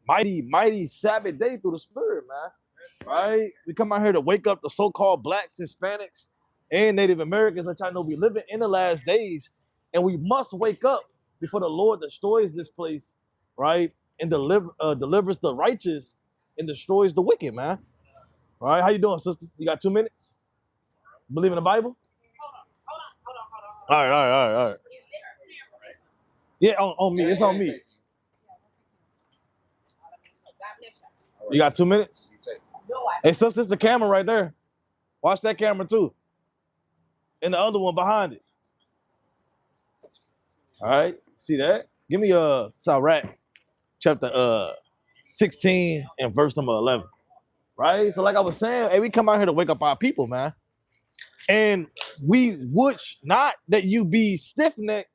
mighty Sabbath day through the Spirit, man. Right? We come out here to wake up the so-called blacks, Hispanics, and Native Americans that y'all know we living in the last days, and we must wake up before the Lord destroys this place, right? And delivers the righteous and destroys the wicked, man. All right, how you doing, sister? You got 2 minutes? Believe in the Bible? All right, all right, all right, all right. Yeah, on me. It's on me. You got 2 minutes? Hey, sis, this is the camera right there. Watch that camera too. And the other one behind it. All right, see that? Give me Sirach chapter 16 and verse number 11. Right? So like I was saying, hey, we come out here to wake up our people, man. And we wish not that you be stiff-necked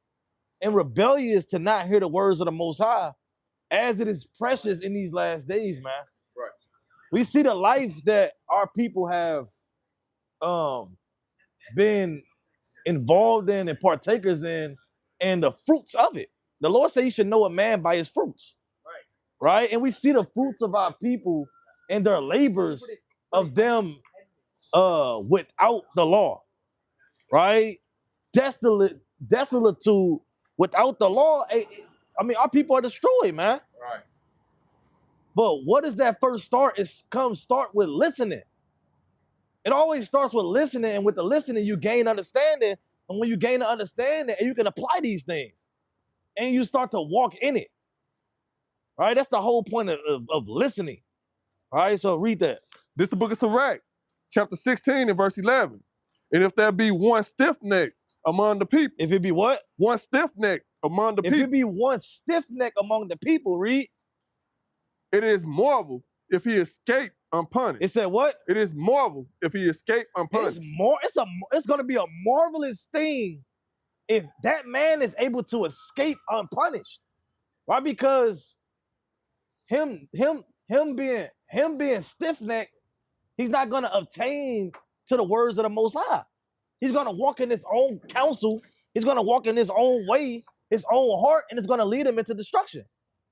and rebellious to not hear the words of the Most High, as it is precious in these last days, man. Right. We see the life that our people have been involved in and partakers in, and the fruits of it. The Lord said you should know a man by his fruits. Right? And we see the fruits of our people and their labors of them without the law. Right? Desolate to without the law. I mean, our people are destroyed, man. Right. But what does that first start? Start with listening. It always starts with listening, and with the listening, you gain understanding. And when you gain the understanding, and you can apply these things, and you start to walk in it. Right? That's the whole point of listening. All right, so read that. This is the book of Sirach, chapter 16 and verse 11. And if there be one stiff-necked among the people. If it be what? One stiff-necked among the people. If it be one stiff-necked among the people, read. It is marvel if he escape unpunished. It said what? It is marvel if he escape unpunished. It's going to be a marvelous thing if that man is able to escape unpunished. Why? Because him being stiff-necked, he's not going to obtain to the words of the Most High. He's going to walk in his own counsel. He's going to walk in his own way, his own heart, and it's going to lead him into destruction.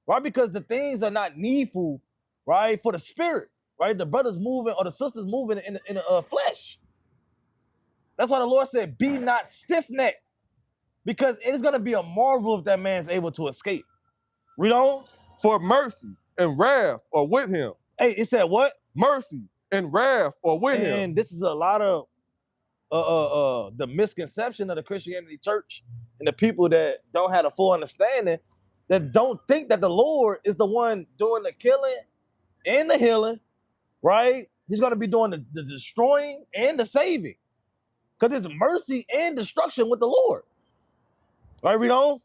Right? Because the things are not needful, right, for the spirit. Right? The brothers moving or the sisters moving in the flesh. That's why the Lord said, be not stiff-necked. Because it's going to be a marvel if that man's able to escape. Read on. For mercy and wrath are with him. Hey, it said what? Mercy and wrath are with him. And this is a lot of the misconception of the Christianity church and the people that don't have a full understanding, that don't think that the Lord is the one doing the killing and the healing, right? He's going to be doing the destroying and the saving, because it's mercy and destruction with the Lord. Right, read on.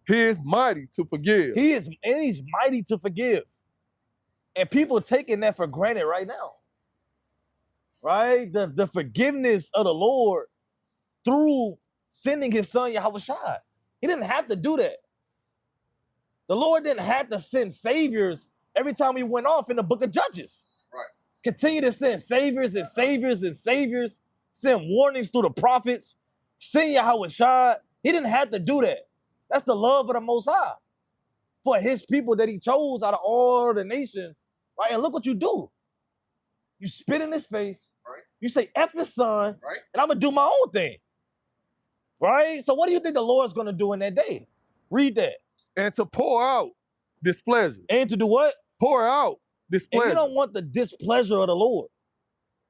He is mighty to forgive. He's mighty to forgive. And people are taking that for granted right now. Right? The forgiveness of the Lord through sending his son Yahushua. He didn't have to do that. The Lord didn't have to send saviors every time he went off in the book of Judges. Right. Continue to send saviors and saviors and saviors, send warnings through the prophets, send Yahushua. He didn't have to do that. That's the love of the Most High for his people that he chose out of all the nations. Right? And look what you do. You spit in his face. Right. You say, F his son, right, and I'm going to do my own thing. Right? So what do you think the Lord's going to do in that day? Read that. And to pour out displeasure. And to do what? Pour out displeasure. And you don't want the displeasure of the Lord.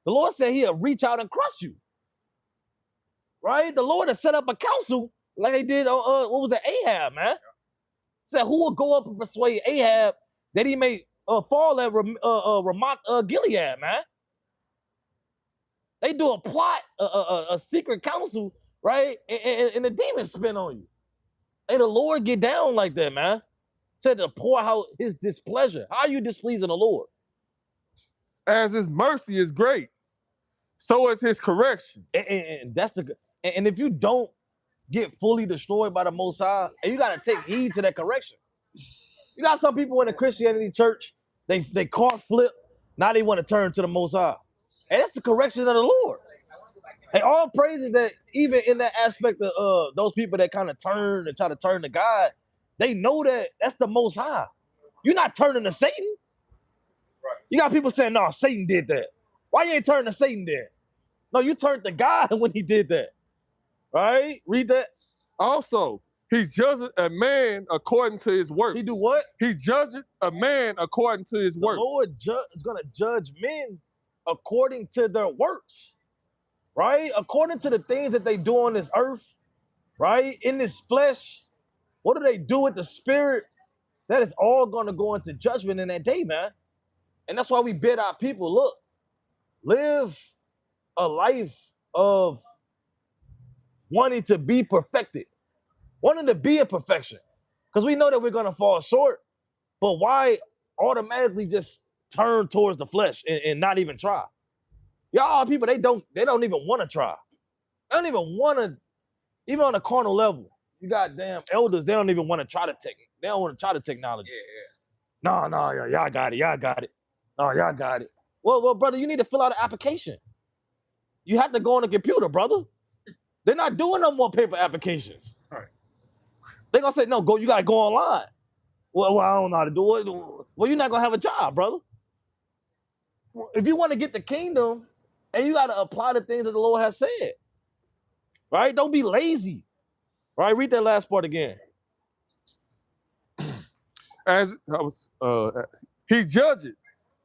The Lord said he'll reach out and crush you. Right? The Lord has set up a council like they did, what was that, Ahab, man? Said, who will go up and persuade Ahab that he may fall at Ramoth Gilead, man? They do a plot, a secret council, right? And the demons spin on you. Hey, the Lord get down like that, man. Said to pour out his displeasure. How are you displeasing the Lord? As his mercy is great, so is his correction. And that's and if you don't get fully destroyed by the Most High, and you got to take heed to that correction. You got some people in the Christianity church, they car flip, now they want to turn to the Most High. And that's the correction of the Lord. Hey, all praises that even in that aspect of those people that kind of turn and try to turn to God, they know that that's the Most High. You're not turning to Satan. Right. You got people saying, no, Satan did that. Why you ain't turning to Satan then? No, you turned to God when he did that. Right? Read that. Also, he judges a man according to his works. He do what? He judges a man according to his works. The Lord is going to judge men according to their works. Right? According to the things that they do on this earth. Right? In this flesh. What do they do with the spirit? That is all going to go into judgment in that day, man. And that's why we bid our people, look, live a life of wanting to be perfected, wanting to be a perfection. Because we know that we're going to fall short, but why automatically just turn towards the flesh and not even try? Y'all people, they don't even want to try. They don't even want to, even on a carnal level. You got damn elders, they don't even want to try to take it. They don't want to try the technology. Yeah. No, y'all got it. Y'all got it. Oh, y'all got it. Well, brother, you need to fill out an application. You have to go on the computer, brother. They're not doing no more paper applications. All right. They're going to say, no, go. You got to go online. Well, I don't know how to do it. Well, you're not going to have a job, brother. If you want to get the kingdom, and you got to apply the things that the Lord has said. Right? Don't be lazy. Right? Read that last part again. As I was, he judges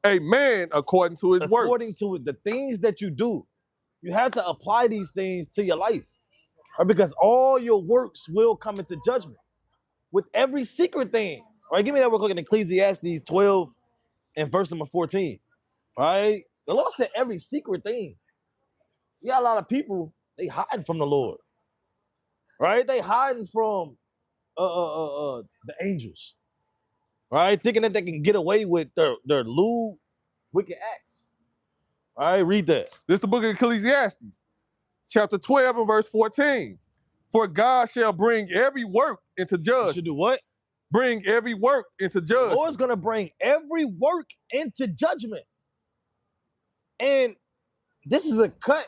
a man according to his works. According to the things that you do, you have to apply these things to your life, right? Because all your works will come into judgment with every secret thing. Right? Give me that real quick in Ecclesiastes 12 and verse number 14. Right? The Lord said every secret thing. You got a lot of people, they hiding from the Lord. Right? They hiding from the angels. Right? Thinking that they can get away with their lewd, wicked acts. All right, read that. This is the book of Ecclesiastes, chapter 12 and verse 14. For God shall bring every work into You judgment. should do what? Bring every work into The judgment. Lord's going to bring every work into judgment. And this is a cut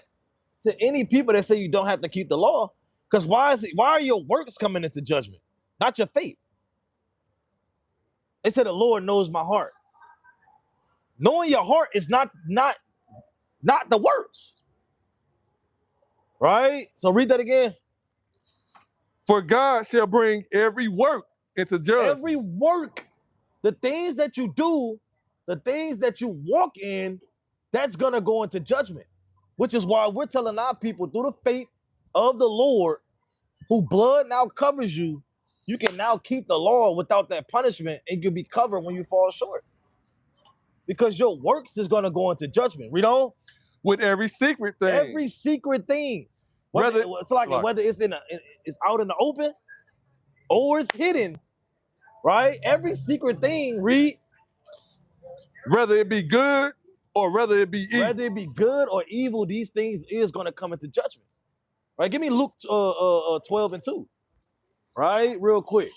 to any people that say you don't have to keep the law. Because why are your works coming into judgment? Not your faith. They said the Lord knows my heart. Knowing your heart is not the works. Right? So read that again. For God shall bring every work into judgment. Every work, the things that you do, the things that you walk in, that's going to go into judgment. Which is why we're telling our people through the faith of the Lord, who blood now covers you, you can now keep the law without that punishment and you'll be covered when you fall short. Because your works is going to go into judgment. Read on. With every secret thing. Every secret thing. Whether it's out in the open or it's hidden, right? Every secret thing, read. Whether it be good or whether it be evil. Whether it be good or evil, these things is going to come into judgment. Right? Give me Luke 12 and 2. Right? Real quick.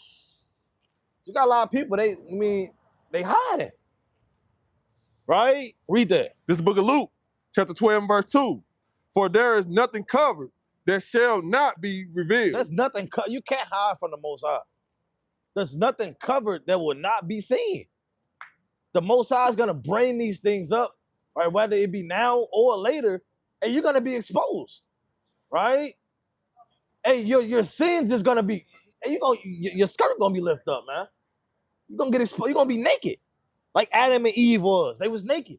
You got a lot of people, they hide it. Right? Read that. This is the book of Luke, chapter 12 and verse 2. For there is nothing covered that shall not be revealed. There's nothing you can't hide from the Most High. There's nothing covered that will not be seen. The Most High is going to bring these things up, right? Whether it be now or later, and you're going to be exposed, right? Hey, your sins is going to be, and your skirt going to be lifted up, man. You're going to get exposed. You're going to be naked, like Adam and Eve was. They was naked.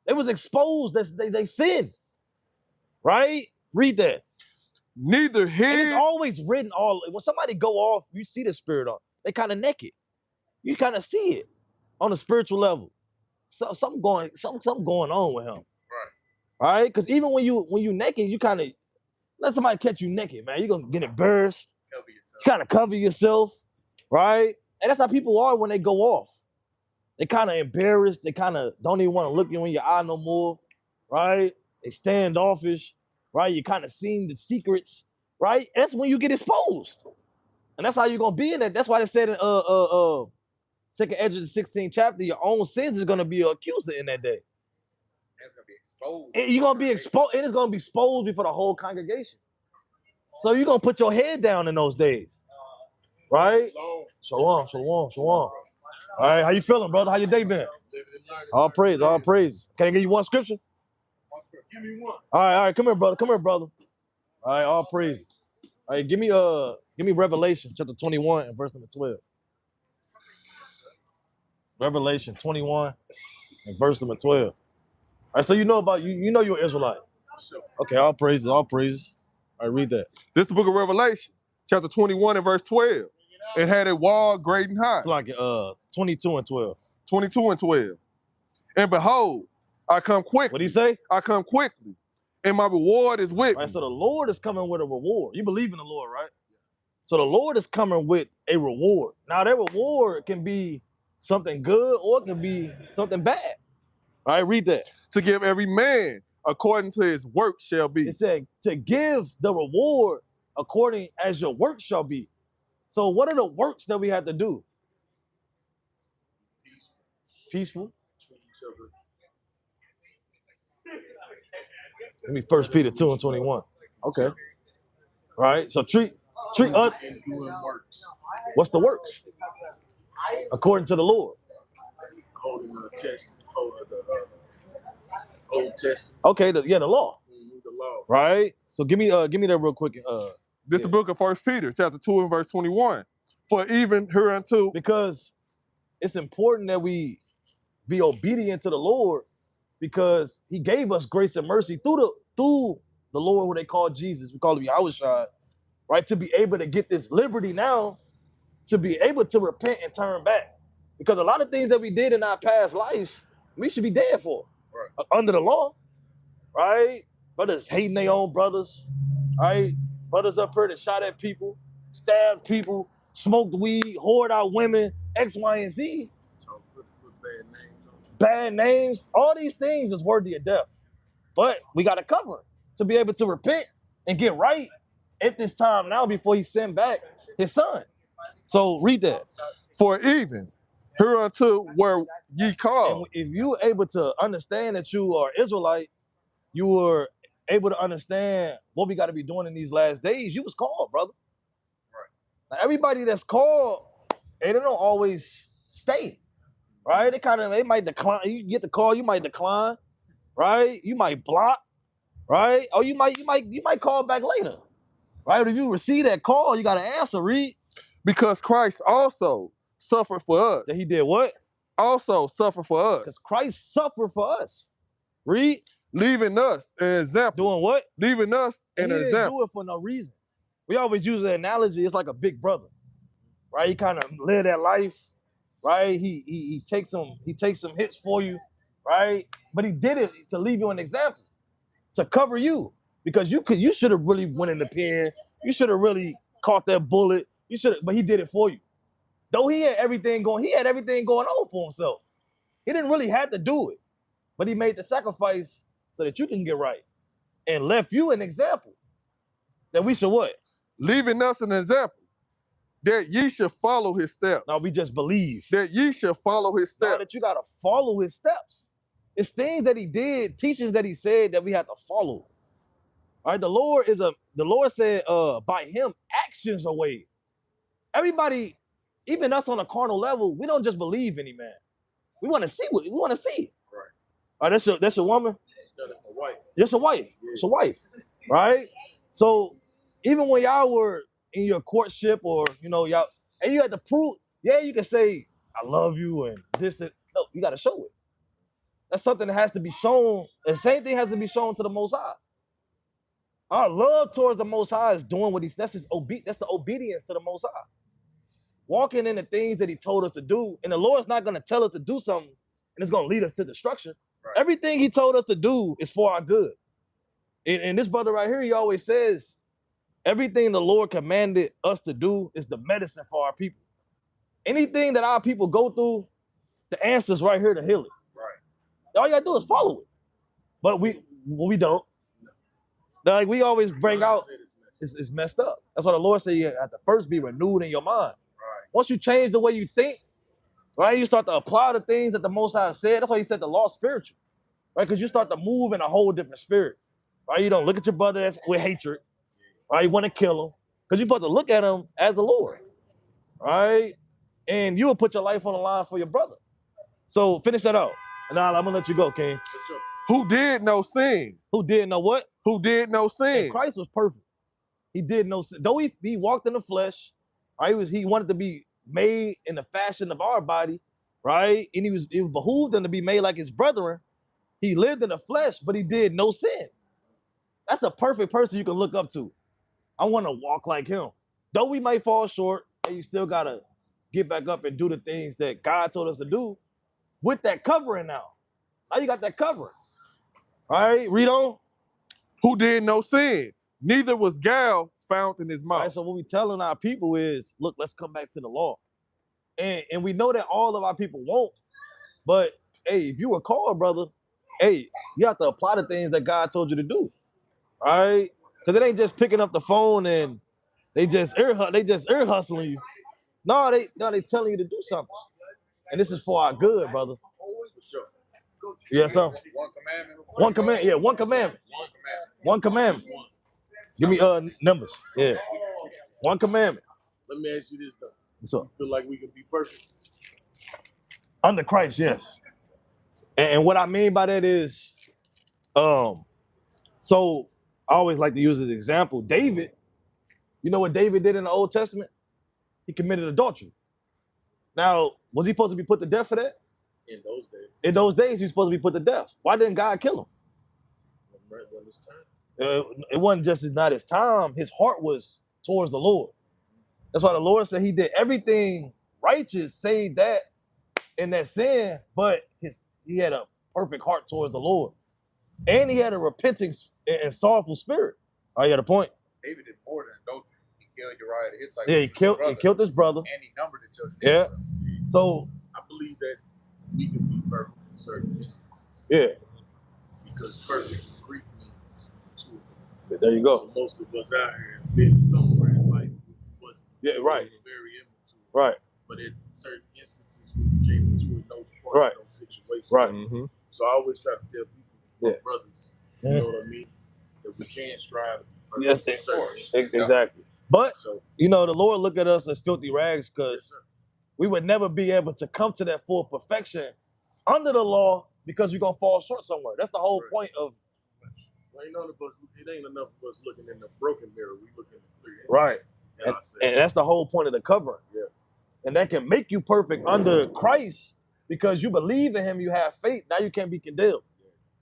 They was exposed. They sinned, right? Read that. Neither hid. And it's always written when somebody go off, you see the spirit on. They kind of naked. You kind of see it on a spiritual level. So something going on with him. Right? Because even when you naked, you kind of let somebody catch you naked, man. You're gonna get embarrassed. You kind of cover yourself, right? And that's how people are when they go off. They kind of embarrassed. They kind of don't even want to look you in your eye no more, right? They standoffish, right? You kind of seeing the secrets, right? And that's when you get exposed. And that's how you're gonna be in that. That's why they said in Second Ezra, the 16th chapter, your own sins is gonna be your accuser in that day. It's gonna be exposed. And you're gonna be exposed, and it's gonna be exposed before the whole congregation. So you're gonna put your head down in those days, right? Shalom, shalom, shalom. All right, how you feeling, brother? How your day been? All praise, all praise. Can I give you one scripture? Give me one. All right, come here, brother. Come here, brother. All right, all praise. All right, give me Revelation chapter 21 and verse number 12. Revelation 21 and verse number 12. All right, so you know about you know you're an Israelite. Okay, all praises, all praises. All right, read that. This is the book of Revelation, chapter 21 and verse 12. It had a wall great and high. It's like 22 and 12. 22 and 12. And behold, I come quickly. What'd he say? I come quickly, and my reward is with All right, me. so the Lord is coming with a reward. You believe in the Lord, right? So the Lord is coming with a reward. Now that reward can be something good or it can be something bad. All right, read that. To give every man according to his work shall be. It said to give the reward according as your work shall be. So what are the works that we have to do? Peaceful. Let me 1 Peter 2 and 21. Okay. All right. So treat us. What's the works? According to the Lord. Holding the test, holding the Old Testament. Okay, the law. The law. Right. So give me that real quick. This is the book of 1 Peter, chapter 2 and verse 21. For even hereunto, because it's important that we be obedient to the Lord, because He gave us grace and mercy through the Lord who they call Jesus. We call him Yahushua, right? To be able to get this liberty now, to be able to repent and turn back. Because a lot of things that we did in our past lives, we should be dead for, right? Under the law, right? Brothers hating their own brothers, right? Brothers up here that shot at people, stabbed people, smoked weed, whored out women, X, Y, and Z. Put bad names on them. Bad names, all these things is worthy of death. But we got to cover it to be able to repent and get right at this time now before He send back His Son. So read that. For even hereunto were ye called. And if you able to understand that you are Israelite, you were able to understand what we got to be doing in these last days. You was called, brother. Right. Now, everybody that's called, they don't always stay, right? They might decline. You get the call, you might decline, right? You might block, right? Or you might call back later, right? But if you receive that call, you got to answer. Read. Because Christ also suffered for us. That He did what? Also suffered for us. Because Christ suffered for us. Read. Leaving us an example. Doing what? Leaving us an example. He didn't do it for no reason. We always use the analogy, it's like a big brother, right? He kind of live that life, right? He takes some hits for you, right? But He did it to leave you an example, to cover you, because you should have really went in the pen. You should have really caught that bullet. But He did it for you. Though he had everything going on for Himself. He didn't really have to do it, but He made the sacrifice so that you can get right, and left you an example that we should what? Leaving us an example that ye should follow His steps. Now we just believe that ye should follow His steps. Now that you got to follow His steps. It's things that He did, teachings that He said that we have to follow. All right, the Lord said, by Him actions are weighed. Everybody, even us on a carnal level, we don't just believe any man. We want to see what we want to see. Right. All right, that's your woman. That's my wife. That's your wife. Yeah. It's your wife, right? So even when y'all were in your courtship, or y'all, and you had to prove, yeah, you can say I love you and this and no, you got to show it. That's something that has to be shown. The same thing has to be shown to the Most High. Our love towards the Most High is doing what that's the obedience to the Most High. Walking in the things that He told us to do, and the Lord's not going to tell us to do something and it's going to lead us to destruction. Right. Everything He told us to do is for our good. And this brother right here, he always says, everything the Lord commanded us to do is the medicine for our people. Anything that our people go through, the answer's right here to heal it. Right. All you got to do is follow it. But we don't. Like we always bring out, it's messed up. That's why the Lord said you have to first be renewed in your mind. Right. Once you change the way you think, right, you start to apply the things that the Most High said. That's why He said the law is spiritual, right? Because you start to move in a whole different spirit, right? You don't look at your brother with hatred, right? You want to kill him, because you're supposed to look at him as the Lord, right? and you will put your life on the line for your brother. So finish that out. And I'm gonna let you go, King. Who did no sin? Who did know what? Who did no And sin? Christ was perfect. He did no sin. Though he walked in the flesh, right? He wanted to be made in the fashion of our body, right? And it behooved him to be made like his brethren. He lived in the flesh, but he did no sin. That's a perfect person you can look up to. I want to walk like him. Though we might fall short, and you still gotta get back up and do the things that God told us to do with that covering now. Now you got that covering. All right, read on. Who did no sin? Neither was gall found in his All mouth. right, so what we telling our people is, look, let's come back to the law. And we know that all of our people won't, but hey, if you were called, brother, hey, you have to apply the things that God told you to do. All right? Because it ain't just picking up the phone and they just ear hustling you. No, they telling you to do something. And this is for our good, brother. Yes, sir. One commandment. Yeah, one commandment. One commandment. Give me numbers. Yeah. One commandment. Let me ask you this though. What's up? You feel like we can be perfect? Under Christ, yes. And what I mean by that is, so I always like to use as an example, David. You know what David did in the Old Testament? He committed adultery. Now, was he supposed to be put to death for that? In those days. In those days, he was supposed to be put to death. Why didn't God kill him? When it's time. It wasn't just not his time. His heart was towards the Lord. That's why the Lord said he did everything righteous, save that in that sin, but he had a perfect heart towards the Lord. And he had a repenting and sorrowful spirit. Oh, you got a point? David did more than adultery. He killed Uriah the Hittite. Yeah, he killed his brother. And he numbered the children. Yeah. So I believe that we can be perfect in certain instances. yeah. Because perfect in Greek means mature. There you go. So most of us out here have been somewhere in life we wasn't mature, right. Very immature. Right. But in certain instances we became mature in those parts right. of those situations. Right. Mm-hmm. So I always try to tell people, my brothers, you know what I mean, that we can strive to be perfect in certain instances. Exactly. But So, you know, the Lord look at us as filthy rags because we would never be able to come to that full perfection under the law because we're gonna fall short somewhere. That's the whole point of. Well, ain't none of us. It ain't enough of us looking in the broken mirror. We look in the clear. Right. And that's the whole point of the covering. Yeah. And that can make you perfect under Christ because you believe in him, you have faith. Now you can't be condemned.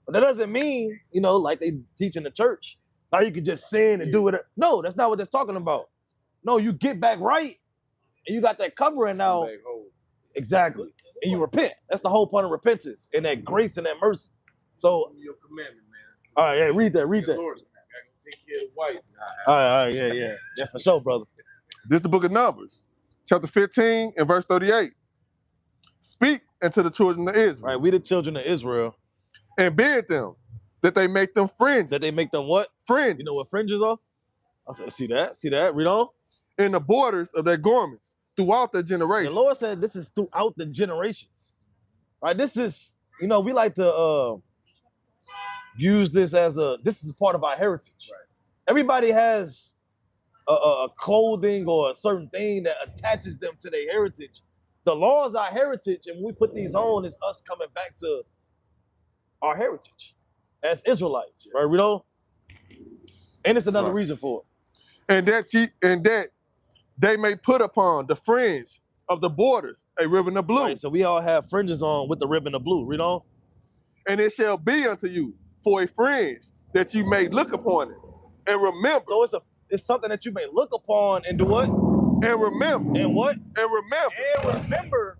But that doesn't mean, you know, like they teach in the church, now you can just sin and do it. No, that's not what that's talking about. No, you get back right and you got that covering now. Exactly. And you repent. That's the whole point of repentance and that grace and that mercy. So, your commandment, man. All right, yeah, read that. Lord, take care of the wife. All right, yeah. Yeah, for sure, brother. This is the book of Numbers, chapter 15 and verse 38. Speak unto the children of Israel. Right, we the children of Israel. And bid them that they make them fringes. That they make them what? Fringes. You know what fringes are? I said, see that? Read on. In the borders of their garments throughout their generation. The Lord said this is throughout the generations. Right? This is, you know, we like to use this as this is part of our heritage. Right. Everybody has a clothing or a certain thing that attaches them to their heritage. The law is our heritage, and when we put these on, it's us coming back to our heritage as Israelites, right? We don't, and it's another reason for it. And that they may put upon the fringe of the borders a ribbon of blue. Right, so we all have fringes on with the ribbon of blue. Read on. And it shall be unto you for a fringe that you may look upon it and remember. So it's something that you may look upon and do what? And remember. And what? And remember. And remember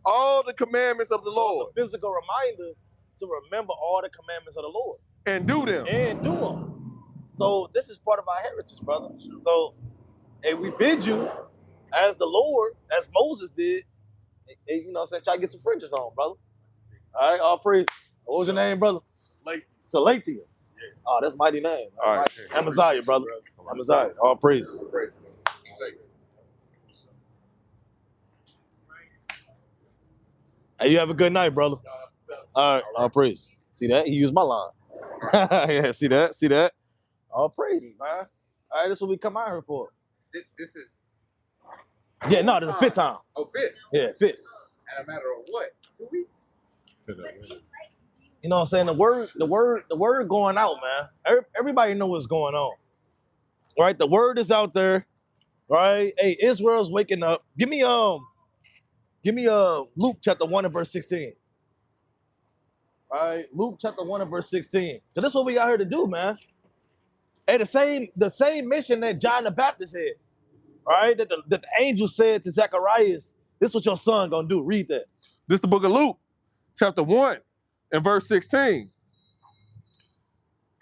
all the commandments of the Lord. It's a physical reminder to remember all the commandments of the Lord. And do them. And do them. So this is part of our heritage, brother. So, hey, we bid you, as the Lord, as Moses did, hey, you know what I'm saying, try to get some fringes on, brother. All right, all praise. What was your name, brother? Salathiel. Yeah. Oh, that's a mighty name. All right. Amaziah, brother. Amaziah. All praise. Hey, you have a good night, brother. All right, all praise. See that? He used my line. Yeah, see that? All praises, man. All right, that's what we come out here for. This is Yeah, no, there's a fifth time. Oh, fifth. Yeah, fifth. And a matter of what? 2 weeks? You know what I'm saying? The word going out, man. Everybody know what's going on. Right? The word is out there. Right? Hey, Israel's waking up. Give me Luke chapter 1 and verse 16. All right, Luke chapter 1 and verse 16. Because this is what we got here to do, man. Hey, the same mission that John the Baptist had. All right, that the angel said to Zacharias, this is what your son gonna do. Read that. This is the book of Luke, chapter 1 and verse 16.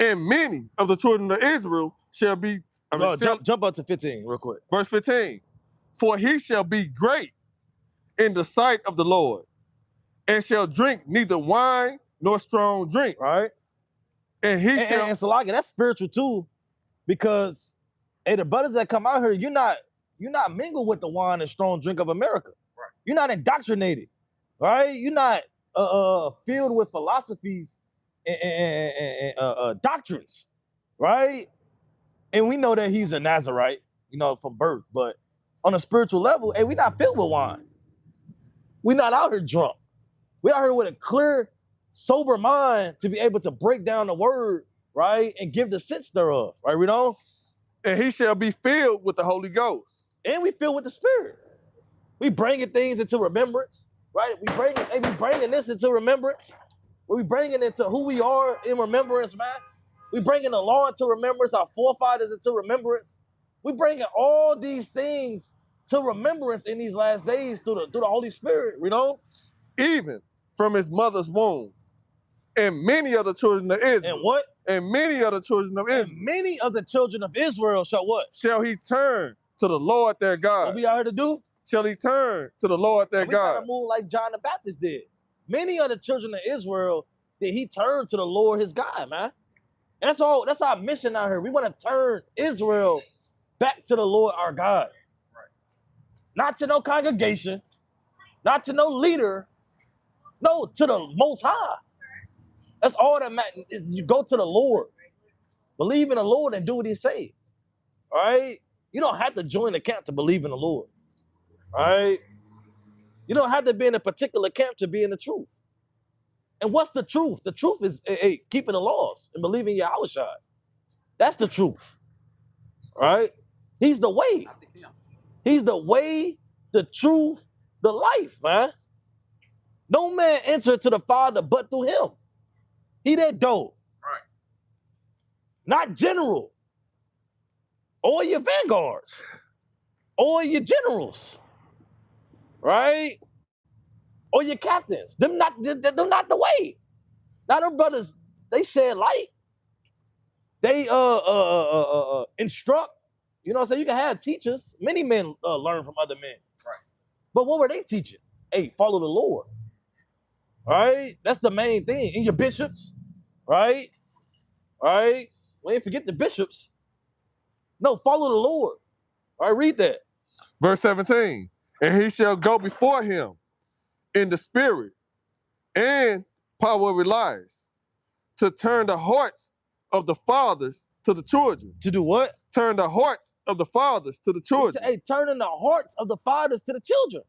And many of the children of Israel shall be, jump up to 15 real quick. Verse 15. For he shall be great in the sight of the Lord, and shall drink neither wine nor strong drink. Right? And Salaga, that's spiritual too, because hey, the brothers that come out here, you're not mingled with the wine and strong drink of America. Right. You're not indoctrinated, right? You're not filled with philosophies and doctrines, right? And we know that he's a Nazarite, you know, from birth, but on a spiritual level, hey, we're not filled with wine. We're not out here drunk. We're out here with a clear, sober mind to be able to break down the word, right, and give the sense thereof, right? We know. And he shall be filled with the Holy Ghost. And we filled with the Spirit. We bringing things into remembrance, right? We bringing this into remembrance. We bringing it to who we are in remembrance, man. We bringing the law into remembrance, our forefathers into remembrance. We bringing all these things to remembrance in these last days through the Holy Spirit, you know? Even from his mother's womb. And many of the children of Israel. And what? And many of the children of Israel. And many of the children of Israel shall what? Shall he turn to the Lord their God. What we out here to do? Shall he turn to the Lord their God. We gotta move like John the Baptist did. Many of the children of Israel, did he turn to the Lord his God, man. And that's all. That's our mission out here. We want to turn Israel back to the Lord our God. Right. Not to no congregation, not to no leader, no, to the Most High. That's all that matters. Is you go to the Lord, believe in the Lord, and do what He says. All right. You don't have to join the camp to believe in the Lord. All right. You don't have to be in a particular camp to be in the truth. And what's the truth? The truth is keeping the laws and believing Yahushua. That's the truth. All right. He's the way. He's the way, the truth, the life, man. No man enter to the Father but through Him. He that door. Right. Not general. Or your vanguards. Or your generals. Right? Or your captains. Them not the way. Now them brothers, they shed light. They instruct. You know what I'm saying? You can have teachers. Many men learn from other men. Right. But what were they teaching? Hey, follow the Lord. All right? That's the main thing. And your bishops, right? All right? We ain't forget the bishops. No, follow the Lord. All right, read that. Verse 17. And he shall go before him in the spirit and power of Elias, to turn the hearts of the fathers to the children. To do what? Turn the hearts of the fathers to the children. Hey, turning the hearts of the fathers to the children.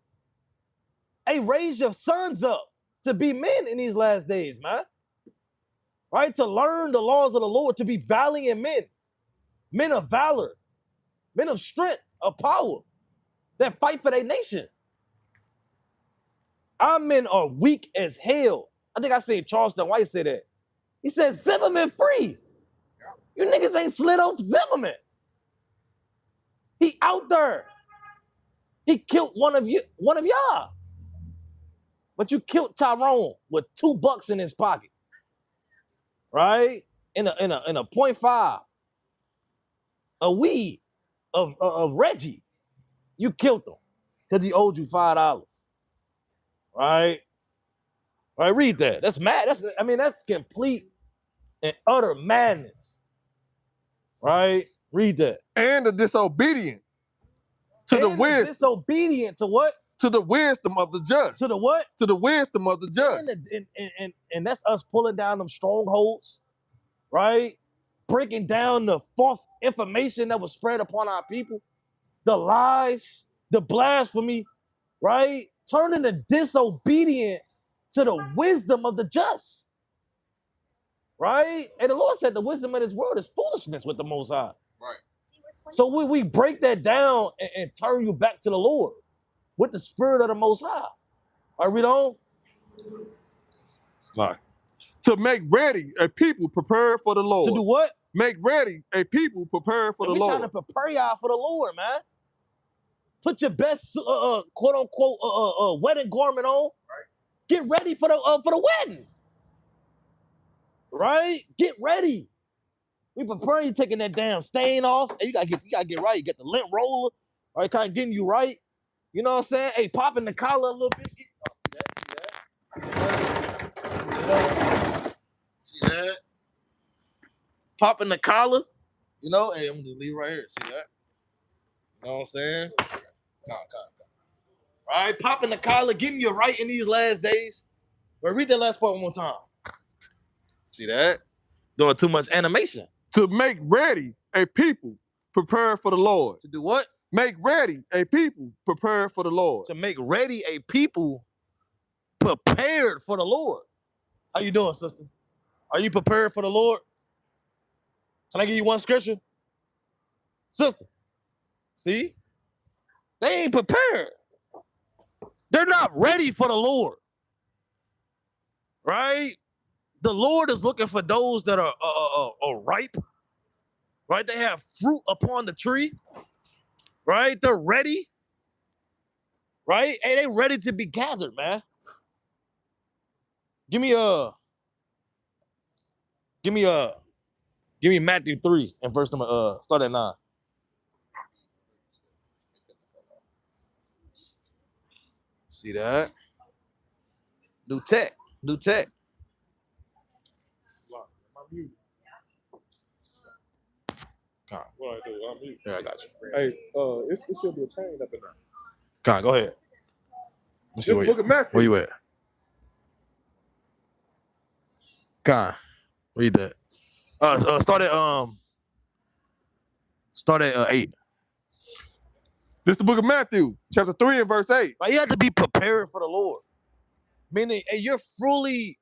Hey, raise your sons up to be men in these last days, man. Right? To learn the laws of the Lord, to be valiant men. Men of valor. Men of strength, of power. That fight for their nation. Our men are weak as hell. I think I seen Charleston White say that. He said, Zimmerman free. You niggas ain't slid off Zimmerman. He out there. He killed one of y'all. But you killed Tyrone with $2 in his pocket. Right? In a .5. A weed of Reggie. You killed him because he owed you $5. Right? Right, read that. That's mad. That's complete and utter madness. Right? Read that. And the disobedient to the wisdom. Disobedient to what? To the wisdom of the just. To the what? To the wisdom of the just. And that's us pulling down them strongholds, right? Breaking down the false information that was spread upon our people, the lies, the blasphemy, right? Turning the disobedient to the wisdom of the just, right? And the Lord said the wisdom of this world is foolishness with the Most High. Right. So we break that down and turn you back to the Lord with the spirit of the Most High. All right, read on. Like, to make ready a people prepared for the Lord. To do what? Make ready a people prepared for the We Lord. trying to prepare y'all for the Lord, man. Put your best, quote unquote, wedding garment on. Right. Get ready for the wedding. Right? Get ready. We preparing you taking that damn stain off. And you gotta get right. You get the lint roller. All right, kind of getting you right. You know what I'm saying? Hey, popping the collar a little bit. Oh, see that? Popping the collar. You know, hey, I'm gonna leave right here. See that? You know what I'm saying? All right, popping the collar, getting you right in these last days. But read that last part one more time. See that? Doing too much animation. To make ready a people prepared for the Lord. To do what? Make ready a people prepared for the Lord. To make ready a people prepared for the Lord. How you doing, sister? Are you prepared for the Lord? Can I give you one scripture? Sister, see? They ain't prepared. They're not ready for the Lord. Right? The Lord is looking for those that are ripe. Right? They have fruit upon the tree. Right? They're ready. Right? And they ready to be gathered, man. Give me Matthew 3 and verse number start at 9. See that? New tech. What I do? I'm mute. Yeah, I got you. Hey, it should be a chain up in there. Go ahead. Let me see Just look at Matthew. where you at. Read that. Start at 8. This is the book of Matthew, chapter 3 and verse 8. Right, you have to be prepared for the Lord. Meaning, hey, you're fully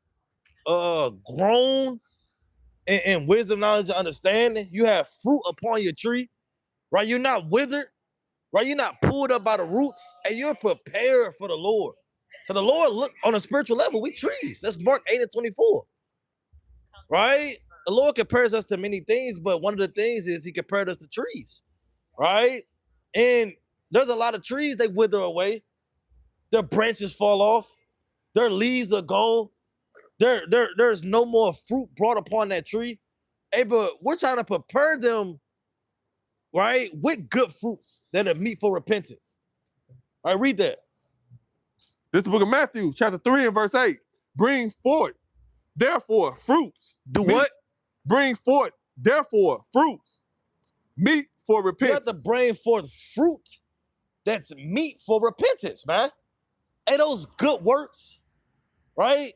grown in wisdom, knowledge, and understanding. You have fruit upon your tree, right? You're not withered, right? You're not pulled up by the roots, and you're prepared for the Lord. For the Lord, look, on a spiritual level, we trees. That's Mark 8 and 24. Right? The Lord compares us to many things, but one of the things is he compared us to trees. Right? And there's a lot of trees, they wither away. Their branches fall off. Their leaves are gone. There's no more fruit brought upon that tree. Hey, but we're trying to prepare them, right, with good fruits that are meet for repentance. All right, read that. This is the book of Matthew, chapter 3 and verse 8. Bring forth, therefore, fruits. Do what? Bring forth, therefore, fruits. Meet for repentance. You have to bring forth fruit that's meet for repentance, man. And those good works, right?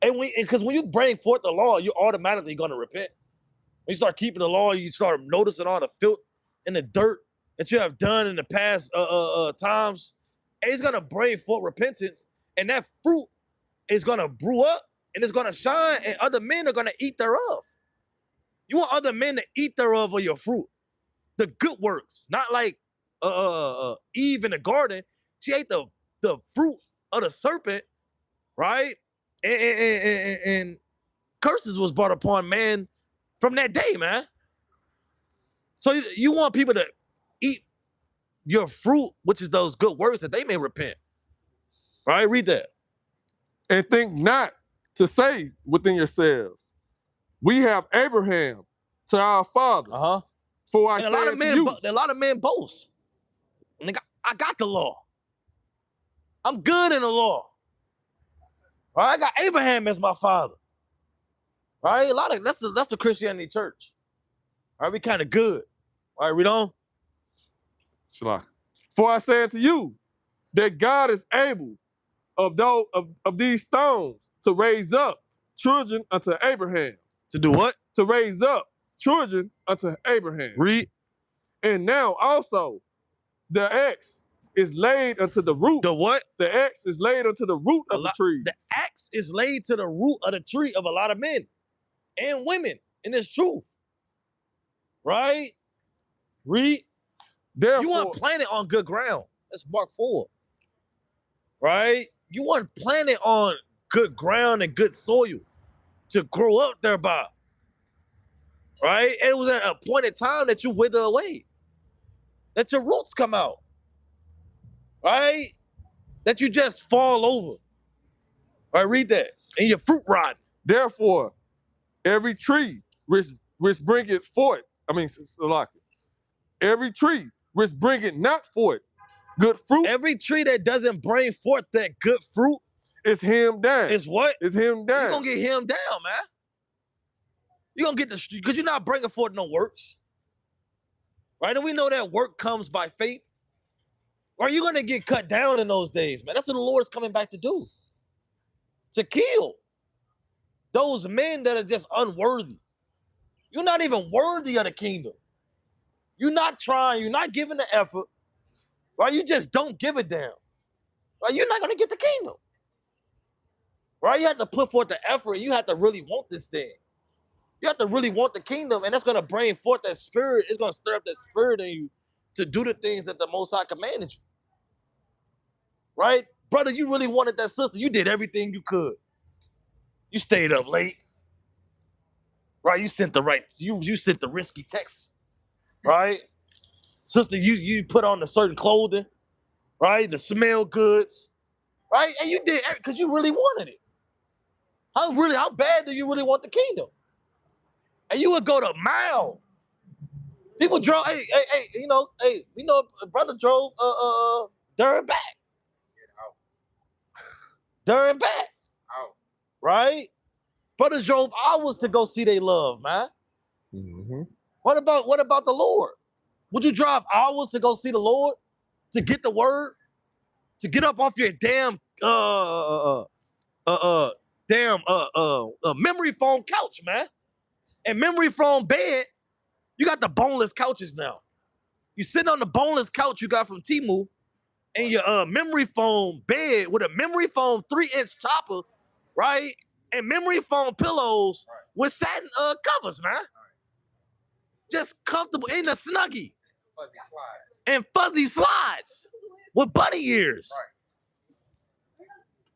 And because when you bring forth the law, you're automatically going to repent. When you start keeping the law, you start noticing all the filth and the dirt that you have done in the past times. And it's going to bring forth repentance. And that fruit is going to brew up and it's going to shine and other men are going to eat thereof. You want other men to eat thereof of your fruit. The good works, not like Eve in the garden. She ate the fruit of the serpent, right? And curses was brought upon man from that day, man. So you want people to eat your fruit, which is those good works that they may repent. Right? Read that. And think not to say within yourselves, we have Abraham to our father. Uh-huh. For I and say a lot of men boast. And I got the law. I'm good in the law. All right, I got Abraham as my father. All right, that's the Christianity church. All right, we kind of good. All right, read on. For I say unto you that God is able of these stones to raise up children unto Abraham. To do what? To raise up children unto Abraham. Read. And now also the X is laid unto the root. The what? The axe is laid unto the root of the tree. The axe is laid to the root of the tree of a lot of men and women, and it's truth. Right? Read. Therefore, You weren't planted on good ground. That's Mark 4. Right? You weren't planted on good ground and good soil to grow up thereby. Right? And it was at a point in time that you wither away. That your roots come out. Right? That you just fall over. All right, read that. And your fruit rotten. Therefore, every tree which bringeth forth, every tree which bringeth not forth good fruit. Every tree that doesn't bring forth that good fruit is hemmed down. Is what? Is hemmed down. You're going to get hemmed down, man. You're going to get because you're not bringing forth no works. Right? And we know that work comes by faith. Or you're going to get cut down in those days, man. That's what the Lord is coming back to do. To kill those men that are just unworthy. You're not even worthy of the kingdom. You're not trying. You're not giving the effort. Right? You just don't give a damn. Right? You're not going to get the kingdom. Right? You have to put forth the effort. You have to really want this thing. You have to really want the kingdom, and that's going to bring forth that spirit. It's going to stir up that spirit in you to do the things that the Most High commanded you. Right? Brother, you really wanted that sister. You did everything you could. You stayed up late. Right? You sent the risky text. Right? Sister, you put on the certain clothing. Right? The smell goods. Right? And you did because you really wanted it. How bad do you really want the kingdom? And you would go to mile. People drove, brother drove Durham back. Durham back. Out. Right? Brothers drove hours to go see their love, man. Mm-hmm. What about the Lord? Would you drive hours to go see the Lord? To get the word? To get up off your damn memory foam couch, man. And memory foam bed, you got the boneless couches now. You sitting on the boneless couch you got from Temu, and your memory foam bed with a memory foam 3-inch topper, right? And memory foam pillows with satin covers, man. Just comfortable in the Snuggie. And fuzzy slides with bunny ears. Right.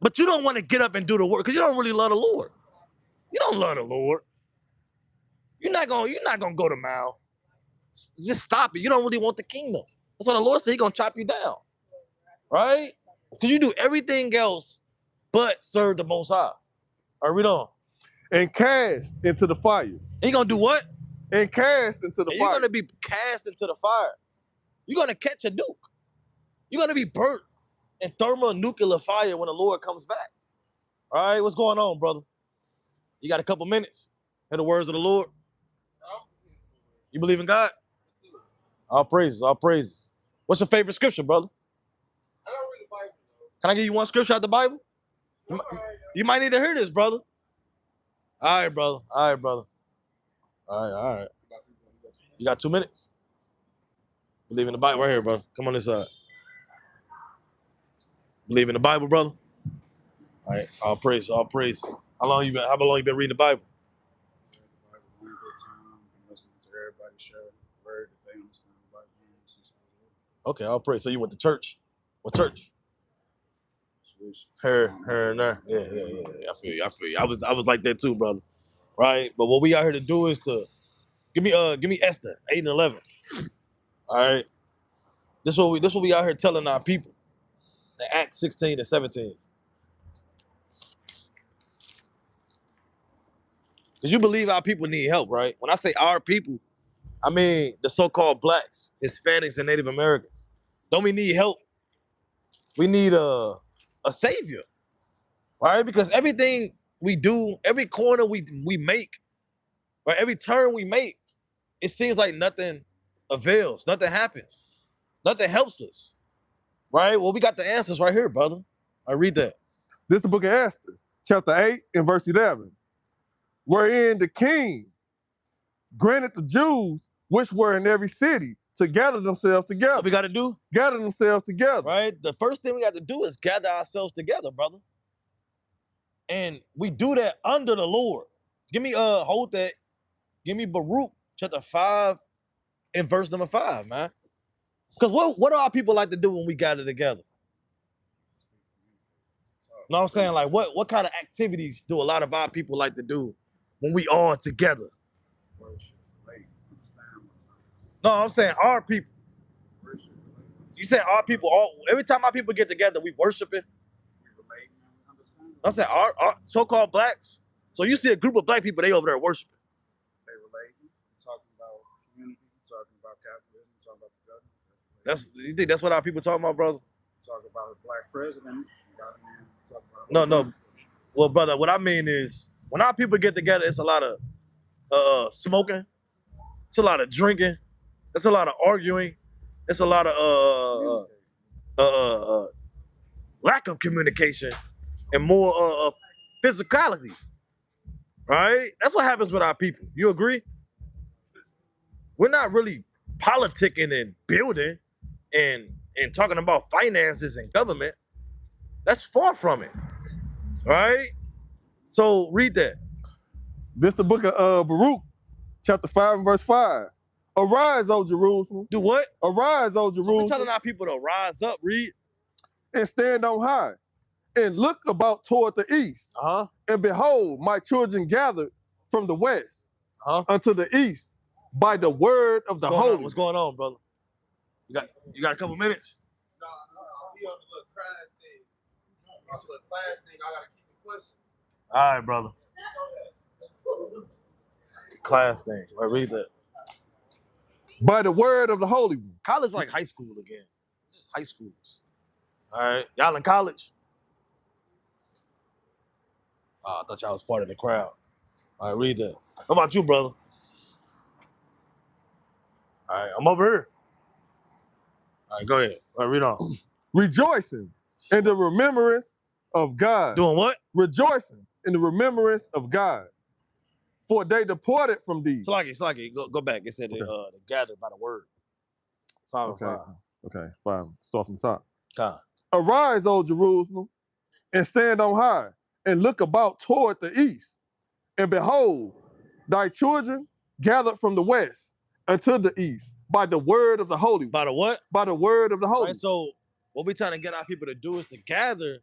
But you don't want to get up and do the work because you don't really love the Lord. You don't love the Lord. You're not gonna go to mile. Just stop it. You don't really want the kingdom. That's what the Lord said. He's gonna chop you down, right? Because you do everything else but serve the Most High. All right, read on. And cast into the fire. He gonna do what? And cast into the fire. You're gonna be cast into the fire. You're gonna catch a nuke. You're gonna be burnt in thermonuclear fire when the Lord comes back. All right, what's going on, brother? You got a couple minutes. Hear the words of the Lord. You believe in God? All praises, all praises. What's your favorite scripture, brother? I don't read the Bible, though. Can I give you one scripture out the Bible? You might need to hear this, brother. All right, brother. All right, brother. All right. You got 2 minutes? Believe in the Bible right here, brother. Come on this side. Believe in the Bible, brother? All right, all praises, all praises. How long you been reading the Bible? Everybody share word that they understand the Bible. Okay, I'll pray. So you went to church? What church? Here and there. Yeah. I feel you. I was like that too, brother. Right? But what we out here to do is to give me Esther 8 and 11. All right. This what we out here telling our people. In Acts 16 and 17. Because you believe our people need help, right? When I say our people, I mean the so-called blacks, Hispanics, and Native Americans. Don't we need help? We need a savior, right? Because everything we do, every corner we make, right? Every turn we make, it seems like nothing avails, nothing happens, nothing helps us, right? Well, we got the answers right here, brother. I read that. This is the book of Esther, chapter 8 and verse 11. Wherein the king granted the Jews which were in every city to gather themselves together. What we got to do? Gather themselves together. Right? The first thing we got to do is gather ourselves together, brother. And we do that under the Lord. Give me, hold that. Give me Baruch chapter 5 and verse number 5, man. Because what do our people like to do when we gather together? You know what I'm saying? Like, what kind of activities do a lot of our people like to do when we all together? No, I'm saying our people. You said our people, every time our people get together, we worshiping. I'm saying our so-called blacks. So you see a group of black people, they over there worshiping. They relating, talking about community, talking about capitalism, talking about the government. You think that's what our people talking about, brother? Talk about a black president. No. Well, brother, what I mean is when our people get together, it's a lot of smoking, it's a lot of drinking, it's a lot of arguing, it's a lot of lack of communication and more physicality. Right? That's what happens with our people. You agree? We're not really politicking and building and talking about finances and government. That's far from it. Right? So read that. This the book of Baruch, chapter 5 and verse 5. Arise, O Jerusalem. Do what? Arise, O Jerusalem. So we're telling our people to rise up, read. And stand on high, and look about toward the east. And behold, my children gathered from the west unto the east by the word of the Holy. What's going on, brother? You got a couple minutes? No, we on the little class thing. On the little class thing, I gotta keep the question. All right, brother. Class thing. Right, read that. By the word of the Holy One. College like high school again. It's just high schools. All right. Y'all in college? Oh, I thought y'all was part of the crowd. All right, read that. How about you, brother? All right, I'm over here. All right, go ahead. All right, read on. Rejoicing in the remembrance of God. Doing what? Rejoicing in the remembrance of God. For they departed from thee. Slaki. Go back. It said they gathered by the word. 5 and 5. Okay, 5. Start from the top. Okay. Arise, O Jerusalem, and stand on high, and look about toward the east. And behold, thy children gathered from the west unto the east by the word of the Holy One. By the what? By the word of the Holy One. Right, so what we're trying to get our people to do is to gather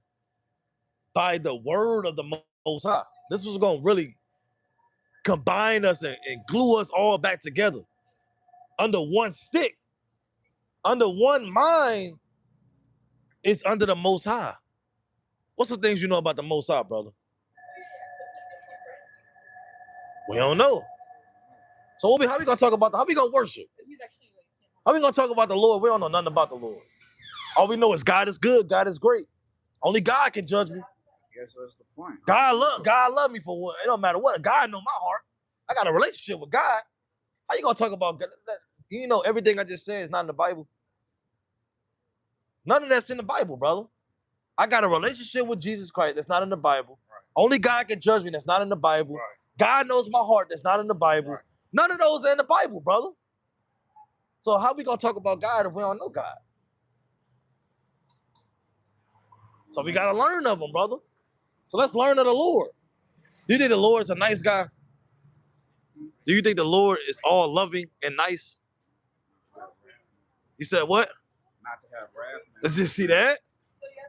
by the word of the Most High. This was going to really combine us and glue us all back together under one stick, under one mind. It's under the Most High. What's some things you know about the Most High, brother? We don't know. So how we gonna talk about how we gonna worship? How we gonna talk about the Lord? We don't know nothing about the Lord. All we know is God is good, God is great. Only God can judge me. Yes, that's the point. God love me for what? It don't matter what. God know my heart. I got a relationship with God. How you gonna talk about God? You know everything I just said is not in the Bible. None of that's in the Bible, brother. I got a relationship with Jesus Christ that's not in the Bible. Right. Only God can judge me that's not in the Bible. Right. God knows my heart that's not in the Bible. Right. None of those are in the Bible, brother. So how we gonna talk about God if we don't know God? So we gotta learn of him, brother. So let's learn of the Lord. Do you think the Lord is a nice guy? Do you think the Lord is all loving and nice? You said what? Not to have wrath. Let's just see that.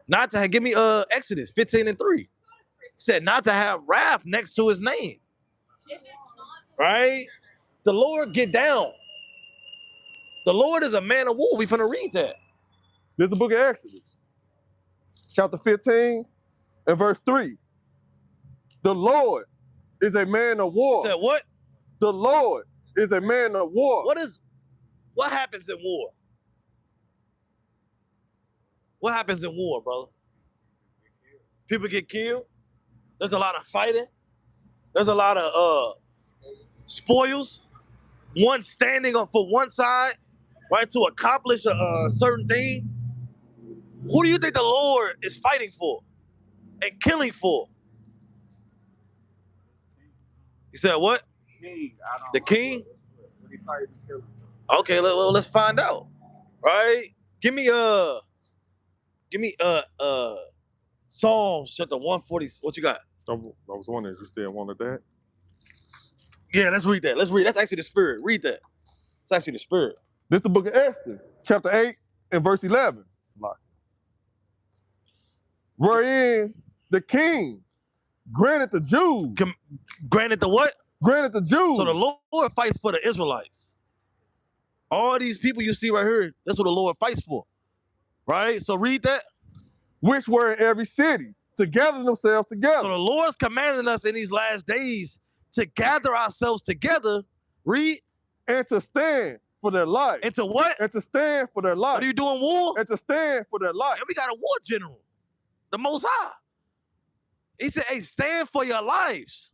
Not to have, give me Exodus 15 and 3. He said not to have wrath next to his name. Right? The Lord get down. The Lord is a man of war. We finna read that. This is the book of Exodus, chapter 15 and verse 3. The Lord is a man of war. You said what? The Lord is a man of war. What happens in war? What happens in war, brother? People get killed. There's a lot of fighting. There's a lot of spoils. One standing up for one side, right, to accomplish a certain thing. Who do you think the Lord is fighting for and killing for? You said what? King. The king? Okay, let's find out. Right? Give me Psalms chapter 140. What you got? I was wondering if you still wanted that. Yeah, let's read that. Let's read. That's actually the spirit. Read that. It's actually the spirit. This is the book of Esther, chapter 8 and verse 11. Wherein the king granted the Jews. Granted the what? Granted the Jews. So the Lord fights for the Israelites. All these people you see right here, that's what the Lord fights for. Right? So read that. Which were in every city to gather themselves together. So the Lord's commanding us in these last days to gather ourselves together. Read. And to stand for their life. And to what? And to stand for their life. Are you doing war? And to stand for their life. And we got a war general, the Most High. He said, hey, stand for your lives.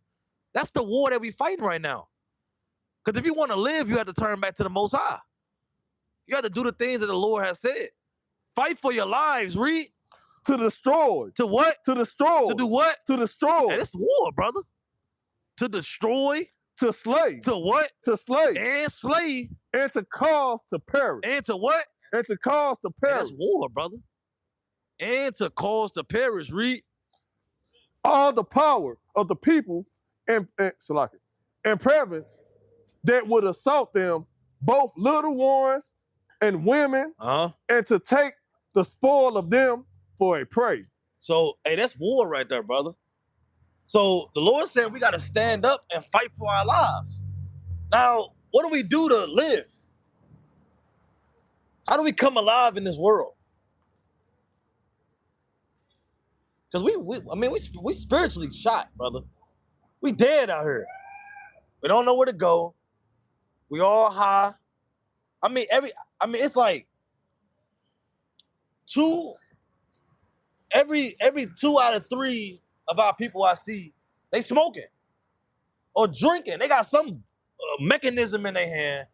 That's the war that we fighting right now. Because if you want to live, you have to turn back to the Most High. You have to do the things that the Lord has said. Fight for your lives, read. To destroy. To what? To destroy. To do what? To destroy. Hey, it's war, brother. To destroy. To slay. To what? To slay. And slay. And to cause to perish. And to what? And to cause to perish. Hey, that's war, brother. And to cause to perish, read. All the power of the people and province that would assault them, both little ones and women, and to take the spoil of them for a prey. So, hey, that's war right there, brother. So the Lord said we got to stand up and fight for our lives. Now, what do we do to live? How do we come alive in this world? Because we spiritually shot, brother. We dead out here. We don't know where to go. We all high. It's like every 2 out of 3 of our people I see, they smoking or drinking. They got some mechanism in their hand,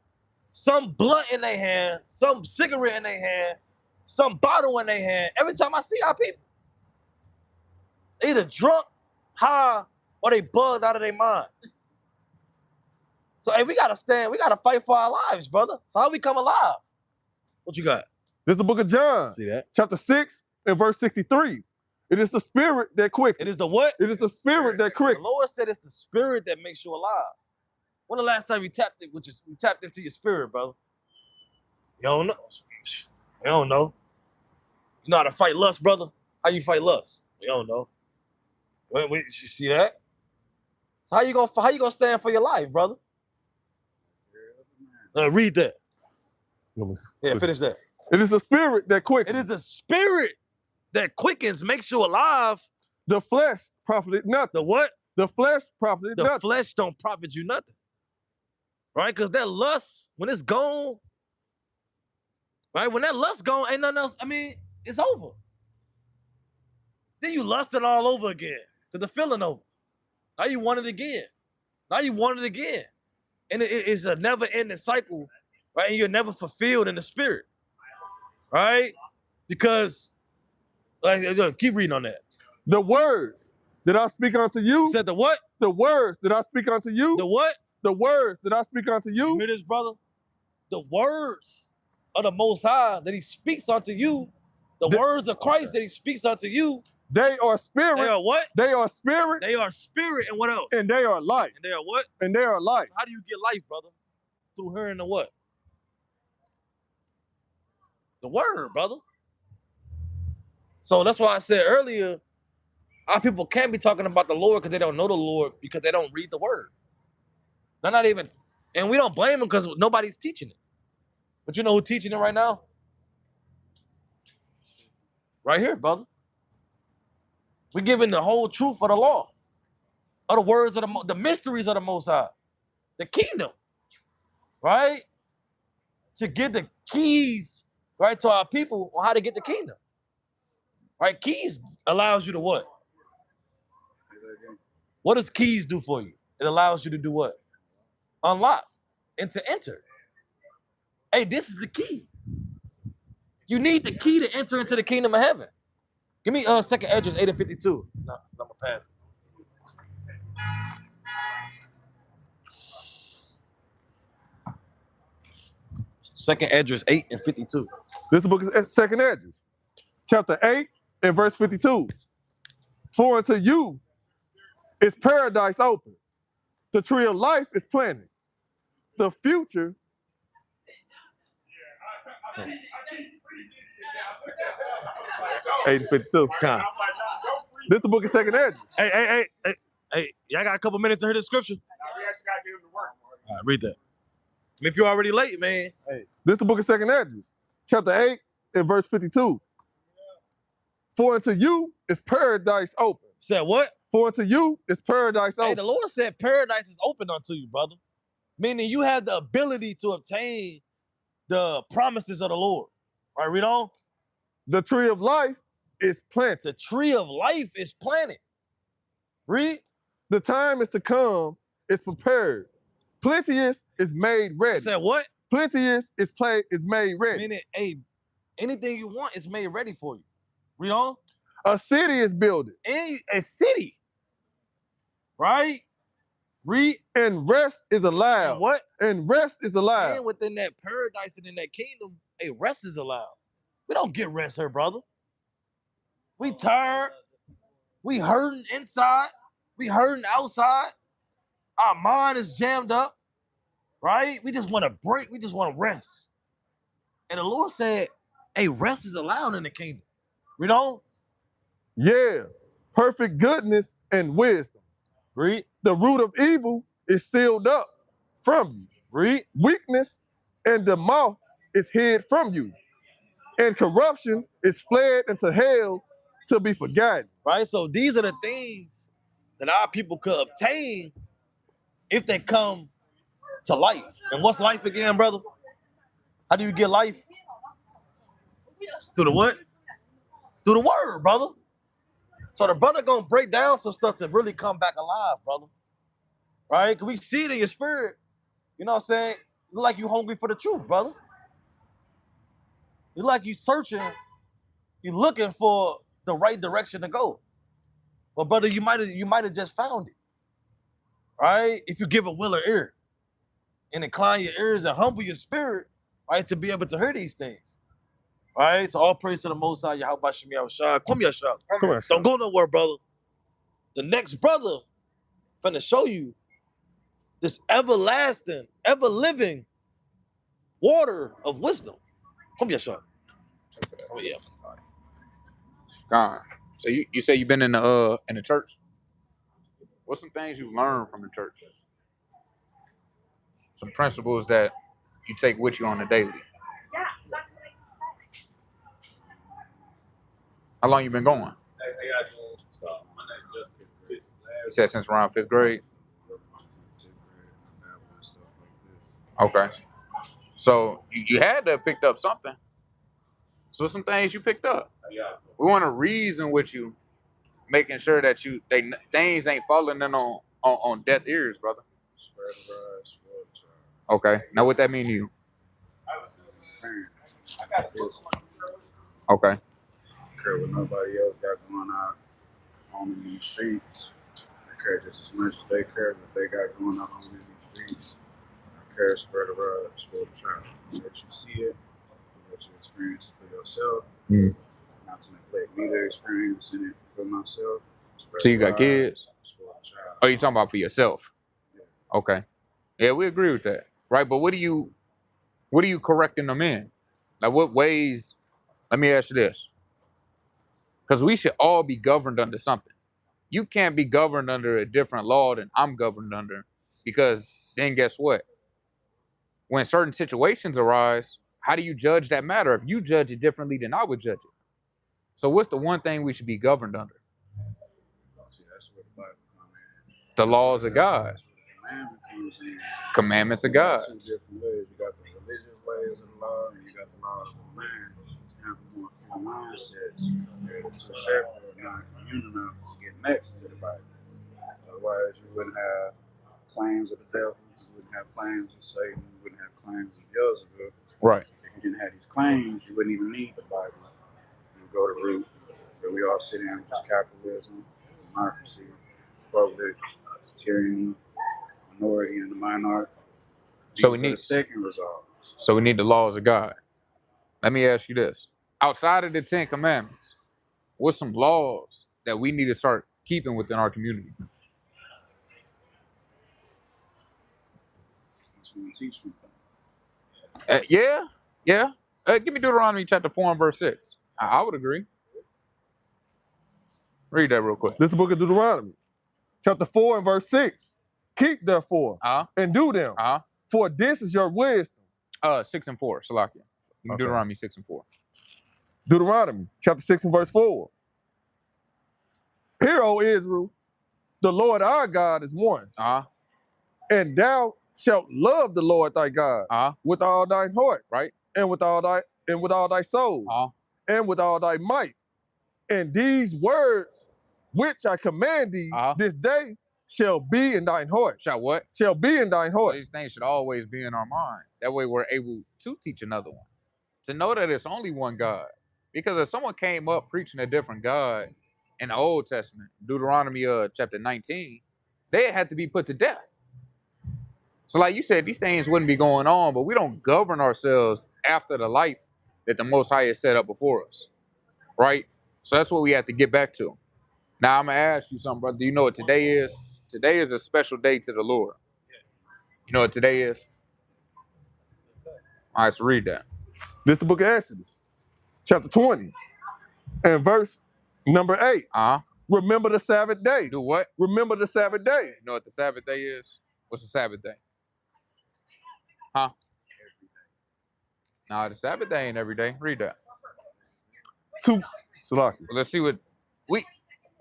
some blunt in their hand, some cigarette in their hand, some bottle in their hand. Every time I see our people, they either drunk, high, or they bugged out of their mind. So, hey, we gotta stand. We gotta fight for our lives, brother. So how we come alive? What you got? This is the book of John. See that? Chapter 6 and verse 63. It is the spirit that quickens. It is the what? It is the spirit that quickens. The Lord said it's the spirit that makes you alive. When the last time you tapped into your spirit, brother? You don't know. You don't know. You know how to fight lust, brother? How you fight lust? You don't know. You see that? So how you gonna stand for your life, brother? Read that. Yeah, finish that. It is the spirit that quickens. It is the spirit that quickens, makes you alive. The flesh profited nothing. The what? The flesh profited nothing. The flesh don't profit you nothing. Right? Because that lust, when it's gone, right? When that lust gone, ain't nothing else. It's over. Then you lusting all over again. Because the feeling over. Now you want it again. Now you want it again. And it's a never-ending cycle, right? And you're never fulfilled in the spirit. Right? Because, keep reading on that. The words that I speak unto you. Said the what? The words that I speak unto you. The what? The words that I speak unto you. You hear this, brother? The words of the Most High that he speaks unto you. The words of Christ that he speaks unto you. They are spirit. They are what? They are spirit. They are spirit, and what else? And they are life. And they are what? And they are life. So how do you get life, brother? Through hearing the what? The word, brother. So that's why I said earlier, our people can't be talking about the Lord because they don't know the Lord because they don't read the word. They're not even, and we don't blame them because nobody's teaching it. But you know who's teaching it right now? Right here, brother. We're giving the whole truth of the law, of the words of the mysteries of the Most High, the kingdom, right? To give the keys, right, to our people on how to get the kingdom. Right? Keys allows you to what? What does keys do for you? It allows you to do what? Unlock and to enter. Hey, this is the key. You need the key to enter into the kingdom of heaven. Give me second Esdras 8 and 52. No, I'm gonna pass it. Second Esdras 8 and 52. This is the book of Second Esdras, chapter 8 and verse 52. For unto you is paradise open. The tree of life is planted. The future. 8 and 52. God. This is the book of Second Esdras. Hey, y'all got a couple minutes to hear the scripture? All right, read that. I mean, if you're already late, man. Hey. This is the book of Second Esdras, chapter 8 and verse 52. For unto you is paradise open. Said what? For unto you is paradise open. Hey, the Lord said paradise is open unto you, brother. Meaning you have the ability to obtain the promises of the Lord. All right, read on. The tree of life is planted. The tree of life is planted. Read. The time is to come, is prepared. Plenteous is made ready. Said what? Plenteous is made ready. Meaning, hey, anything you want is made ready for you. Read on. A city is builded. A city. Right? Read. And rest is allowed. And what? And rest is allowed. And within that paradise and in that kingdom, a rest is allowed. We don't get rest here, brother. We tired. We hurting inside. We hurting outside. Our mind is jammed up. Right? We just want to break. We just want to rest. And the Lord said, a rest is allowed in the kingdom. Read on. Yeah. Perfect goodness and wisdom. Read. The root of evil is sealed up from you. Read. Weakness and the mouth is hid from you. And corruption is fled into hell to be forgotten. Right? So these are the things that our people could obtain if they come to life. And what's life again, brother? How do you get life? Through the what? Through the word, brother. So the brother gonna break down some stuff to really come back alive, brother. Right? Because we see it in your spirit. You know what I'm saying? You look like you hungry for the truth, brother. You like you searching, you looking for the right direction to go. But brother, you might have just found it. Right? If you give a will or ear and incline your ears and humble your spirit, right, to be able to hear these things. Right? So all praise to the Most High, Yahweh Shem Yahushua. Come here, Shah. Don't go nowhere, brother. The next brother finna show you this everlasting, ever-living water of wisdom. Come here, Shah. Oh, yeah. God. So you say you've been in the church? What's some things you've learned from the church? Some principles that you take with you on the daily. How long you been going? You said since around 5th grade? Okay. So you had to have picked up something. So some things you picked up. We want to reason with you, making sure that things ain't falling in on deaf ears, brother. Okay. Now what that mean to you? Okay. I care what nobody else got going on in these streets. I care just as much as they care what they got going on in these streets. I care spread the rod, spread the child. Let you see it, let you experience it for yourself. Not to neglect me to experience it for myself. So you got kids? Oh, you talking about for yourself? Yeah. Okay. Yeah, we agree with that. Right, but what are you correcting them in? Like what ways? Let me ask you this. Because we should all be governed under something. You can't be governed under a different law than I'm governed under, because then guess what? When certain situations arise, how do you judge that matter if you judge it differently than I would judge it? So what's the one thing we should be governed under? The laws of God. Commandments of God. Two different ways. You got the religious ways of the law, and you got the laws of the land. It's kind of more few mindsets. They're two separate, non-communal enough to get next to the Bible. Otherwise, you wouldn't have claims of the devil. You wouldn't have claims of Satan. You wouldn't have claims of Beelzebub. Right. If you didn't have these claims, you wouldn't even need the Bible. You go to root where we all sit in, which is capitalism, democracy, republic, tyranny, minority, and the minority. So we These are need the second result. So we need the laws of God. Let me ask you this. Outside of the 10 Commandments, what's some laws that we need to start keeping within our community? Teach me. Yeah. Give me Deuteronomy chapter 4 and verse 6. I would agree. Read that real quick. This is the book of Deuteronomy, chapter 4 and verse 6. Keep therefore and do them, for this is your wisdom. 6 and 4, Salakia. Okay. Deuteronomy 6 and 4. Deuteronomy chapter 6 and verse 4. Hear, O Israel, the Lord our God is one. And thou shalt love the Lord thy God with all thine heart, right? And with all thy soul, and with all thy might. And these words which I command thee this day shall be in thine heart. Shall what? Shall be in thine heart. So these things should always be in our mind. That way we're able to teach another one. To know that it's only one God. Because if someone came up preaching a different God in the Old Testament, Deuteronomy chapter 19, they had to be put to death. So like you said, these things wouldn't be going on, but we don't govern ourselves after the life that the Most High has set up before us. Right? So that's what we have to get back to. Now I'm going to ask you something, brother. Do you know what today is? Today is a special day to the Lord. You know what today is? All right, so read that. This is the book of Exodus, chapter 20, and verse number 8. Remember the Sabbath day. Do what? Remember the Sabbath day. You know what the Sabbath day is? What's the Sabbath day? Huh? Nah, the Sabbath day ain't every day. Read that. Well, let's see what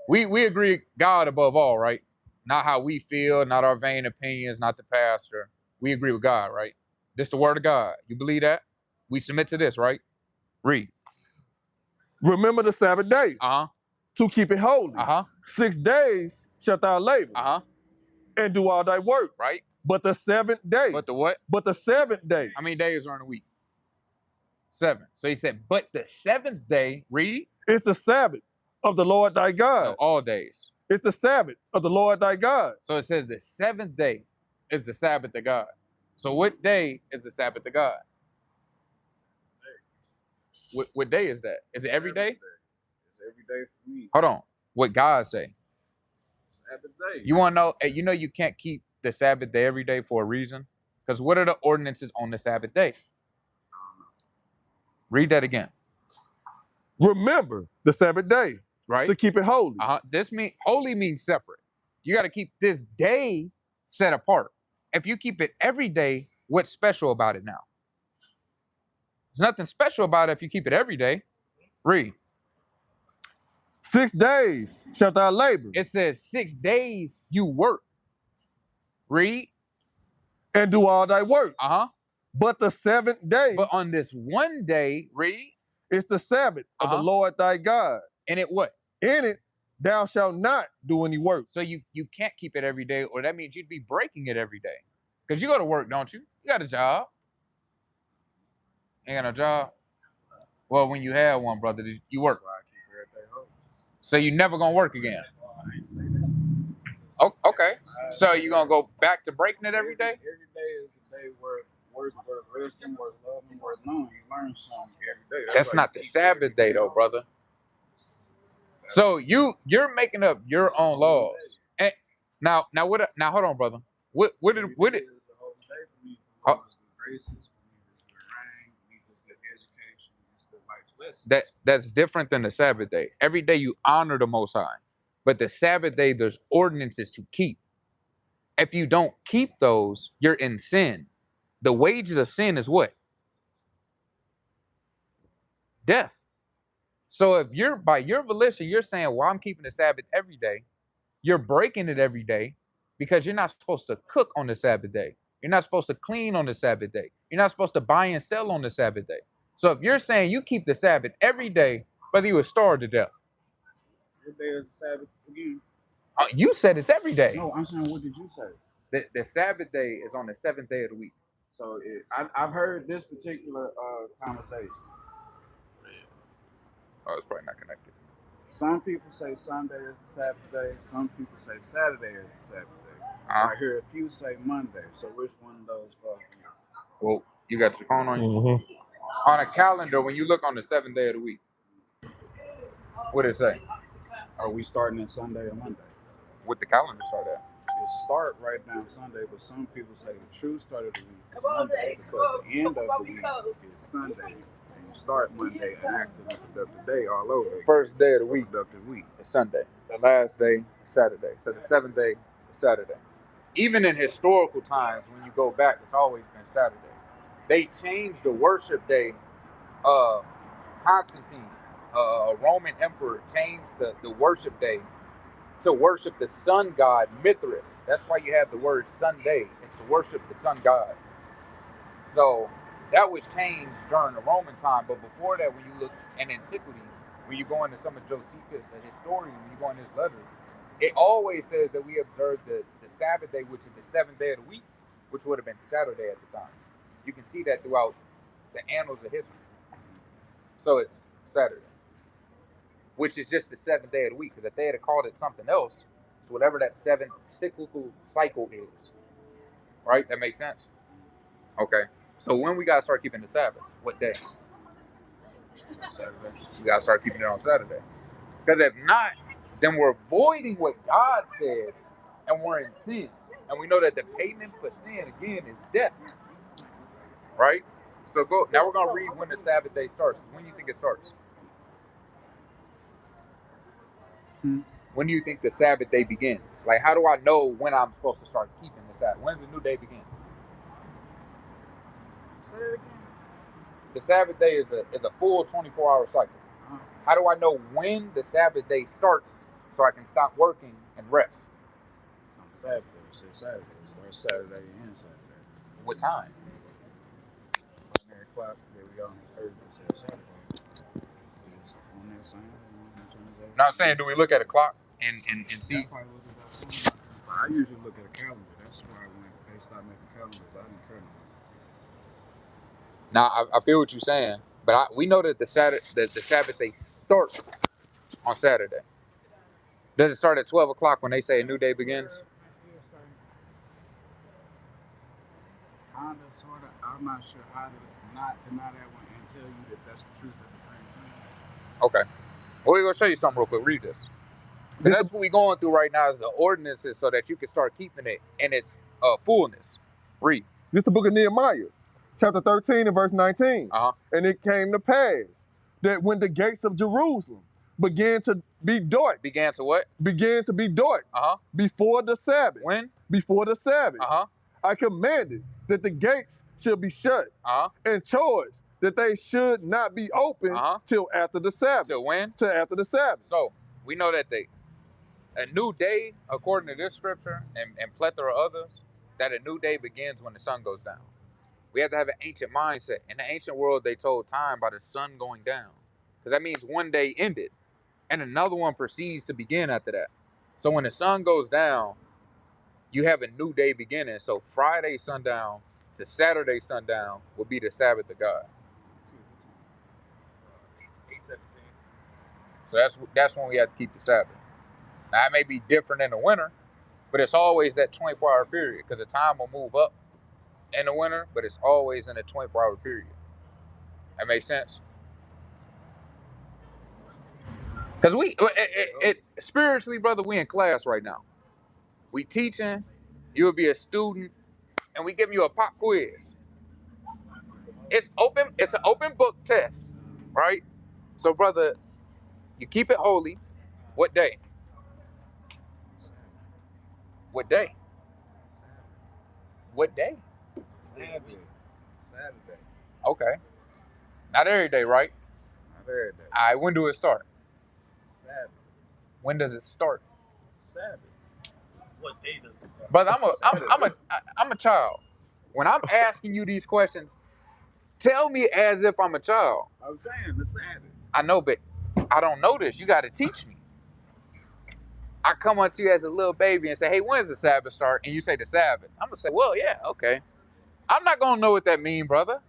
we agree God above all, right? Not how we feel, not our vain opinions, not the pastor. We agree with God, right? This the word of God. You believe that? We submit to this, right? Read. Remember the Sabbath day. To keep it holy. 6 days shalt thou labor. And do all thy work. Right. But the 7th day. But the what? But the 7th day. How many days are in a week? 7. So he said, but the 7th day, read. It's the Sabbath of the Lord thy God. No, all days. It's the Sabbath of the Lord thy God. So it says the 7th day is the Sabbath of God. So what day is the Sabbath of God? What day is that? Is it every day? It's every day for me. Hold on. What God say? Sabbath day. You want to know? You know you can't keep the Sabbath day every day for a reason? Because what are the ordinances on the Sabbath day? Read that again. Remember the Sabbath day. Right. To keep it holy. Holy means separate. You got to keep this day set apart. If you keep it every day, what's special about it now? There's nothing special about it if you keep it every day. Read. 6 days shalt thou labor. It says 6 days you work. Read. And do all thy work. But the 7th day. But on this one day, read. It's the Sabbath of the Lord thy God. And it what? In it thou shalt not do any work. So you can't keep it every day, or that means you'd be breaking it every day. Because you go to work, don't you? You got a job. Ain't got no job? Well, when you have one, brother, you work. So you never gonna work again. Oh, okay. So you gonna go back to breaking it every day? Every day is a day worth resting, worth loving, worth knowing. You learn something every day. That's not the Sabbath day, though, brother. So you're making up your own laws. And now hold on, brother. What did that's different than the Sabbath day. Every day you honor the Most High, but the Sabbath day there's ordinances to keep. If you don't keep those, you're in sin. The wages of sin is what? Death. So if you're by your volition, you're saying, well, I'm keeping the Sabbath every day. You're breaking it every day because you're not supposed to cook on the Sabbath day. You're not supposed to clean on the Sabbath day. You're not supposed to buy and sell on the Sabbath day. So if you're saying you keep the Sabbath every day, whether you would starve to death. What day is the Sabbath again? You said it's every day. No, I'm saying, what did you say? The Sabbath day is on the 7th day of the week. So I've heard this particular conversation. Oh, it's probably not connected. Some people say Sunday is the Sabbath day. Some people say Saturday is the Sabbath day. I hear a few say Monday. So which one of those goes? Well, You got your phone on you? Mm-hmm. On a calendar, when you look on the 7th day of the week, what does it say? Are we starting at Sunday or Monday? What the calendar start at? It start right now Sunday, but some people say the true start of the week is Monday because the end of the week is Sunday. And you start Monday and acting a productive day all over again. First day of the week, Productive week. is Sunday. The last day is Saturday. So the 7th day is Saturday. Even in historical times, when you go back, it's always been Saturday. They changed the worship day. Constantine, a Roman emperor, changed the worship days to worship the sun god Mithras. That's why you have the word Sunday. It's to worship the sun god. So that was changed during the Roman time. But before that, when you look in antiquity, when you go into some of Josephus, the historian, when you go in his letters, it always says that we observe the Sabbath day, which is the 7th day of the week, which would have been Saturday at the time. You can see that throughout the annals of history. So it's Saturday, which is just the 7th day of the week. Because if they had called it something else, it's whatever that 7th cyclical cycle is. Right? That makes sense? Okay. So when we got to start keeping the Sabbath? What day? Saturday. We got to start keeping it on Saturday. Because if not, then we're avoiding what God said and we're in sin. And we know that the payment for sin, again, is death. Right? So now we're going to read when the Sabbath day starts. When do you think it starts? When do you think the Sabbath day begins? Like, how do I know when I'm supposed to start keeping the Sabbath? When does the new day begin? Say it again. The Sabbath day is a full 24-hour cycle. How do I know when the Sabbath day starts so I can stop working and rest? It's on Saturday. It says Saturday. It starts Saturday and Saturday. What time? 9 o'clock. There we go on this earth. It says Saturday. It's on that same. Now I'm saying, do we look at a clock and see? I usually look at a calendar. That's why when they start making calendars, I didn't care no more. Now I feel what you're saying, but we know that the Sabbath day starts on Saturday. Does it start at 12 o'clock when they say a new day begins? Kinda, sorta. I'm not sure how to not deny that one and tell you that that's the truth at the same time. Okay. Well, we're going to show you something real quick. Read this. That's what we're going through right now is the ordinances so that you can start keeping it in its fullness. Read. This is the book of Nehemiah, chapter 13 and verse 19. And it came to pass that when the gates of Jerusalem began to be dark. Began to what? Began to be dark. Before the Sabbath. When? Before the Sabbath. I commanded that the gates should be shut and charged that they should not be open till after the Sabbath. Till when? Till after the Sabbath. So we know that a new day, according to this scripture and plethora of others, that a new day begins when the sun goes down. We have to have an ancient mindset. In the ancient world, they told time by the sun going down. Because that means one day ended and another one proceeds to begin after that. So when the sun goes down, you have a new day beginning. So Friday sundown to Saturday sundown will be the Sabbath of God. 8:17. So that's when we have to keep the Sabbath. Now, it may be different in the winter, but it's always that 24-hour period because the time will move up in the winter, but it's always in a 24-hour period. That makes sense? Because spiritually, brother, we in class right now. We teaching, you will be a student, and we giving you a pop quiz. It's an open book test, right? So, brother, you keep it holy. What day? What day? What day? Saturday. Okay. Not every day, right? Not every day. All right, when do it start? Saturday. When does it start? Saturday. What day does it start? Brother, I'm a child. When I'm asking you these questions, tell me as if I'm a child. I'm saying the Saturday. I know, but I don't know this. You got to teach me. I come up to you as a little baby and say, hey, when's the Sabbath start? And you say the Sabbath. I'm going to say, well, yeah, okay. I'm not going to know what that means, brother.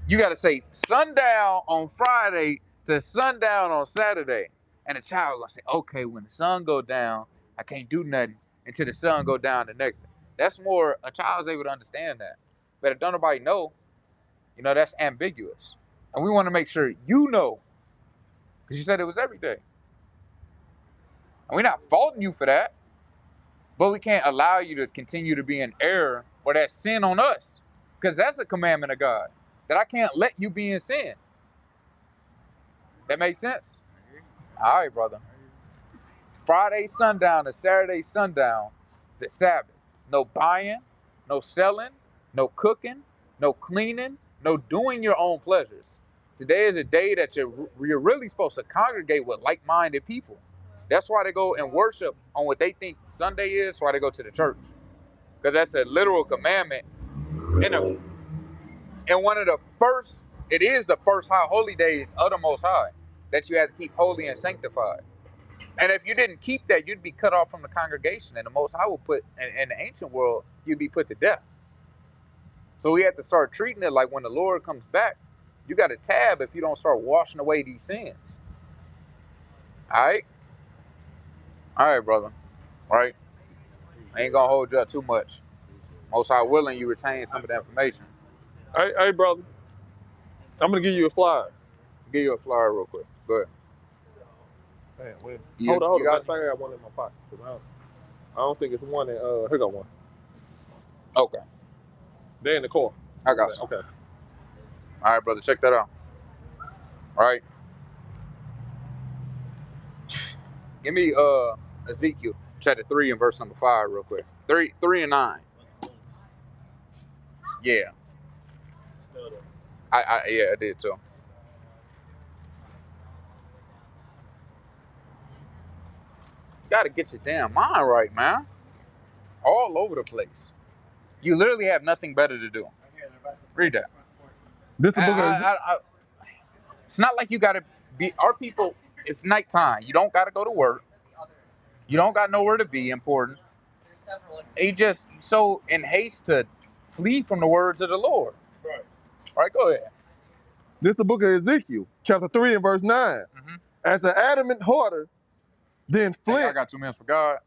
You got to say sundown on Friday to sundown on Saturday. And the child going to say, okay, when the sun go down, I can't do nothing until the sun go down the next day. That's more, a child's able to understand that. But if don't nobody know, you know, that's ambiguous. And we want to make sure you know. Because you said it was every day. And we're not faulting you for that. But we can't allow you to continue to be in error or that sin on us. Because that's a commandment of God. That I can't let you be in sin. That makes sense? All right, brother. Friday sundown to Saturday sundown, the Sabbath. No buying, no selling, no cooking, no cleaning, no doing your own pleasures. Today is a day that you're really supposed to congregate with like-minded people. That's why they go and worship on what they think Sunday is, why they go to the church. Because that's a literal commandment. And one of the first, it is the first high holy days of the Most High that you have to keep holy and sanctified. And if you didn't keep that, you'd be cut off from the congregation. And the Most High will put, in the ancient world, you'd be put to death. So we have to start treating it like when the Lord comes back, you got a tab if you don't start washing away these sins. All right? All right, brother. All right? I ain't going to hold you up too much. Most High willing, you retain some of the information. Hey, brother. I'm going to give you a flyer. Give you a flyer real quick. Go ahead. Man, hold on. I got one in my pocket. I don't think it's one in, here go one. Okay. They're in the car. I got some. Okay. All right, brother. Check that out. All right. Give me Ezekiel chapter 3 and verse number 5 real quick. 3 and 9. Yeah. Yeah, I did too. You gotta get your damn mind right, man. All over the place. You literally have nothing better to do. Read that. This the book of It's not like you gotta be, our people, it's nighttime. You don't gotta go to work. You don't got nowhere to be important. You just so in haste to flee from the words of the Lord. Right. All right, go ahead. This is the book of Ezekiel, chapter 3 and verse 9. Mm-hmm. As an adamant hoarder, then flint. Hey, I got 2 minutes for God.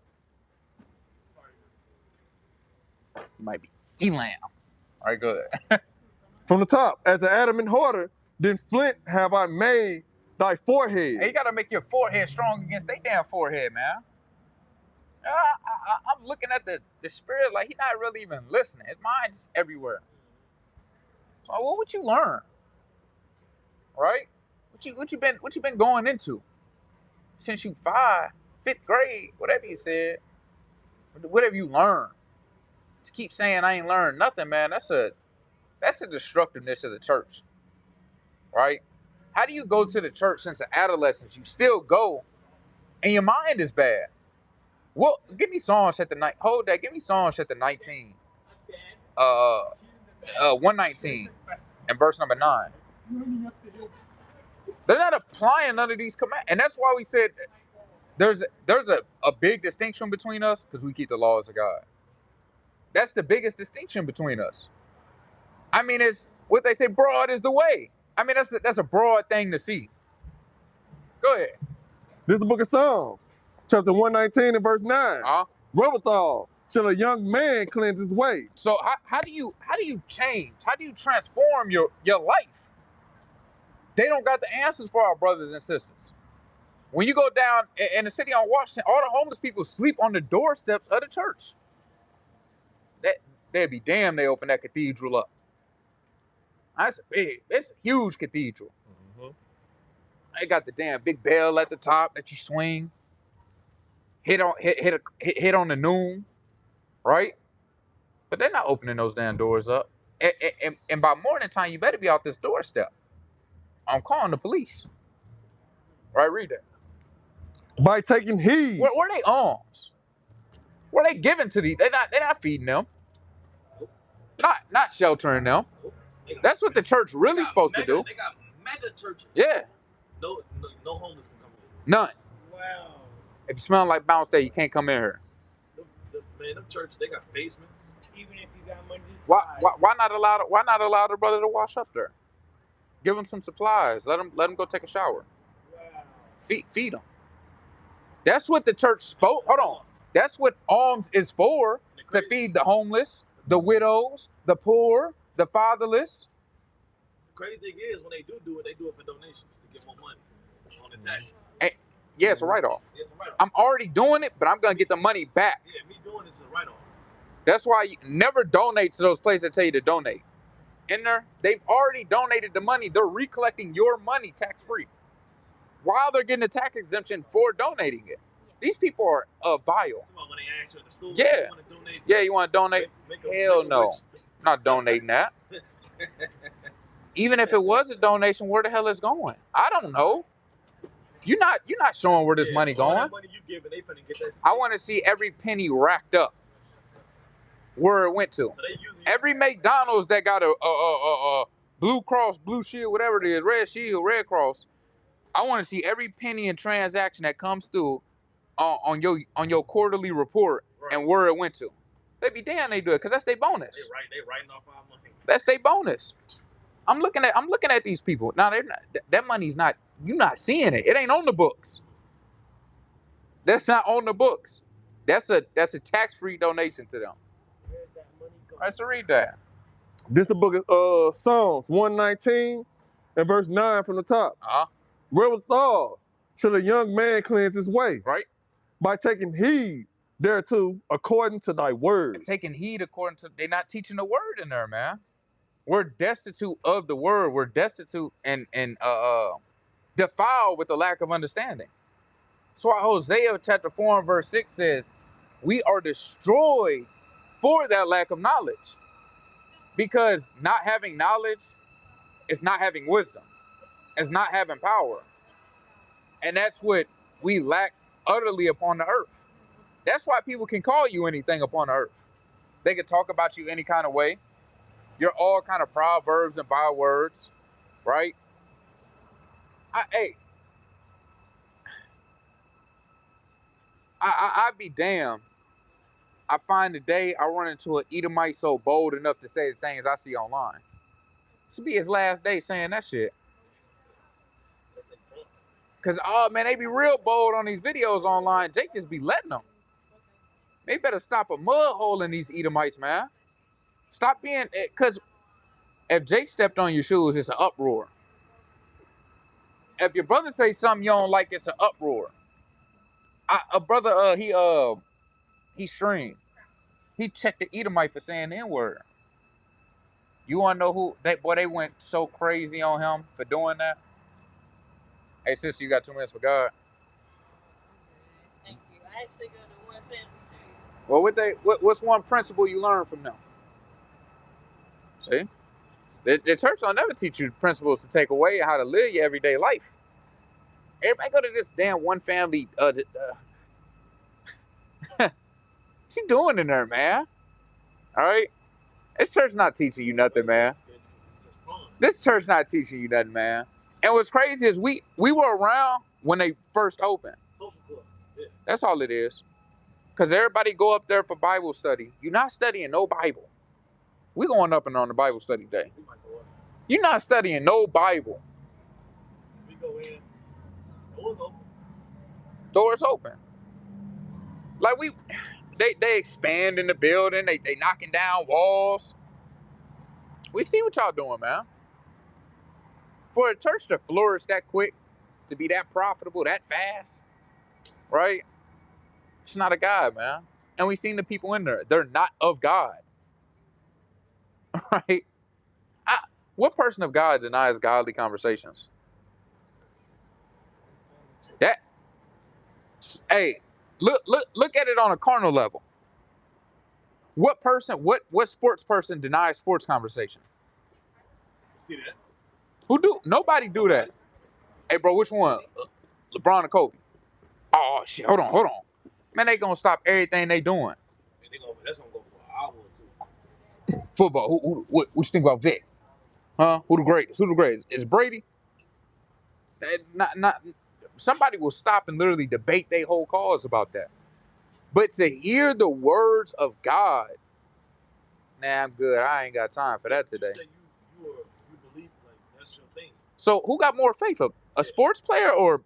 You might be Elam. All right, go ahead. From the top, as an adamant hoarder, then flint have I made thy forehead. Hey, you gotta make your forehead strong against their damn forehead, man. I'm looking at the spirit like he's not really even listening. His mind is everywhere. So what would you learn? Right? What you been going into? Since you 5th grade, whatever you said, whatever you learned. To keep saying I ain't learned nothing, man, that's a destructiveness of the church. Right? How do you go to the church since adolescence? You still go and your mind is bad. Well, give me Psalms chapter 9. Hold that. Give me Psalms chapter 19. 119 and verse number 9. They're not applying none of these commands. And that's why we said there's a big distinction between us because we keep the laws of God. That's the biggest distinction between us. I mean, it's what they say, broad is the way. I mean, that's a broad thing to see. Go ahead. This is the book of Psalms, chapter 119 and verse 9. Wherewithal shall a young man cleanse his way. So how do you change? How do you transform your life? They don't got the answers for our brothers and sisters. When you go down in the city on Washington, all the homeless people sleep on the doorsteps of the church. They'd be damned they open that cathedral up. It's a huge cathedral. Mm-hmm. They got the damn big bell at the top that you swing. Hit on the noon, right? But they're not opening those damn doors up. And by morning time, you better be out this doorstep. I'm calling the police. Right, read that. By taking heed. Where are they alms? Where are they giving to these? They're not feeding them. Not sheltering them. That's what the church really supposed to do. They got mega churches. Yeah. No homeless can come in. None. Wow. If you smell like Bounce Day, you can't come in here. Man, them churches, they got basements. Even if you got money. Why not allow the brother to wash up there? Give him some supplies. Let him go take a shower. Wow. Feed them. That's what the church spoke. Hold on. That's what alms is for. To feed the homeless, the widows, the poor, the fatherless. The crazy thing is, when they do it, they do it for donations to get more money on the taxes. Yeah, it's a write-off. Yeah, it's a write-off. I'm already doing it, but I'm going to get the money back. Yeah, me doing this is a write-off. That's why you never donate to those places that tell you to donate. In there, they've already donated the money. They're recollecting your money tax-free while they're getting a tax exemption for donating it. These people are vile. When they ask you at the school, Yeah. you want to donate Yeah, you want to donate? Hell no. I'm not donating that. Even if it was a donation, where the hell is it going? I don't know. You're not showing where this money going. That money you giving, they finna get that. I want to see every penny racked up where it went to. So Every McDonald's that got a Blue Cross, Blue Shield, whatever it is, Red Shield, Red Cross. I want to see every penny and transaction that comes through on your quarterly report and where it went to. They be damn they do it because that's their bonus. They writing off our money. That's their bonus. I'm looking at these people. Now they're not, that money's not, you're not seeing it. It ain't on the books. That's not on the books. That's a tax-free donation to them. Where's that money going? All right, so read that. This is the book of Psalms 119 and verse 9 from the top. Wherewithal should a young man cleanse his way? Right. By taking heed thereto according to thy word. Taking heed according to, they're not teaching the word in there, man. We're destitute of the word. We're destitute and defiled with the lack of understanding. That's why Hosea chapter 4 and verse 6 says, we are destroyed for that lack of knowledge. Because not having knowledge is not having wisdom. It's not having power. And that's what we lack utterly upon the earth. That's why people can call you anything upon the earth. They can talk about you any kind of way. You're all kind of proverbs and bywords, right? I'd be damned. I find today I run into an Edomite so bold enough to say the things I see online. This will be his last day saying that shit. Because, oh man, they be real bold on these videos online. Jake just be letting them. They better stop a mud hole in these Edomites, man. Stop being, because if Jake stepped on your shoes, it's an uproar. If your brother say something you don't like, it's an uproar. A brother, he streamed. He checked the Edomite for saying the N-word. You want to know who, they went so crazy on him for doing that? Hey, sister, you got 2 minutes for God? Thank you. I actually go to one family church. Well, what's one principle you learned from them? See? The church don't never teach you principles to take away how to live your everyday life. Everybody go to this damn one family. What you doing in there, man? All right? This church not teaching you nothing, man. This church not teaching you nothing, man. And what's crazy is we were around when they first opened. That's all it is. Because everybody go up there for Bible study. You're not studying no Bible. We going up and on the Bible study day. You're not studying no Bible. We go in. Doors open. Doors open. Like they expand in the building. They knocking down walls. We see what y'all doing, man. For a church to flourish that quick, to be that profitable, that fast, right? It's not a God, man. And we seen the people in there. They're not of God. Right? What person of God denies godly conversations? Hey, look at it on a carnal level. What sports person denies sports conversation? See that? Who do? Nobody do that. Hey, bro, which one? LeBron or Kobe? Oh shit! Hold on. Man, they gonna stop everything they doing. That's gonna go for an hour or two. Football. What you think about Vic? Huh? Who the greatest? Is Brady? Not. Somebody will stop and literally debate their whole cause about that. But to hear the words of God, nah, I'm good. I ain't got time for that today. You believe like that's your thing. So who got more faith, a sports player or?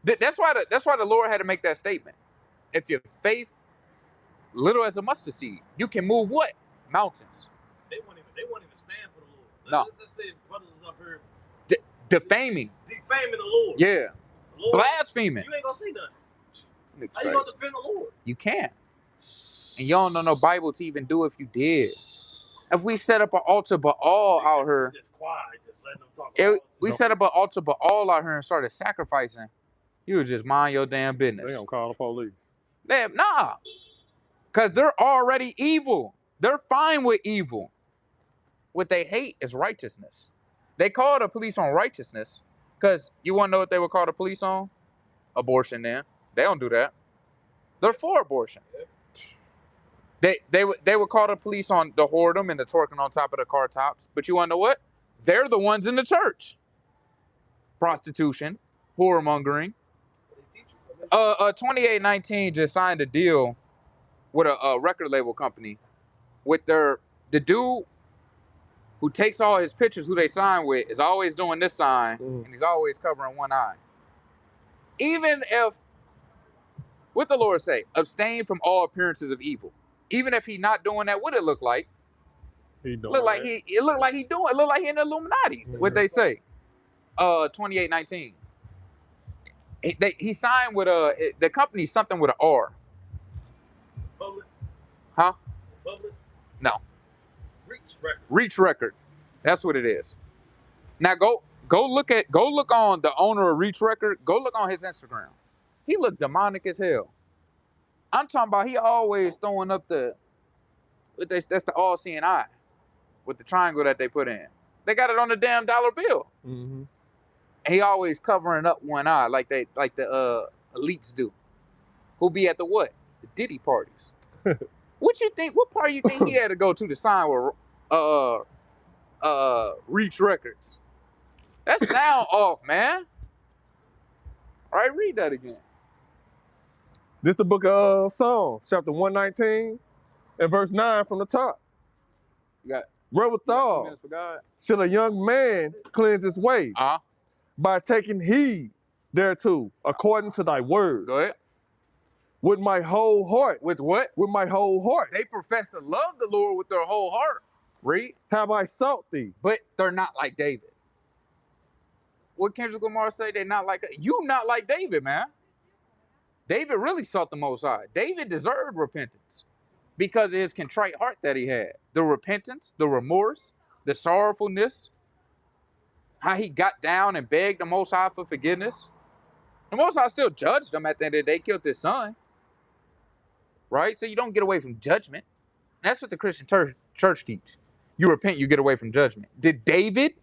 That's why the Lord had to make that statement. If your faith little as a mustard seed, you can move what? Mountains. they won't even stand for the Lord. No. Let's say brothers was up here defaming the Lord. Yeah. Lord, Blaspheming. you ain't gonna see nothing. How Right. you gonna defend the Lord? You can't. And you don't know no Bible to even do if you did. If we set up an altar but all out here, just quiet, just letting them talk. we set up an altar but all out here and started sacrificing, you would just mind your damn business. They gonna call the police. Nah. Because they're already evil. They're fine with evil. What they hate is righteousness. They call the police on righteousness because you want to know what they would call the police on? Abortion then. They don't do that. They're for abortion. They would call the police on the whoredom and the twerking on top of the car tops. But you want to know what? They're the ones in the church. Prostitution, whoremongering. 2819 just signed a deal with a record label company with the dude who takes all his pictures, who they sign with, is always doing this sign, and he's always covering one eye. Even if, what the Lord say, abstain from all appearances of evil. Even if he's not doing that, what it look like? It look like he in the Illuminati. What they say? 2819. He signed with the company something with an R. Public? Huh? Public? No. Reach record. Reach record. That's what it is. Now go look on the owner of Reach Record. Go look on his Instagram. He look demonic as hell. I'm talking about he always throwing up that's the all-seeing eye with the triangle that they put in. They got it on the damn dollar bill. Mm-hmm. And he always covering up one eye like the elites do. Who be at the what? The Diddy parties. What part you think he had to go to sign with Reach Records? That sound off, man. All right, read that again. This the book of Psalms, chapter 119, and verse 9 from the top. You got Wherewithal shall a young man cleanse his way by taking heed thereto, according to thy word. Go ahead. With my whole heart. With what? With my whole heart. They profess to love the Lord with their whole heart. Read. Have I sought thee. But they're not like David. What Kendrick Lamar say? They're not like you. Not like David, man. David really sought the Most High. David deserved repentance because of his contrite heart that he had. The repentance, the remorse, the sorrowfulness, how he got down and begged the Most High for forgiveness. The Most High still judged him at the end of the day, killed his son. Right? So you don't get away from judgment. That's what the Christian church teach. You repent, you get away from judgment. Did David,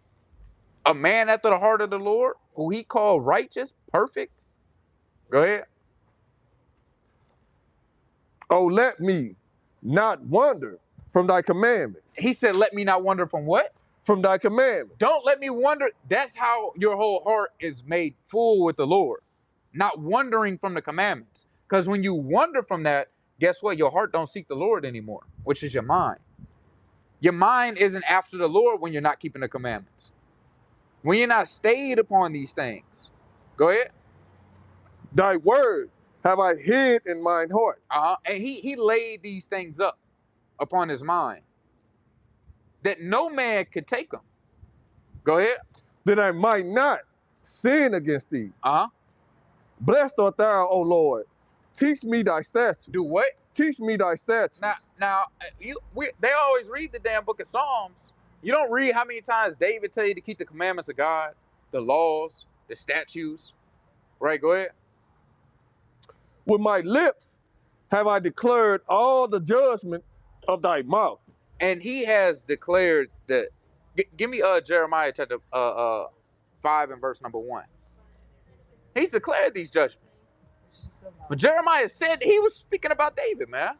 a man after the heart of the Lord, who he called righteous, perfect? Go ahead. Oh, let me not wander from thy commandments. He said, let me not wander from what? From thy commandments. Don't let me wander. That's how your whole heart is made full with the Lord. Not wandering from the commandments. Because when you wander from that, guess what? Your heart don't seek the Lord anymore, which is your mind. Your mind isn't after the Lord when you're not keeping the commandments. When you're not stayed upon these things. Go ahead. Thy word have I hid in mine heart. And he laid these things up upon his mind that no man could take them. Go ahead. That I might not sin against thee. Blessed art thou, O Lord. Teach me thy statutes. Do what? Teach me thy statutes. Now they always read the damn book of Psalms. You don't read how many times David tell you to keep the commandments of God, the laws, the statutes. Right, go ahead. With my lips have I declared all the judgment of thy mouth. And he has declared that. Give me Jeremiah chapter 5 and verse number 1. He's declared these judgments. But Jeremiah said he was speaking about David, man.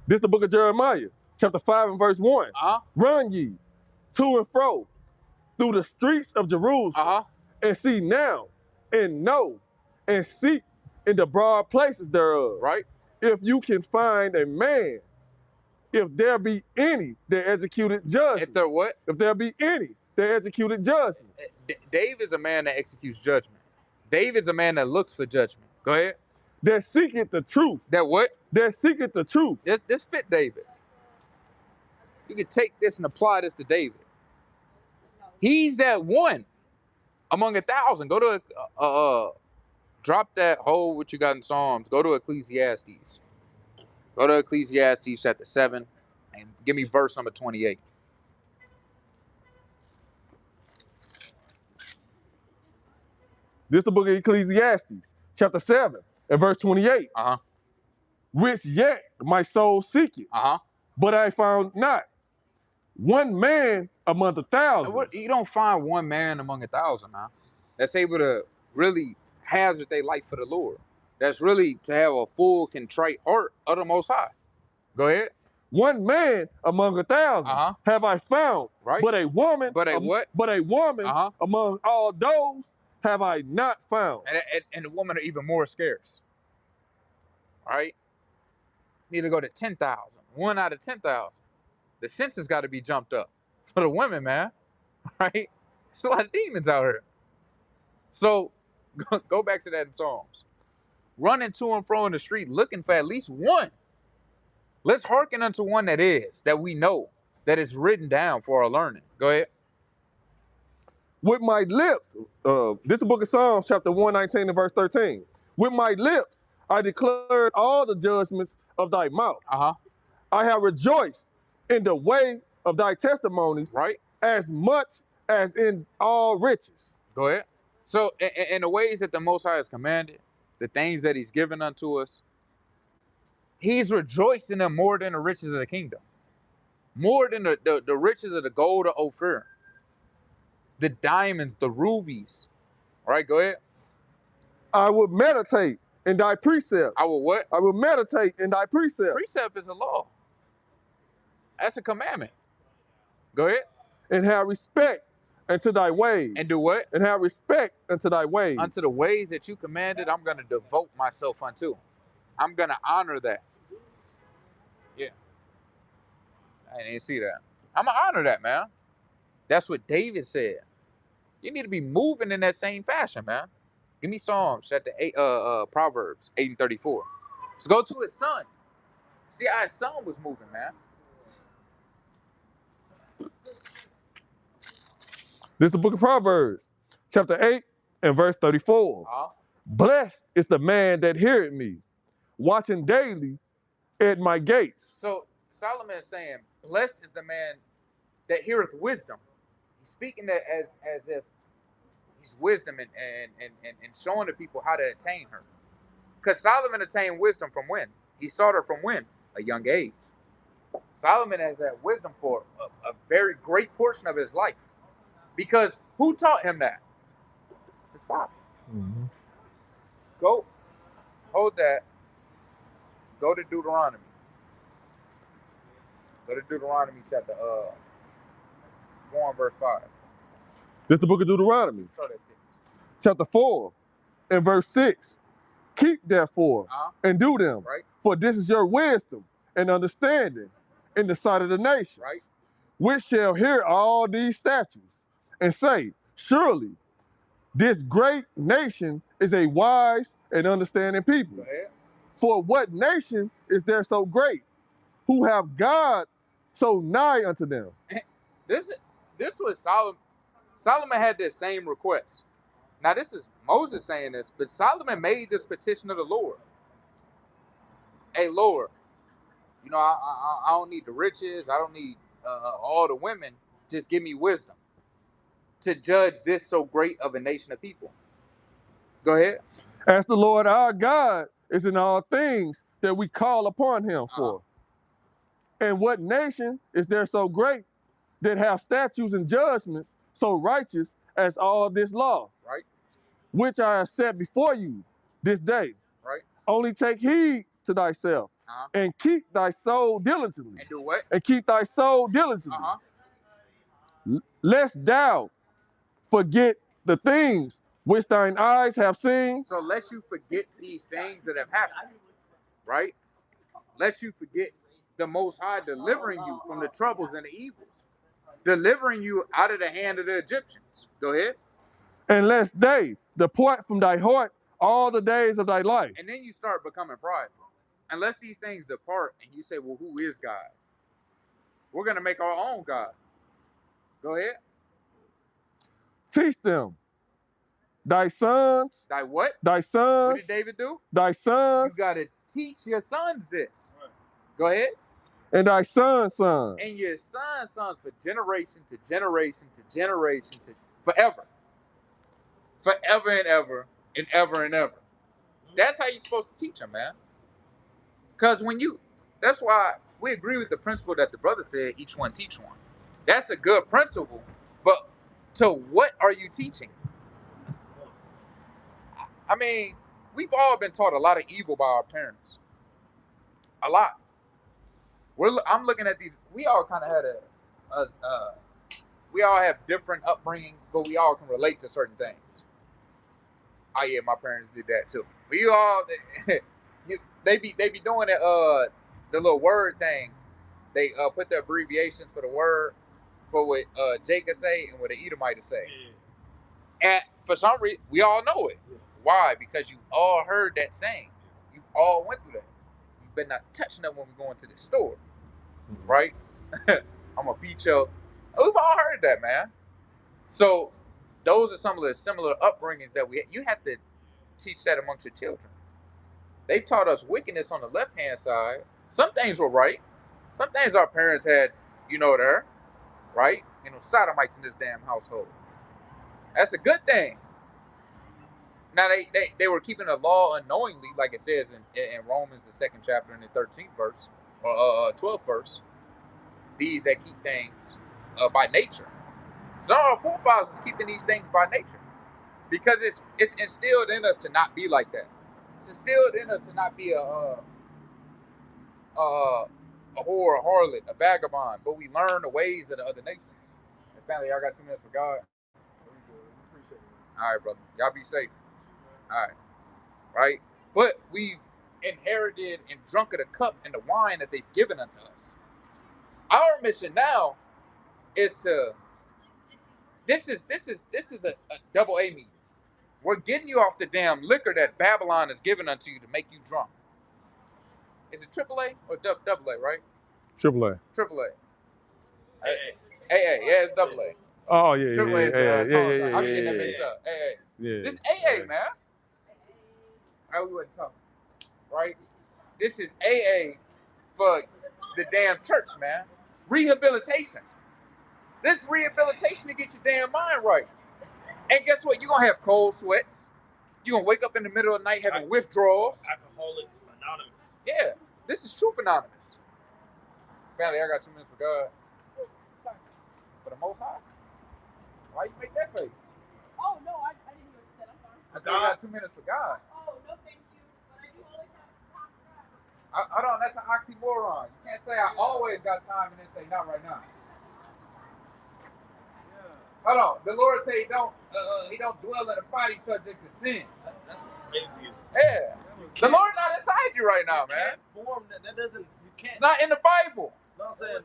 This is the book of Jeremiah, chapter 5 and verse 1. Run ye to and fro through the streets of Jerusalem and see now and know and seek in the broad places thereof. Right. If you can find a man, if there be any that executed judgment. If there what? If there be any that executed judgment. David's a man that executes judgment. David's a man that looks for judgment. Go ahead. That seeketh the truth. That what? That seeketh the truth. This fit David. You can take this and apply this to David. He's that one among 1,000. Go to drop that whole what you got in Psalms. Go to Ecclesiastes. Go to Ecclesiastes chapter 7 and give me verse number 28. This is the book of Ecclesiastes, chapter 7 and verse 28. Uh-huh. Which yet my soul seeketh, but I found not. One man among 1,000. You don't find one man among 1,000, man, that's able to really hazard their life for the Lord. That's really to have a full contrite heart of the Most High. Go ahead. One man among 1,000 have I found, right? But a woman, but a what? But a woman among all those have I not found. And the women are even more scarce. All right? Need to go to 10,000. 1 out of 10,000. The census got to be jumped up for the women, man. Right? There's a lot of demons out here. So go back to that in Psalms. Running to and fro in the street looking for at least one. Let's hearken unto one that we know, that is written down for our learning. Go ahead. With my lips, this is the book of Psalms, chapter 119 and verse 13. With my lips, I declared all the judgments of thy mouth. I have rejoiced in the way of thy testimonies, right? As much as in all riches. Go ahead. So in the ways that the Most High has commanded, the things that he's given unto us, he's rejoicing in them more than the riches of the kingdom. More than the riches of the gold of Ophir. The diamonds, the rubies. All right, go ahead. I will meditate in thy precepts. I will what? I will meditate in thy precepts. Precept is a law. That's a commandment. Go ahead. And have respect unto thy ways. And do what? And have respect unto thy ways. Unto the ways that you commanded, I'm going to devote myself unto. I'm going to honor that. Yeah. I didn't see that. I'm going to honor that, man. That's what David said. You need to be moving in that same fashion, man. Give me Psalms, chapter 8, Proverbs 8 and 34. Let's go to his son. See how his son was moving, man. This is the book of Proverbs, chapter 8 and verse 34. Blessed is the man that heareth me, watching daily at my gates. So Solomon is saying, blessed is the man that heareth wisdom. He's speaking that as if he's wisdom and showing the people how to attain her. Because Solomon attained wisdom from when? He sought her from when? A young age. Solomon has that wisdom for a very great portion of his life. Because who taught him that? His father. Go, hold that. Go to Deuteronomy. Go to Deuteronomy chapter 4 and verse 5. This is the book of Deuteronomy. Start at 6. Chapter 4 and verse 6. Keep therefore and do them, right? For this is your wisdom and understanding in the sight of the nations, right? Which shall hear all these statutes and say, surely this great nation is a wise and understanding people. Go ahead. For what nation is there so great, who have God so nigh unto them? This was Solomon. Solomon had this same request. Now this is Moses saying this, but Solomon made this petition of the Lord. Hey Lord, you know, I don't need the riches. I don't need all the women. Just give me wisdom to judge this so great of a nation of people. Go ahead. As the Lord our God is in all things that we call upon him for. And what nation is there so great that have statutes and judgments so righteous as all this law? Right. Which I have set before you this day. Right. Only take heed to thyself and keep thy soul diligently. And do what? And keep thy soul diligently. Lest thou forget the things which thine eyes have seen. So lest you forget these things that have happened, right? Lest you forget the Most High delivering you from the troubles and the evils, delivering you out of the hand of the Egyptians. Go ahead. And lest they depart from thy heart all the days of thy life. And then you start becoming prideful. Unless these things depart and you say, well, who is God? We're going to make our own God. Go ahead. Teach them. Thy sons. Thy what? Thy sons. What did David do? Thy sons. You got to teach your sons this. Go ahead. And thy sons' sons. And your sons' sons for generation to generation to generation to forever. Forever and ever and ever and ever. That's how you're supposed to teach them, man. Because that's why we agree with the principle that the brother said, each one teach one. That's a good principle, but to what are you teaching? I mean, we've all been taught a lot of evil by our parents. A lot. I'm looking at these. We all kind of had we all have different upbringings, but we all can relate to certain things. Oh yeah, my parents did that too. We all, they be doing it. The little word thing. They put the abbreviations for the word for what Jacob say and what the Edomite say. And for some reason, we all know it. Why? Because you all heard that saying. You all went through that. You better not touch them when we go into the store, right? I'm gonna beat you. We've all heard that, man. So those are some of the similar upbringings that you have to teach that amongst your children. They taught us wickedness on the left-hand side. Some things were right. Some things our parents had, there, right? Sodomites in this damn household. That's a good thing. Now, they were keeping the law unknowingly, like it says in Romans, the 2nd chapter and the 13th verse, or 12th verse. These that keep things by nature. So our forefathers is keeping these things by nature. Because it's instilled in us to not be like that. It's instilled in us to not be a whore, a harlot, a vagabond. But we learn the ways of the other nations. And family, y'all got 2 minutes for God? All right, brother. Y'all be safe. All right. Right? But we've inherited and drunk of the cup and the wine that they've given unto us. Our mission now is to, this is a double A meeting. We're getting you off the damn liquor that Babylon has given unto you to make you drunk. Is it AAA or double A, right? AAA. AAA. AA. Yeah, it's double A. Oh, yeah, Triple A is yeah. I'm getting that mixed up. AA. Yeah. This AA, man. Right, we wasn't talking. Right? This is AA for the damn church, man. Rehabilitation. This rehabilitation to get your damn mind right. And guess what? You're going to have cold sweats. You're going to wake up in the middle of the night having withdrawals. Alcoholics Anonymous. Yeah. This is Truth Anonymous. Family, I got 2 minutes for God. For the Most High? Why you make that face? Oh, no, I didn't hear what you said. I'm sorry. I said I got 2 minutes for God. Oh, no, thank you. But I do always have time for God. Hold on, that's an oxymoron. You can't say I always got time and then say not right now. Hold on. The Lord say he don't dwell in a body subject to sin. That's the craziest. Yeah. The Lord not inside you right now, man. Form that doesn't. You can't. It's not in the Bible. No, I'm saying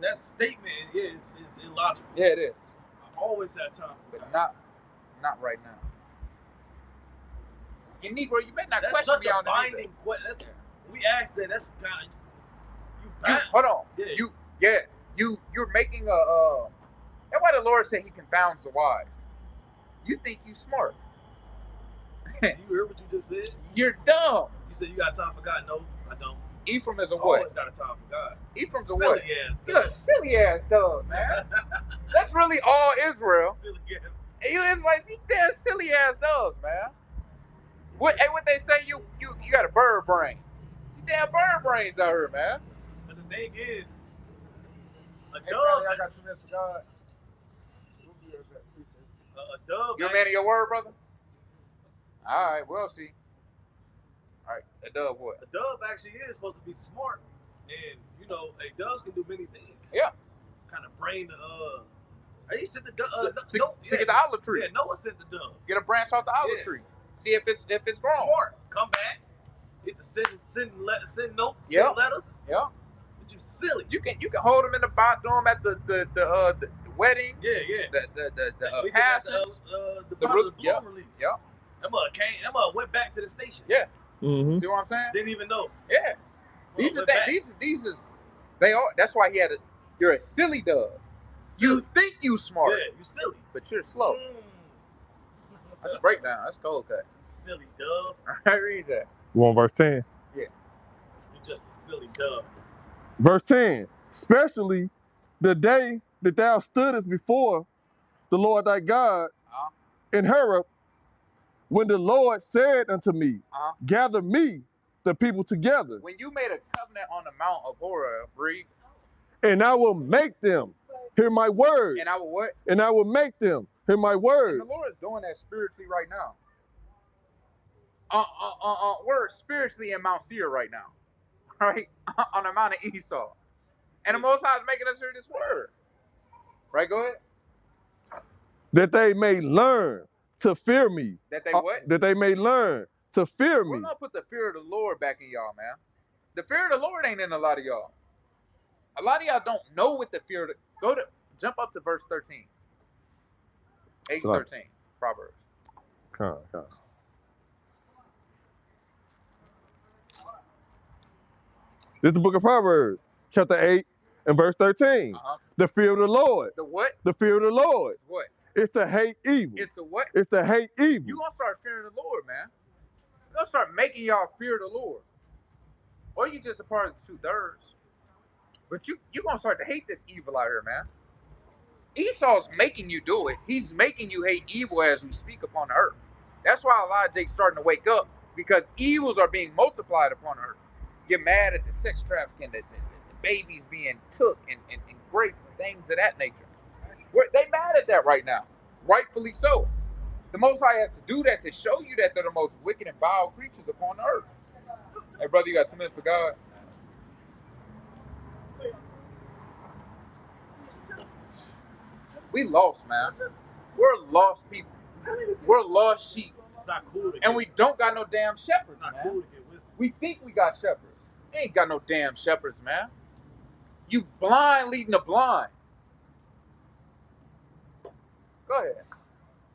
that statement is illogical. Yeah, it is. I always have time. But not right now. You Negro, you better not That's question such me a on binding question. We asked that. That's kind of hold on. Yeah. You're making a that's why the Lord said he confounds the wise. You think you smart. You heard what you just said? You're dumb. You said you got time for God. No, I don't. Ephraim is a I what? always got a time for God. Ephraim's a Silly what? ass You're a silly ass dog, man. That's really all Israel. Silly ass. And you Israelites, you damn silly ass dogs, man. What they say you got a bird brain. You damn bird brains out here, man. But the thing is, a Hey, dove. family, I got 2 minutes for God. A dove. You a man of your word, brother? All right, we'll see. All right, a dove what? A dove actually is supposed to be smart, and a doves can do many things. Yeah. Kind of brain. He sent the dove to get the olive tree. Yeah, Noah sent the dove. Get a branch off the olive tree. See if it's grown. Smart. Come back. It's a send notes. Send letters. Yeah. But you silly. You can hold them in the bathroom at the wedding. Yeah. The passes. The bloom release. Yeah. That mother went back to the station. Yeah. Mm-hmm. See what I'm saying? Didn't even know. Yeah. These are. That's why he had You're a silly dove. You think you smart. Yeah, you silly. But you're slow. That's a breakdown. That's cold cut. Silly dove. I read that. You want verse 10? Yeah. You're just a silly dove. Verse 10, especially the day that thou stoodest before the Lord thy God in Horeb, when the Lord said unto me, gather me, the people together. When you made a covenant on the Mount of Horeb, read. And I will make them hear my words. And I will what? And I will make them hear my words. And the Lord is doing that spiritually right now. We're spiritually in Mount Seir right now. Right? On the Mount of Esau. And the Most High is making us hear this word. Right? Go ahead. That they may learn to fear me. That they what? That they may learn to fear me. We're going to put the fear of the Lord back in y'all, man. The fear of the Lord ain't in a lot of y'all. A lot of y'all don't know what the fear of the... Jump up to verse 13. 8 and 13. Proverbs. Come. This is the book of Proverbs, chapter 8 and verse 13. The fear of the Lord. The what? The fear of the Lord. It's what? It's to hate evil. It's the what? It's to hate evil. You're going to start fearing the Lord, man. You're going to start making y'all fear the Lord. Or you just a part of the 2/3. But you're going to start to hate this evil out here, man. Esau's making you do it. He's making you hate evil as we speak upon the earth. That's why a lot of Jake's starting to wake up, because evils are being multiplied upon earth. You're mad at the sex trafficking, the babies being took and raped, things of that nature. They mad at that right now. Rightfully so. The Most High has to do that to show you that they're the most wicked and vile creatures upon the earth. Hey, brother, you got 2 minutes for God? We lost, man. We're lost people. We're lost sheep. It's not cool to and we don't got no damn shepherds, not man. cool to get wisdom. We think we got shepherds. We ain't got no damn shepherds, man. You blind leading the blind. Go ahead.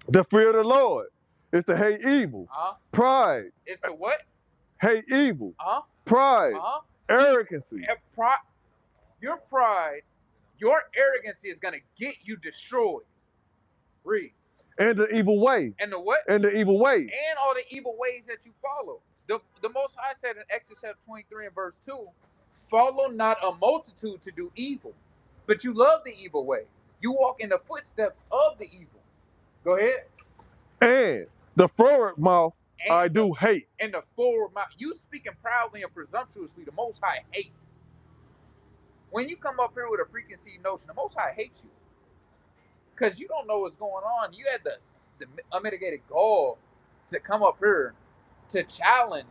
The fear of the Lord is to hate evil. Pride. It's the what? Hate evil. Pride. Arrogancy. Your pride, your arrogancy is going to get you destroyed. Read. And the evil way. And the what? And the evil way. And all the evil ways that you follow. The Most High said in Exodus chapter 23 and verse 2, follow not a multitude to do evil, but you love the evil way. You walk in the footsteps of the evil. Go ahead. And the forward mouth I do hate. And the forward mouth. You speaking proudly and presumptuously, the Most High hates. When you come up here with a preconceived notion, the Most High hates you. Because you don't know what's going on. You had the unmitigated gall to come up here to challenge,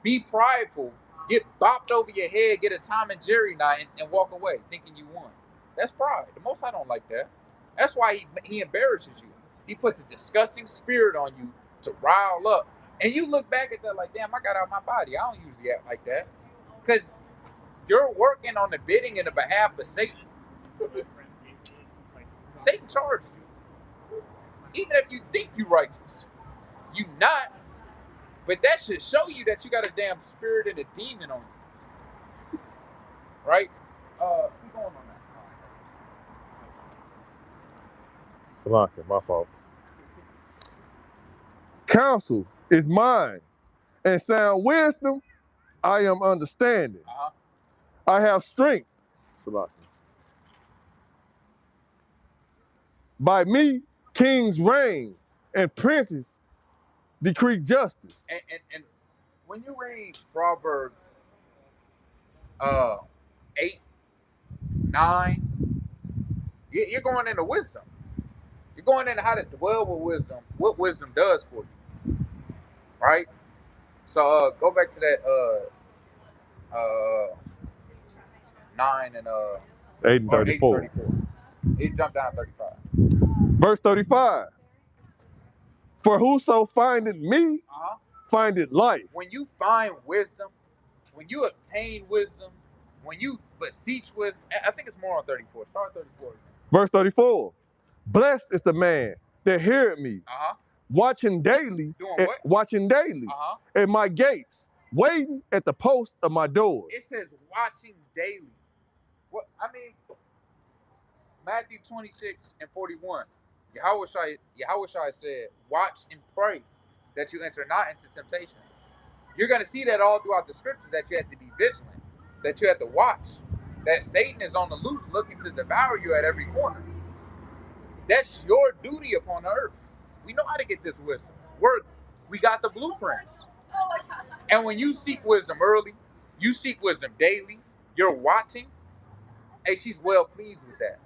be prideful, get bopped over your head, get a Tom and Jerry knot, and walk away thinking you won. That's pride. The Most High don't like that. That's why he embarrasses you. He puts a disgusting spirit on you to rile up. And you look back at that like, damn, I got out of my body. I don't usually act like that. Because you're working on the bidding in the behalf of Satan. Satan charges you. Even if you think you're righteous, you not. But that should show you that you got a damn spirit and a demon on you. Right? Keep going on that. Salaki, my fault. Counsel is mine, and sound wisdom I am understanding. I have strength. Salaki. By me, kings reign, and princes decree justice. And when you read Proverbs 8, 9, you're going into wisdom. You're going into how to dwell with wisdom, what wisdom does for you. Right? So go back to that 9 and 8 and 34. 8 and 34. He jumped down 35. Verse 35. For whoso findeth me, findeth life. When you find wisdom, when you obtain wisdom, when you beseech wisdom, I think it's more on 34. Start 34. Verse 34. Blessed is the man that heareth me, watching daily, watching daily at my gates, waiting at the post of my doors. It says watching daily. What I mean, Matthew 26:41. Yahushua said, watch and pray that you enter not into temptation. You're going to see that all throughout the scriptures, that you have to be vigilant, that you have to watch, that Satan is on the loose looking to devour you at every corner. That's your duty upon the earth. We know how to get this wisdom. We got the blueprints. And when you seek wisdom early, you seek wisdom daily, you're watching, hey, she's well pleased with that.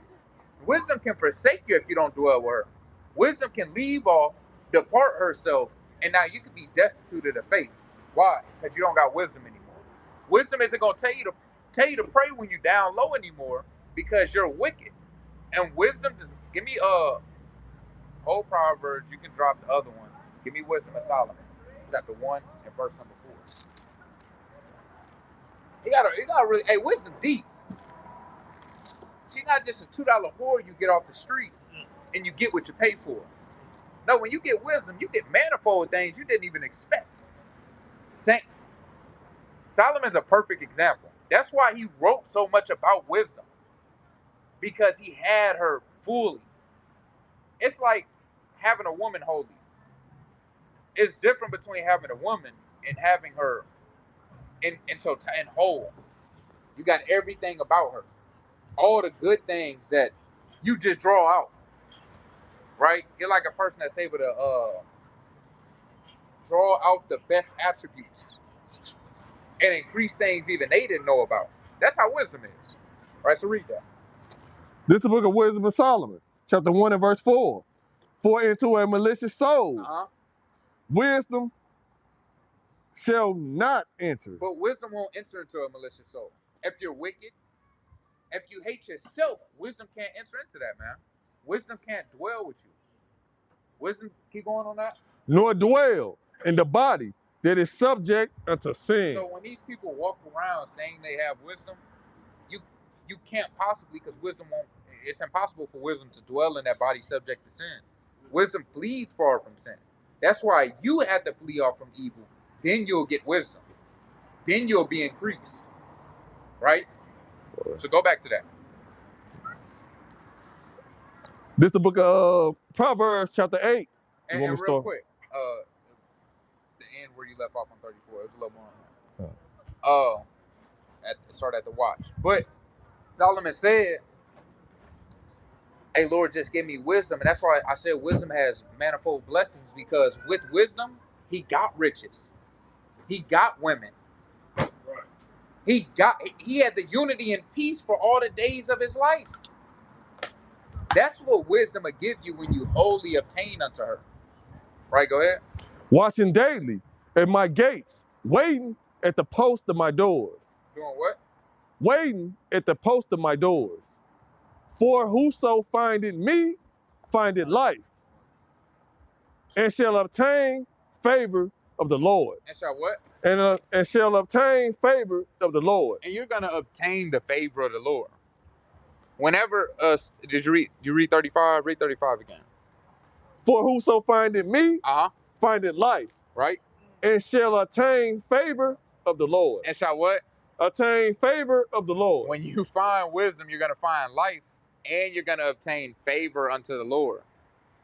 Wisdom can forsake you if you don't dwell with her. Wisdom can leave off, depart herself, and now you can be destitute of the faith. Why? Because you don't got wisdom anymore. Wisdom isn't going to tell you to pray when you're down low anymore because you're wicked. And wisdom, give me whole Proverbs. You can drop the other one. Give me Wisdom of Solomon, chapter 1 and verse number 4. You gotta really, hey, wisdom deep. She's not just a $2 whore you get off the street and you get what you pay for. No, when you get wisdom, you get manifold things you didn't even expect. Solomon's a perfect example. That's why he wrote so much about wisdom, because he had her fully. It's like having a woman holy. It's different between having a woman and having her in whole. You got everything about her, all the good things that you just draw out, right? You're like a person that's able to draw out the best attributes and increase things even they didn't know about. That's how wisdom is, right? So read that. This is the book of Wisdom of Solomon, chapter 1 and verse 4. For into a malicious soul, wisdom shall not enter. But wisdom won't enter into a malicious soul. If you're wicked, if you hate yourself, wisdom can't enter into that, man. Wisdom can't dwell with you. Wisdom, keep going on that. Nor dwell in the body that is subject unto sin. So when these people walk around saying they have wisdom, you can't possibly, because wisdom won't, it's impossible for wisdom to dwell in that body subject to sin. Wisdom flees far from sin. That's why you have to flee off from evil. Then you'll get wisdom. Then you'll be increased. Right? So go back to that. This is the book of Proverbs, chapter 8. And real quick, the end where you left off on 34, it was a little more on that. Start at the watch. But Solomon said, hey, Lord, just give me wisdom. And that's why I said wisdom has manifold blessings, because with wisdom, he got riches. He got women. He had the unity and peace for all the days of his life. That's what wisdom will give you when you wholly obtain unto her. Right, go ahead. Watching daily at my gates, waiting at the post of my doors. Doing what? Waiting at the post of my doors. For whoso findeth me, findeth life, and shall obtain favor of the Lord. And shall what? And shall obtain favor of the Lord. And you're going to obtain the favor of the Lord. Whenever, did you read 35? Read 35 again. For whoso findeth me, findeth life. Right. And shall attain favor of the Lord. And shall what? Attain favor of the Lord. When you find wisdom, you're going to find life, and you're going to obtain favor unto the Lord.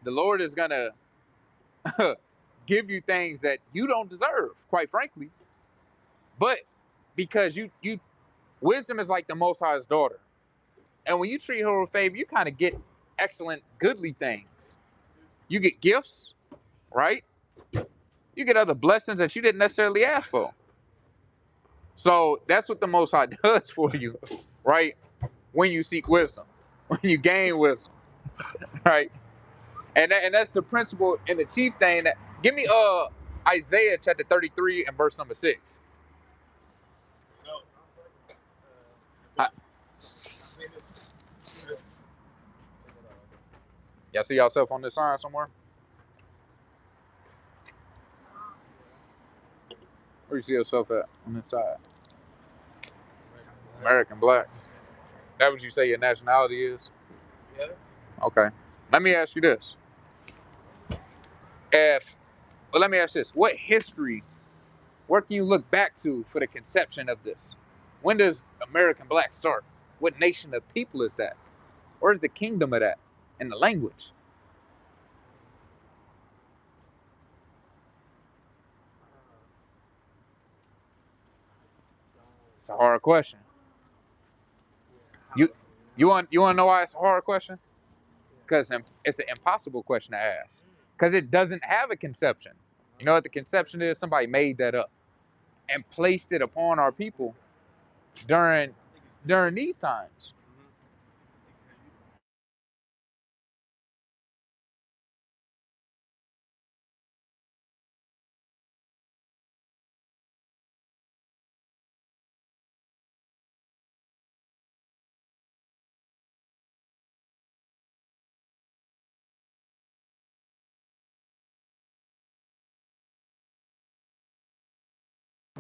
The Lord is going to give you things that you don't deserve, quite frankly. But because you wisdom is like the Most High's daughter. And when you treat her with favor, you kind of get excellent, goodly things. You get gifts, right? You get other blessings that you didn't necessarily ask for. So that's what the Most High does for you, right? When you seek wisdom, when you gain wisdom, right? And that's the principle and the chief thing. That give me Isaiah chapter 33 and verse number 6. Y'all see yourself on this sign somewhere? Where you see yourself at on this side? American blacks. That what you say your nationality is? Yeah. Okay. Let me ask you this. Let me ask this. What history, where can you look back to for the conception of this? When does American black start? What nation of people is that? Where's the kingdom of that in the language? It's a hard question. You want to know why it's a hard question? Because it's an impossible question to ask. Because it doesn't have a conception. You know what the conception is? Somebody made that up and placed it upon our people during these times.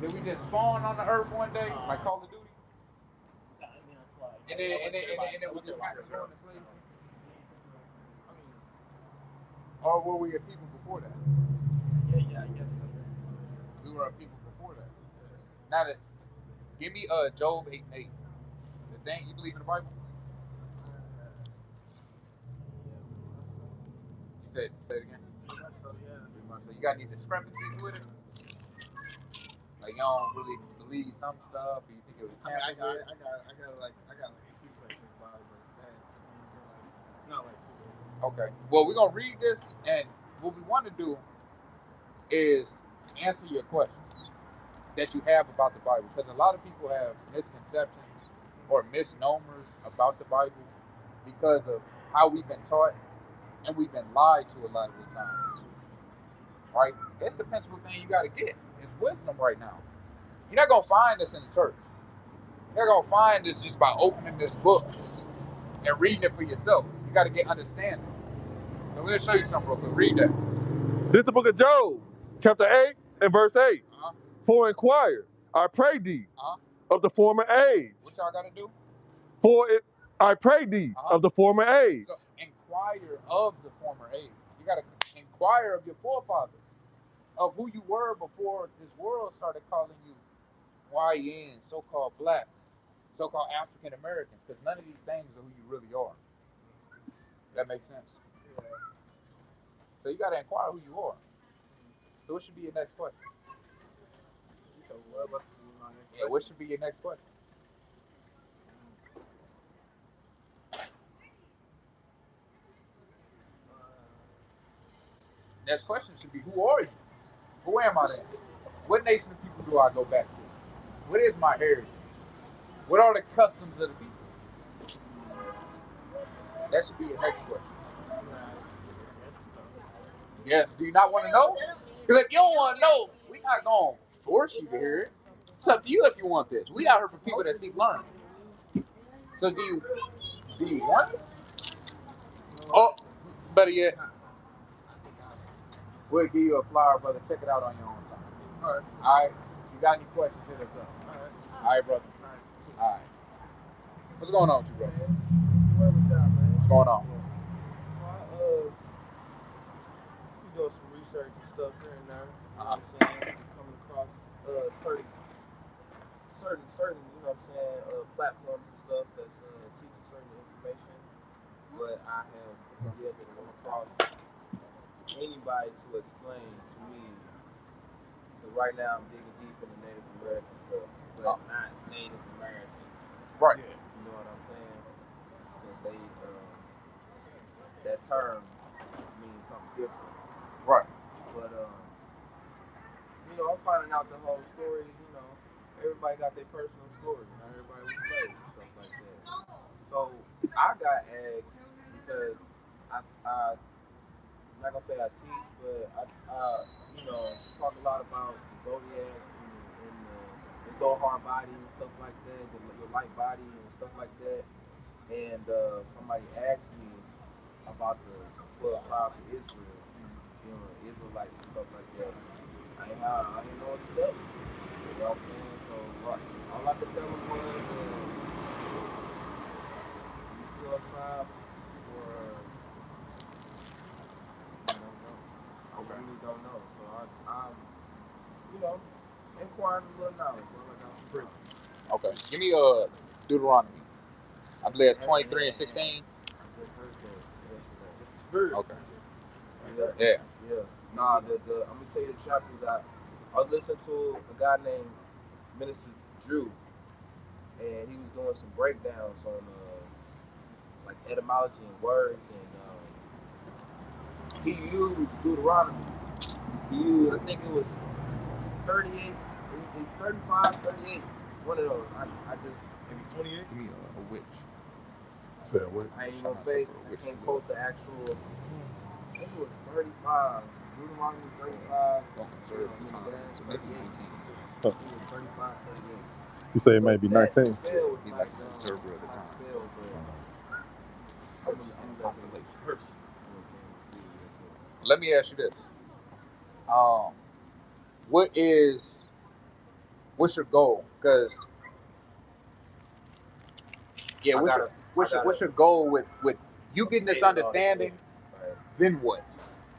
Did we just spawn on the earth one day, like Call of Duty? And then we just had to go into slavery? Or were we a people before that? Yeah, I guess so. We were a people before that. Now that, give me Job 8:8. The thing, you believe in the Bible? You said say it again. So yeah. Pretty much. So you got any discrepancies with it? Like you don't really believe some stuff, or you think it was tampered with? I got a few questions about it, but not like too big. Okay. Well, we're gonna read this, and what we want to do is answer your questions that you have about the Bible, because a lot of people have misconceptions or misnomers about the Bible because of how we've been taught and we've been lied to a lot of the times. Right? It's the principal thing you got to get. It's wisdom right now. You're not gonna find this in the church. You're not gonna find this just by opening this book and reading it for yourself. You got to get understanding. So we'll show you something real quick. Read that. This is the book of Job, chapter 8 and verse 8. For inquire, I pray thee, of the former age. What y'all got to do? For it, I pray thee of the former age. So inquire of the former age. You got to inquire of your forefathers, of who you were before this world started calling you YNs, so-called blacks, so-called African Americans, because none of these things are who you really are. That makes sense? Yeah. So you got to inquire who you are. So what should be your next question? So what's my next question? Yeah, what should be your next question? Next question should be, who are you? Who am I then? What nation of people do I go back to? What is my heritage? What are the customs of the people? That should be your next question. Yes, do you not want to know? Because if you don't want to know, we're not going to force you to hear it. It's up to you if you want this. We out here for people that seek learning. So do you want it? Oh, better yet, we'll give you a flyer, brother. Check it out on your own time. All right. If you got any questions, hit us up. All right, brother. All right. What's going on with you, brother? What's going on? So I doing some research and stuff here and there. You know what I'm saying? Coming across certain, you know what I'm saying, platforms and stuff that's teaching certain information. But I have yet to come across anybody to explain to me. But right now I'm digging deep in the Native American stuff, but not Native American. Right. You know what I'm saying? Because they that term means something different. Right. But you know, I'm finding out the whole story. You know, everybody got their personal story. Not everybody was slaves and stuff like that. So I got asked because I'm not gonna say I teach, but I you know, talk a lot about the zodiacs and Zohar body and stuff like that, your light body and stuff like that. And somebody asked me about the 12 tribes of Israel, you know, Israelites and stuff like that. I didn't know what to tell them. You know what I'm saying? So all I could tell them was these 12 tribes were, I don't know. I really don't know. So I'm, you know, inquiring a little knowledge. Well, I got some free. Okay. Give me Deuteronomy. I believe it's 23 and 16. Spirit. Okay. Yeah. Yeah. Yeah. Nah, I'm gonna tell you the chapters. I was listening to a guy named Minister Drew, and he was doing some breakdowns on like etymology and words, and he used Deuteronomy. He used, I think it was 38, 35, 38. One of those. I just Maybe 28. Give me a witch. Say what? I ain't gonna fake. I can't quote the actual. I think it was 35. Deuteronomy 35. Don't observe the time. So maybe 19. It was 35, 38. You say it may be 19. Spell was Be like like the observer of the time. spell, but Constellation. you know Let me ask you this. What's your goal? Because yeah, what's your goal with you getting this understanding? Then what?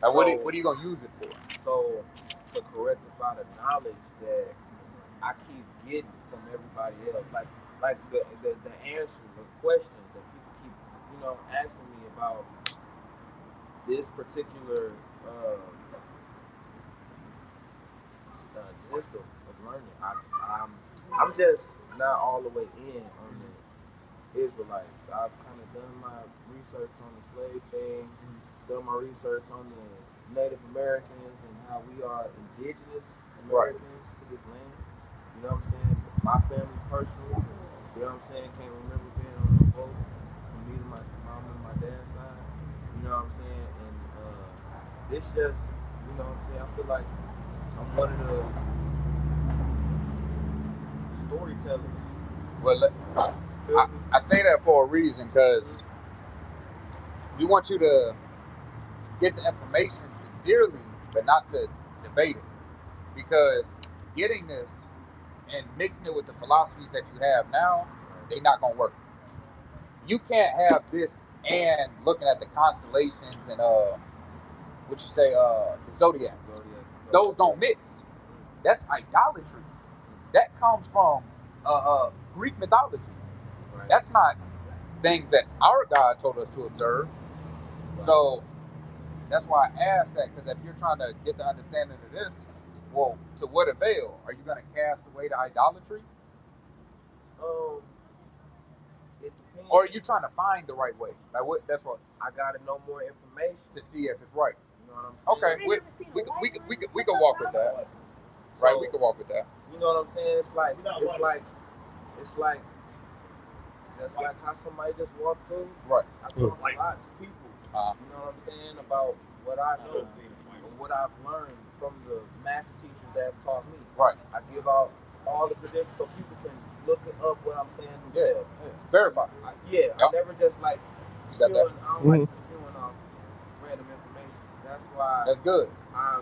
Like, what are you gonna use it for? So to rectify the knowledge that I keep getting from everybody else, like the answer, the questions that people keep asking me about this particular system of learning. I'm just not all the way in on the Israelites. I've kind of done my research on the slave thing, done my research on the Native Americans and how we are indigenous Americans to this land. You know what I'm saying? My family personally, you know what I'm saying, can't remember being on the boat from me to my mom and my dad's side. You know what I'm saying? And it's just, you know what I'm saying, I feel like I'm one of the storytellers. Well, I say that for a reason, because we want you to get the information sincerely, but not to debate it. Because getting this and mixing it with the philosophies that you have now, they're not gonna work. You can't have this and looking at the constellations and what you say, the zodiacs. Those don't mix. That's idolatry. That comes from Greek mythology. That's not things that our God told us to observe. So that's why I asked that, because if you're trying to get the understanding of this, well, to what avail? Are you going to cast away the idolatry? It depends. Or are you trying to find the right way? Like what? That's what I gotta know more information to see if it's right. You know what I'm saying? Okay, we can walk with that. So, Right, we can walk with that. You know what I'm saying? It's like just like how somebody just walked through. Right. I talk a lot to people. You know what I'm saying about what I know and what I've learned from the master teachers that have taught me. Right. I give out all the credentials so people can look up what I'm saying themselves. Yeah. Verify. I never just like spewing. I don't like spewing off random information. That's why. That's good. I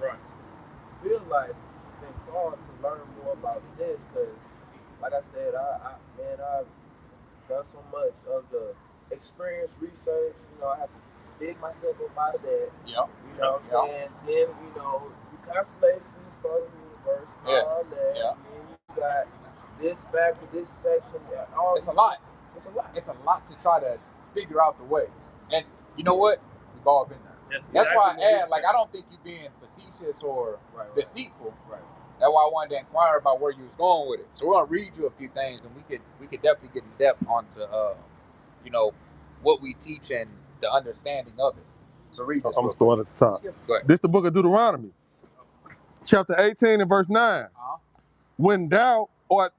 feel like I've been called to learn more about this because, like I said, I've done so much of the experience research. You know, I have to dig myself up out of that. Yeah. You know what I'm saying? Then, the constellations, part of the universe, all that. Yeah. And then you got this factor, this section. It's a lot. It's a lot. It's a lot to try to figure out the way. And you know what? We've all been there. That's why I add, I don't think you're being facetious or deceitful. Right. That's why I wanted to inquire about where you was going with it. So we're gonna read you a few things, and we could definitely get in depth onto what we teach and the understanding of it. So read this. I'm starting at the top. Go ahead. This is the book of Deuteronomy, chapter 18 and verse 9. When thou art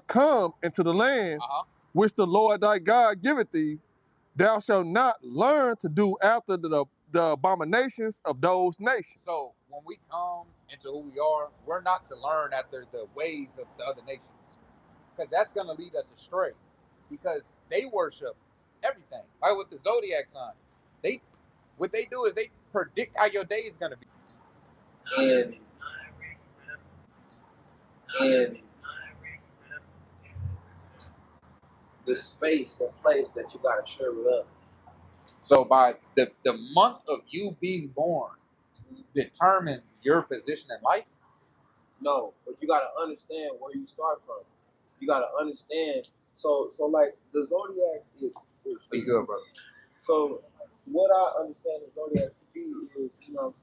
come into the land which the Lord thy God giveth thee, thou shalt not learn to do after the abominations of those nations. So when we come into who we are, we're not to learn after the ways of the other nations, because that's going to lead us astray, because they worship everything. Like with the zodiac signs, what they do is they predict how your day is going to be. And the space and place that you got to share with others. So by the month of you being born determines your position in life? No, but you got to understand where you start from. You got to understand. So like the zodiacs is. Are you good, brother? So what I understand the zodiac to be is, you know what I'm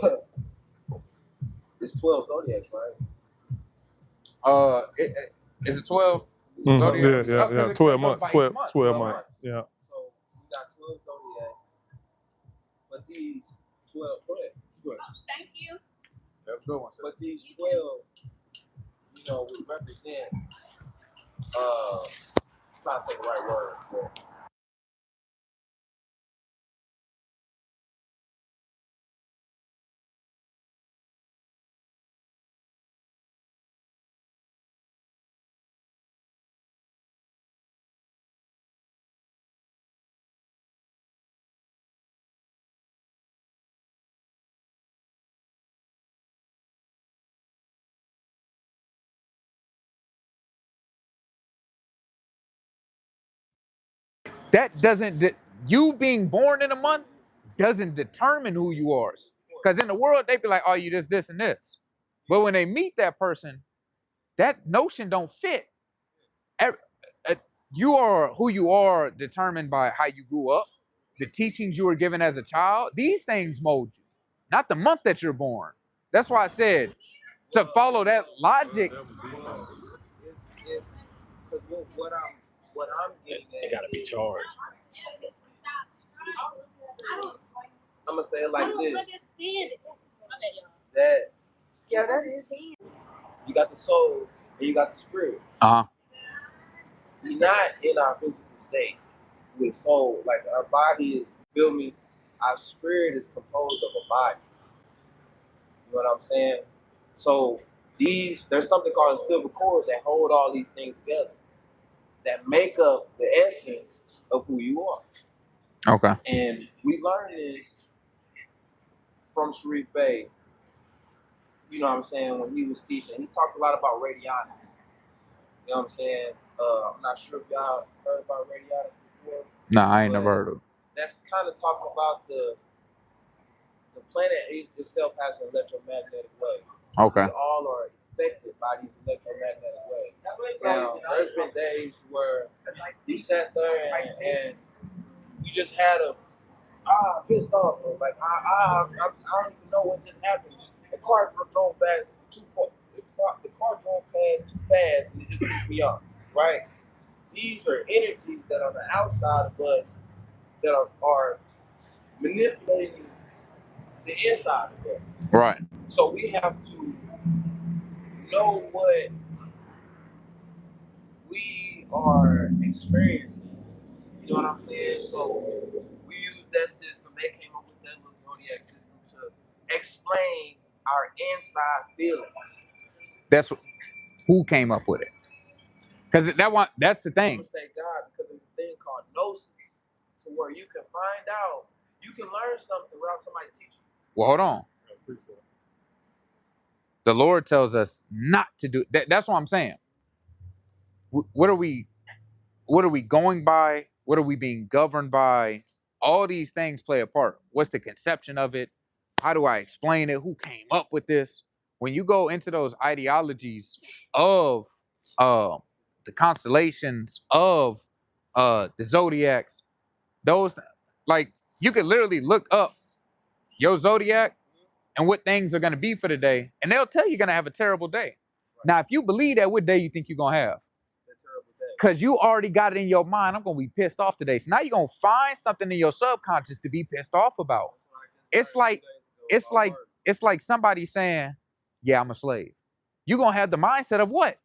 saying? It's 12 zodiacs, right? Is it 12? Mm-hmm. Zodiac? Yeah. 12 months. 12 months. Yeah. So you got 12 zodiacs, but these 12, go ahead. Thank you. That's a good one. But these 12, you know, would represent, I'm trying to say the right word, but That doesn't, you being born in a month doesn't determine who you are. Because in the world, they be like, oh, you this, and this. But when they meet that person, that notion don't fit. You are who you are determined by how you grew up, the teachings you were given as a child. These things mold you, not the month that you're born. That's why I said to follow that logic. it's because what I'm getting at, They gotta be charged. I'm gonna say it like this: Understand it. that Yeah, that is. you got the soul and you got the spirit. Uh-huh. We're not in our physical state with soul. Like our body is, feel me? Our spirit is composed of a body. You know what I'm saying? So there's something called a silver cord that hold all these things together, that make up the essence of who you are. Okay. And we learned this from Sharif Bey, you know what I'm saying, when he was teaching. He talks a lot about radionics. You know what I'm saying? I'm not sure if y'all heard about radionics before. Nah, I ain't never heard of it. That's kind of talking about the planet itself has an electromagnetic wave. Okay. We all are affected by these electromagnetic waves. Now, there's been days where you sat there and you just had pissed off. Like, I don't even know what just happened. The car drove back too far. The car drove past too fast and it just pissed me off, right? These are energies that are on the outside of us that are manipulating the inside of us. Right. So we have to know what we are experiencing. You know what I'm saying? So we use that system. They came up with that little zodiac system to explain our inside feelings. That's who came up with it. Because that's the I'm thing. gonna say God because there's a thing called gnosis, to where you can find out, you can learn something without somebody teaching you. Well, hold on. The Lord tells us not to do that. That's what I'm saying. What are we going by? What are we being governed by? All these things play a part. What's the conception of it? How do I explain it? Who came up with this? When you go into those ideologies of the constellations, of the zodiacs, those, like, you could literally look up your zodiac and what things are going to be for the day, and they'll tell you you're going to have a terrible day. Right. Now, if you believe that, what day you think you're going to have? Because you already got it in your mind, I'm going to be pissed off today. So now you're going to find something in your subconscious to be pissed off about. It's like somebody saying, yeah, I'm a slave. You're going to have the mindset of what?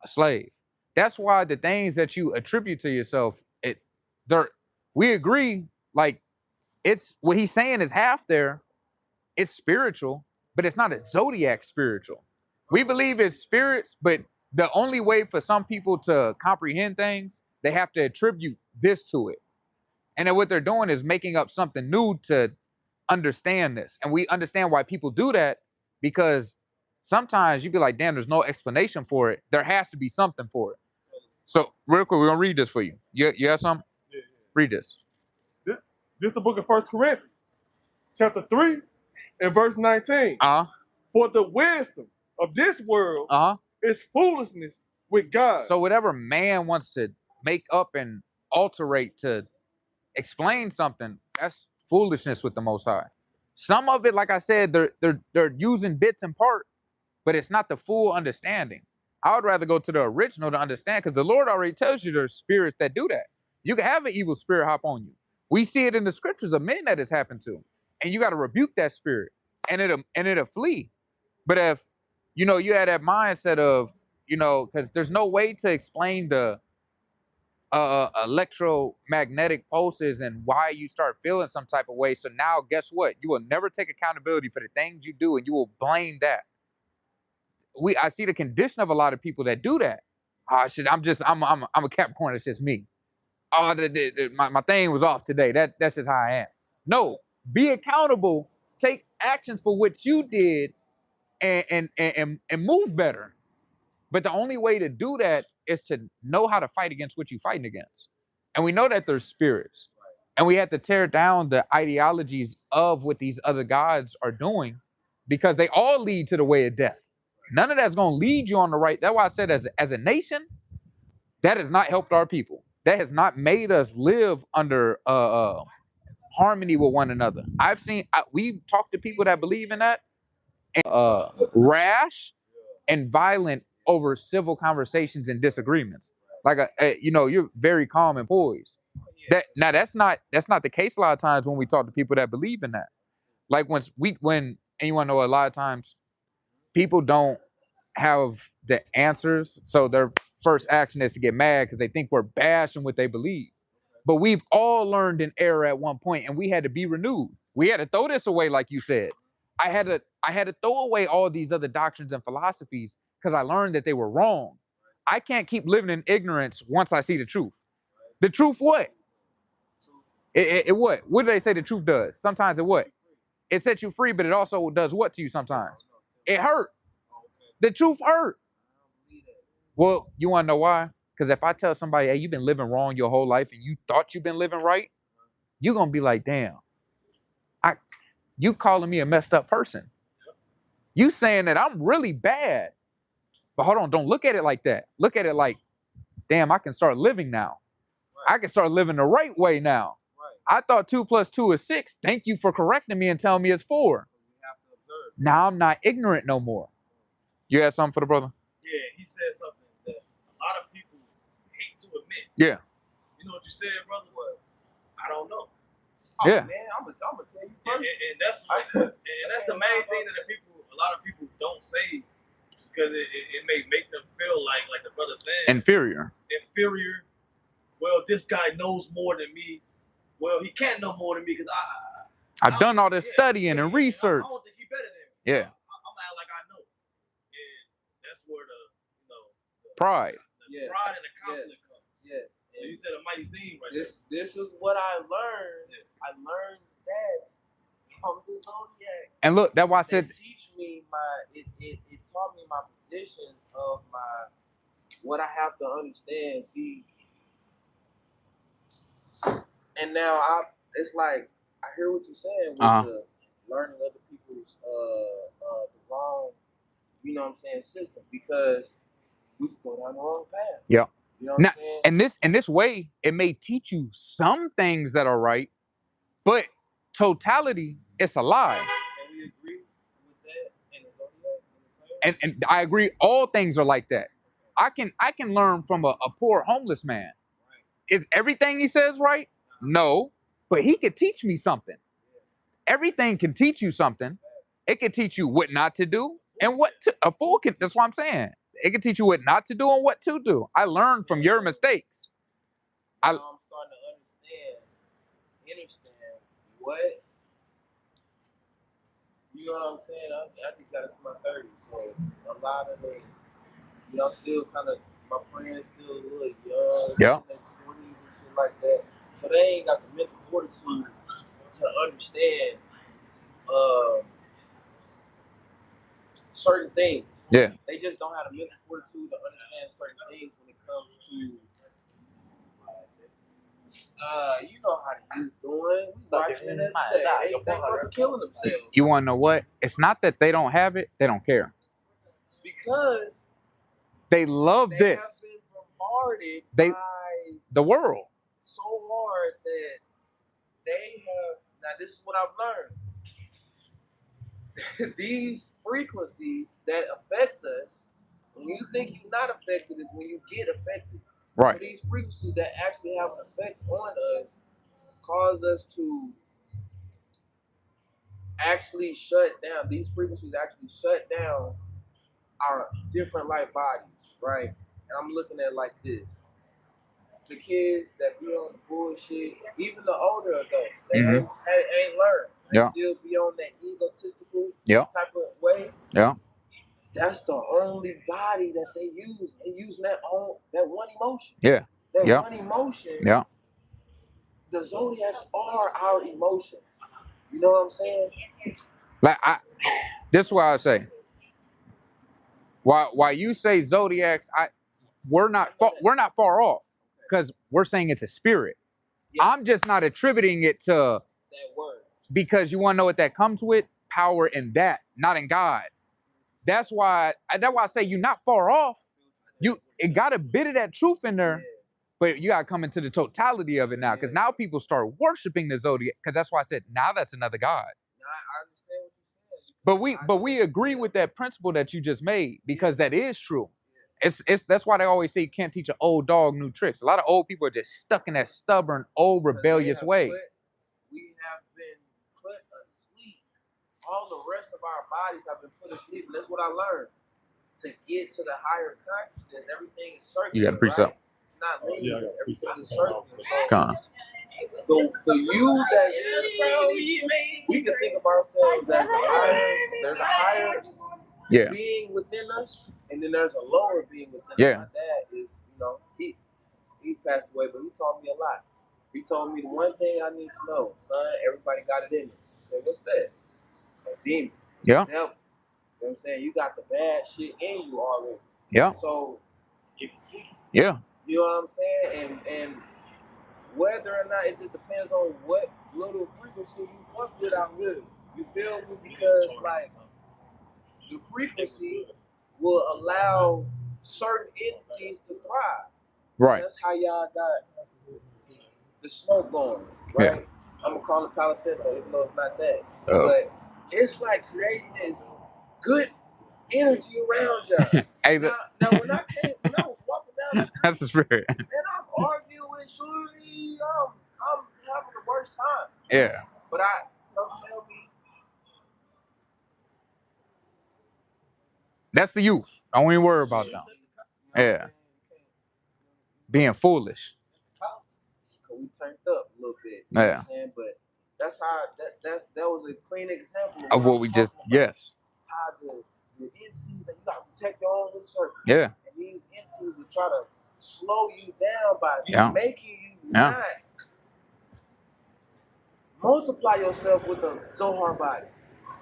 A slave. That's why the things that you attribute to yourself, we agree, like, it's what he's saying is half there. It's spiritual, but it's not a zodiac spiritual. We believe it's spirits, but the only way for some people to comprehend things, they have to attribute this to it. And then what they're doing is making up something new to understand this. And we understand why people do that, because sometimes you be like, damn, there's no explanation for it. There has to be something for it. So real quick, we're gonna read this for you. You have something? Yeah. Read this. This is the book of 1 Corinthians, chapter 3 and verse 19. For the wisdom of this world is foolishness with God. So whatever man wants to make up and alterate to explain something, that's foolishness with the Most High. Some of it, like I said, they're using bits and part, but it's not the full understanding. I would rather go to the original to understand, because the Lord already tells you there's spirits that do that. You can have an evil spirit hop on you. We see it in the scriptures of men that it's happened to, and you got to rebuke that spirit, and it'll flee. But if you had that mindset of because there's no way to explain the electromagnetic pulses and why you start feeling some type of way. So now, guess what? You will never take accountability for the things you do, and you will blame that. I see the condition of a lot of people that do that. Oh shit, I'm a Capricorn. It's just me. Oh, my thing was off today. That's just how I am. No, be accountable. Take actions for what you did, and move better. But the only way to do that is to know how to fight against what you're fighting against. And we know that there's spirits. And we have to tear down the ideologies of what these other gods are doing, because they all lead to the way of death. None of that's going to lead you on the right. That's why I said, as a nation, that has not helped our people. That has not made us live under harmony with one another. We've talked to people that believe in that, and rash and violent over civil conversations and disagreements. Like you're very calm and poised. That's not the case a lot of times when we talk to people that believe in that. Like and you want to know, a lot of times people don't have the answers, so their first action is to get mad because they think we're bashing what they believe. But we've all learned an error at one point, and we had to be renewed. We had to throw this away, like you said. I had to throw away all these other doctrines and philosophies because I learned that they were wrong. I can't keep living in ignorance once I see the truth. The truth what? It what? What do they say the truth does? Sometimes it what? It sets you free, but it also does what to you sometimes? It hurt. The truth hurt. Well, you want to know why? Because if I tell somebody, hey, you've been living wrong your whole life and you thought you've been living right, you're going to be like, damn, you calling me a messed up person. You saying that I'm really bad. But hold on, don't look at it like that. Look at it like, damn, I can start living now. I can start living the right way now. I thought 2 + 2 is 6. Thank you for correcting me and telling me it's 4. Now I'm not ignorant no more. You had something for the brother? Yeah, he said something that a lot of people hate to admit. Yeah. You know what you said, brother? What? I don't know. Oh, Yeah. man, I'm gonna tell you first. And that's the main thing that a lot of people don't say, because it may make them feel like the brother said, inferior. Well, this guy knows more than me. Well, he can't know more than me because I've done all this studying and research. I don't think he's better than me. Yeah. I'm acting like I know. And that's where the pride. The pride and the conflict comes. Yeah. And you said a mighty thing right there. This is what I learned. Yeah. I learned that from the Zodiac. And look, that's why I said, it taught me my positions of what I have to understand. See, and now it's like I hear what you're saying with the learning other people's the wrong, you know what I'm saying, system, because we go down the wrong path. Yeah. You know what I'm saying? In this way, it may teach you some things that are right, but totality, it's a lie. Can we agree with that in the Zodiac? And I agree, all things are like that. I can learn from a poor homeless man. Is everything he says right? No, but he could teach me something. Everything can teach you something. It can teach you what not to do and what to. A fool can. That's what I'm saying. It can teach you what not to do and what to do. I learned from your mistakes. I'm starting to understand what. You know what I'm saying? I just got into my 30s, so a lot of the, still kind of, my friends still a little young, yeah, in their 20s and shit like that. So they ain't got the mental fortitude to understand certain things. Yeah. They just don't have the mental fortitude to understand certain things when it comes to, you know how the youth doing. We watching it every day. They fucking killing themselves. You want to know what? It's not that they don't have it. They don't care. Because they love they this. Have been bombarded by the world so hard that they have, now this is what I've learned. These frequencies that affect us, when you think you're not affected is when you get affected. Right. So these frequencies that actually have an effect on us cause us to actually shut down. These frequencies actually shut down our different light bodies, right? And I'm looking at it like this. The kids that be on the bullshit, even the older adults, they ain't learned. They still be on that egotistical type of way. Yeah. That's the only body that they use. They use that one emotion. Yeah. That one emotion. Yeah. The zodiacs are our emotions. You know what I'm saying? Like this is why I say. Why you say zodiacs, we're not far off because we're saying it's a spirit. Yeah. I'm just not attributing it to that word because you want to know what that comes with? Power in that, not in God. That's why I say you're not far off. It got a bit of that truth in there, but you gotta come into the totality of it now. Because now people start worshiping the zodiac. Because that's why I said now that's another God. I understand what you're saying. But we agree with that principle that you just made because that is true. It's that's why they always say you can't teach an old dog new tricks. A lot of old people are just stuck in that stubborn, old, rebellious way. We have been put asleep. All the rest of our bodies have been put asleep. And that's what I learned. To get to the higher consciousness, everything is circular. You got to precept. Right? It's not linear. Everything is circular. So the you that we can think of ourselves as there's a higher being within us, and then there's a lower being within us. My dad is, he's passed away, but he taught me a lot. He told me the one thing I need to know, son, everybody got it in them. I said, what's that? A demon. Yeah. Devil. You know what I'm saying? You got the bad shit in you already. Yeah. So you can see. Yeah. You know what I'm saying? And whether or not, it just depends on what little frequency you fuck with out with. You feel me? Because like the frequency will allow certain entities to thrive. Right. That's how y'all got the smoke going, right? Yeah. I'm gonna call it Palo Santo, even though it's not that. But it's like creating this good energy around y'all. Hey, now when I was walking down the street, that's the spirit. And I'm arguing with Shorty. I'm having the worst time. Yeah. But some tell me that's the youth. Don't even worry about them. Yeah. Being foolish. We turned up a little bit. You know what I'm saying? But that's how that was a clean example of what we just how the entities that you gotta protect your own little circle. Yeah. And these entities will try to slow you down by making you not multiply yourself with the Zohar body,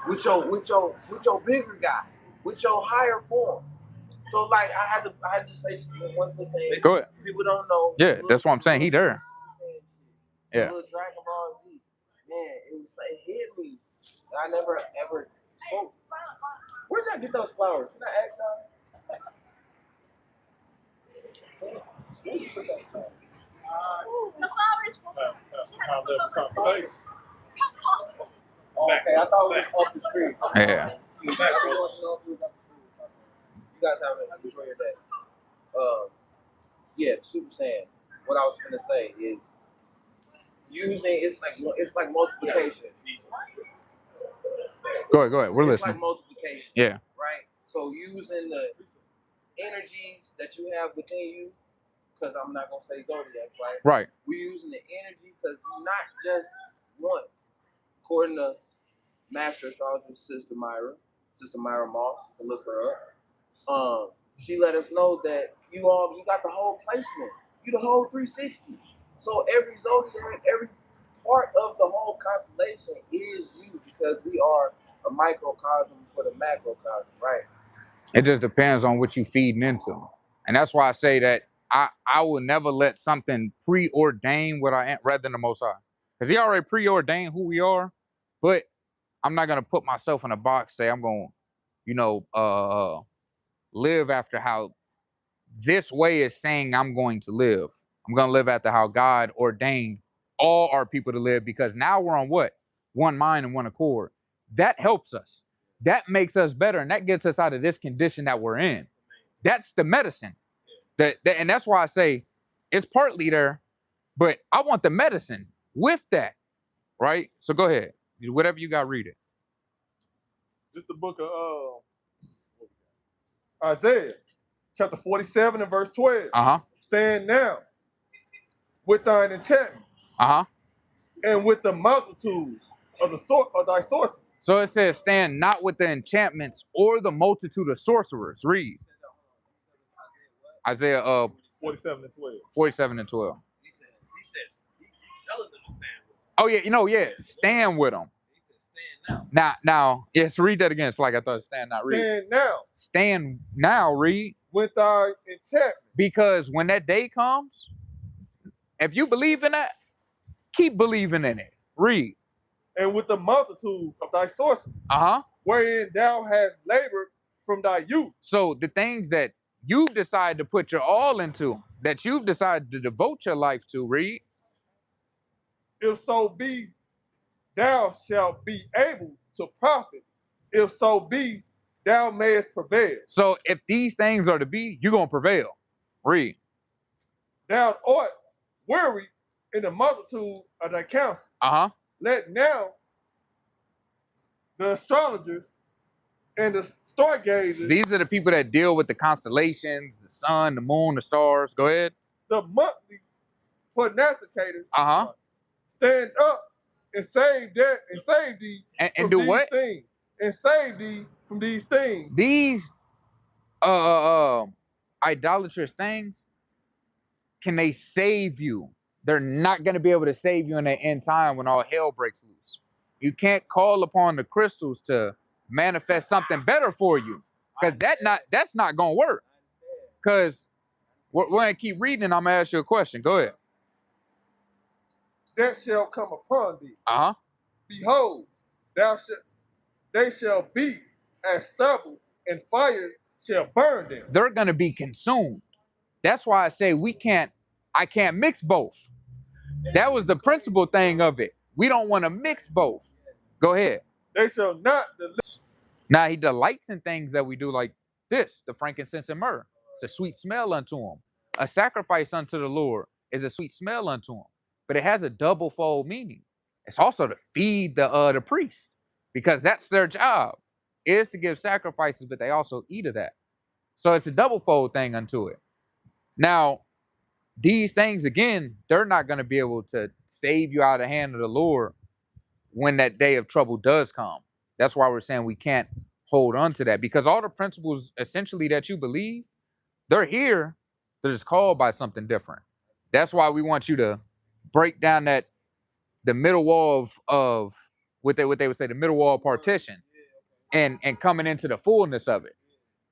with your bigger guy, with your higher form. So like I had to say one thing. Go ahead. People don't know. Yeah, that's what I'm saying. He there. Yeah. Little Dragon Ball Z. Man, it hit me. I never ever spoke. Where'd y'all get those flowers? Can I ask y'all? The flowers for conversation. Okay, I thought it was up the street. Yeah. You guys haven't enjoyed your day. Yeah, Super Saiyan. What I was gonna say is using it's like multiplication. Go ahead. We're listening. It's like multiplication. Yeah. Right. So using the energies that you have within you, because I'm not gonna say zodiacs, right? Right. We're using the energy because you're not just one. According to Master Astrologist Sister Myra Moss, you can look her up. She let us know that you got the whole placement. You the whole 360. So every zodiac, every part of the whole constellation is you because we are a microcosm for the macrocosm, right? It just depends on what you feeding into. And that's why I say that I will never let something preordain what I am rather than the Most High. Because he already preordained who we are, but I'm not going to put myself in a box, say I'm going to, live after how this way is saying I'm going to live. I'm going to live after how God ordained all our people to live, because now we're on what? One mind and one accord. That helps us. That makes us better, and that gets us out of this condition that we're in. That's the medicine. And that's why I say it's partly there, but I want the medicine with that, right? So go ahead. Whatever you got, read it. This is the book of Isaiah, chapter 47 and verse 12. Uh-huh. Stand now with thine enchantments Uh-huh. and with the multitude of thy sorceries. So it says, stand not with the enchantments or the multitude of sorcerers. Read. Isaiah 47 and 12. 47 and 12. He says he's telling them to stand with him. Oh, yeah, stand with them. He said stand now. Now, yes, read that again. It's like I thought stand now, read. Stand now Stand now, read. with thy enchantments. Because when that day comes, if you believe in that, keep believing in it. Read. And with the multitude of thy sorceries, wherein thou hast labored from thy youth. So the things that you've decided to put your all into, that you've decided to devote your life to, read. If so be, thou shalt be able to profit. If so be, thou mayest prevail. So if these things are to be, you're going to prevail. Read. Thou art weary in the multitude of thy counsel. Let now the astrologers and the stargazers. These are the people that deal with the constellations, the sun, the moon, the stars. Go ahead. The monthly prognosticators. Stand up and save thee and from do these what? things. And save thee from these things. These idolatrous things, can they save you? They're not going to be able to save you in the end time when all hell breaks loose. You can't call upon the crystals to manifest something better for you, because that's not going to work. Because we're going to keep reading, and I'm going to ask you a question. Go ahead. That shall come upon thee. Behold, they shall be as stubble, and fire shall burn them. They're going to be consumed. That's why I say I can't mix both. That was the principal thing of it. We don't want to mix both. Go ahead. They shall not delight. Now he delights in things that we do, like this, the frankincense and myrrh. It's a sweet smell unto him. A sacrifice unto the Lord is a sweet smell unto him. But it has a double-fold meaning. It's also to feed the priest, because that's their job, is to give sacrifices, but they also eat of that. So it's a double-fold thing unto it. Now, these things, again, they're not going to be able to save you out of the hand of the Lord when that day of trouble does come. That's why we're saying we can't hold on to that, because all the principles essentially that you believe, they're here. They're just called by something different. That's why we want you to break down the middle wall of what they would say, the middle wall partition, and coming into the fullness of it.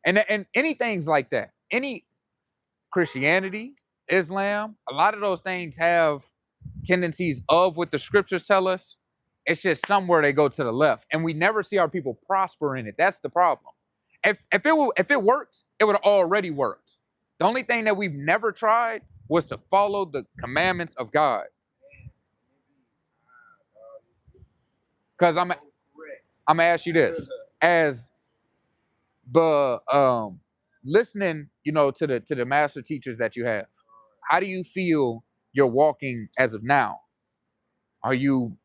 And anything like that. Any Christianity, Islam, a lot of those things have tendencies of what the scriptures tell us. It's just somewhere they go to the left, and we never see our people prosper in it. That's the problem. If it worked, it would have already worked. The only thing that we've never tried was to follow the commandments of God. Because I'm gonna ask you this, as the listening, to the master teachers that you have, how do you feel you're walking as of now? Are you